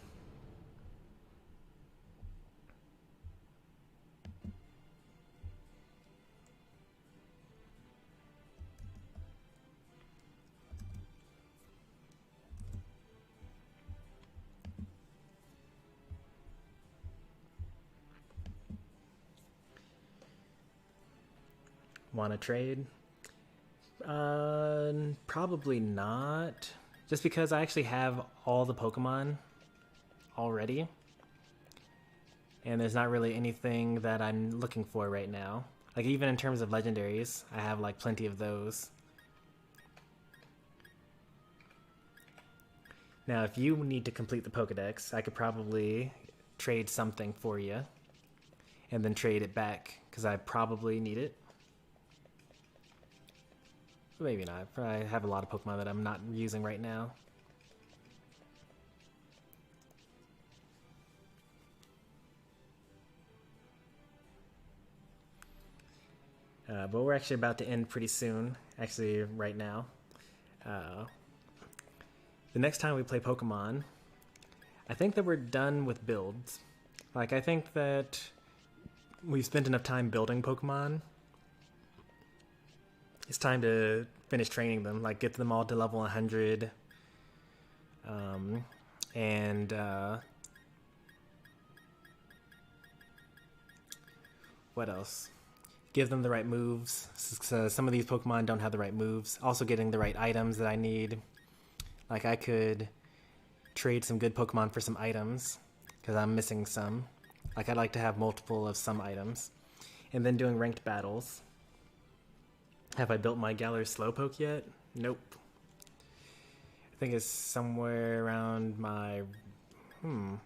Want to trade? Probably not. Just because I actually have all the Pokemon already. And there's not really anything that I'm looking for right now. Like even in terms of legendaries, I have like plenty of those. Now if you need to complete the Pokedex, I could probably trade something for you. And then trade it back, because I probably need it. Maybe not. I have a lot of Pokemon that I'm not using right now. But we're actually about to end pretty soon. Actually, right now. The next time we play Pokemon, I think that we're done with builds. Like, I think that we've spent enough time building Pokemon. It's time to finish training them, like get them all to level 100, and what else? give them the right moves. So some of these Pokemon don't have the right moves. Also getting the right items that I need. Like I could trade some good Pokemon for some items because I'm missing some. Like I'd like to have multiple of some items. And then doing ranked battles. Have I built my Galar Slowpoke yet? Nope. I think it's somewhere around my... I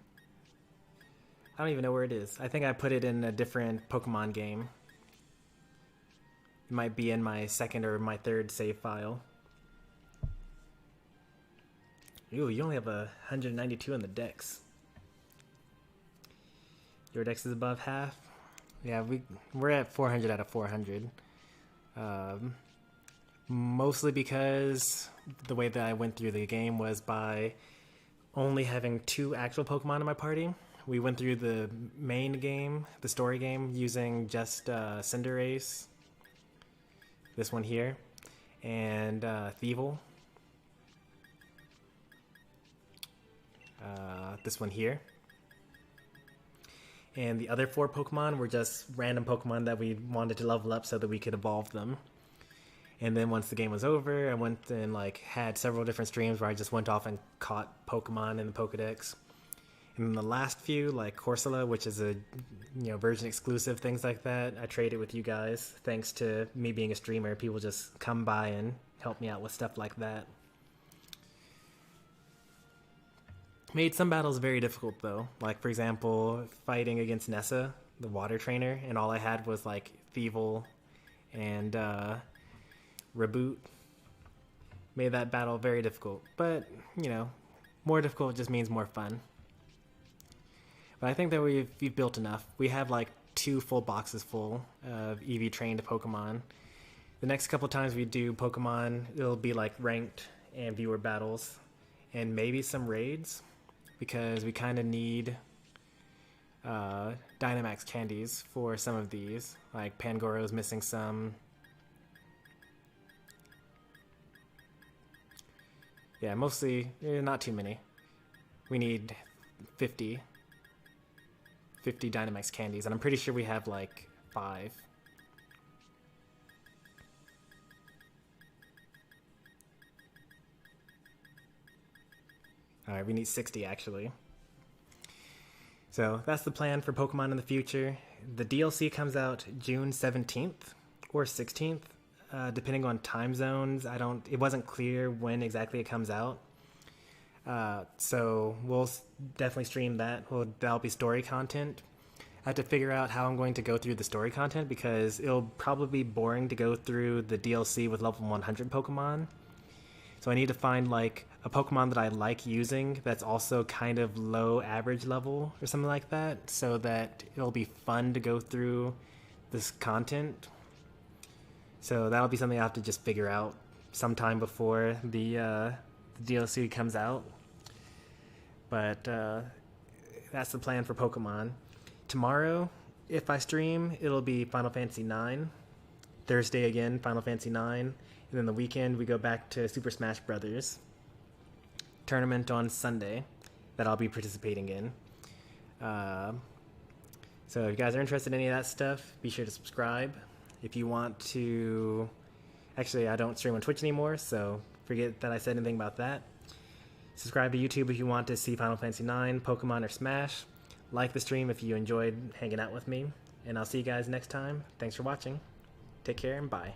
don't even know where it is. I think I put it in a different Pokemon game. It might be in my second or my third save file. Ooh, you only have 192 in the dex. Your dex is above half. Yeah, we're at 400 out of 400. Mostly because the way that I went through the game was by only having 2 actual Pokemon in my party. We went through the main game, the story game, using just Cinderace, this one here, and Thievul, this one here. And the other 4 Pokemon were just random Pokemon that we wanted to level up so that we could evolve them. And then once the game was over, I went and like had several different streams where I just went off and caught Pokemon in the Pokedex. And then the last few, like Corsola, which is a version exclusive, things like that, I traded with you guys. Thanks to me being a streamer, people just come by and help me out with stuff like that. Made some battles very difficult though. Like for example, fighting against Nessa, the water trainer, and all I had was like Thievul and Reboot. Made that battle very difficult, but more difficult just means more fun. But I think that we've built enough. We have like 2 full boxes full of EV trained Pokemon. The next couple times we do Pokemon, it'll be like ranked and viewer battles, and maybe some raids, because we kind of need Dynamax candies for some of these. Like Pangoro's missing some. Yeah, mostly, not too many. We need 50 Dynamax candies, and I'm pretty sure we have like 5. Alright, we need 60 actually. So that's the plan for Pokemon in the future. The DLC comes out June 17th or 16th. Depending on time zones, it wasn't clear when exactly it comes out. So we'll definitely stream that. That'll be story content. I have to figure out how I'm going to go through the story content, because it'll probably be boring to go through the DLC with level 100 Pokemon. So I need to find like a Pokemon that I like using that's also kind of low average level or something like that, so that it'll be fun to go through this content. So that'll be something I have to just figure out sometime before the DLC comes out. But that's the plan for Pokemon. Tomorrow, if I stream, it'll be Final Fantasy IX. Thursday again, Final Fantasy IX. And then the weekend, we go back to Super Smash Brothers. Tournament on Sunday that I'll be participating in. So if you guys are interested in any of that stuff, be sure to subscribe. If you want to... Actually, I don't stream on Twitch anymore, so forget that I said anything about that. Subscribe to YouTube if you want to see Final Fantasy IX, Pokemon, or Smash. Like the stream if you enjoyed hanging out with me. And I'll see you guys next time. Thanks for watching. Take care and bye.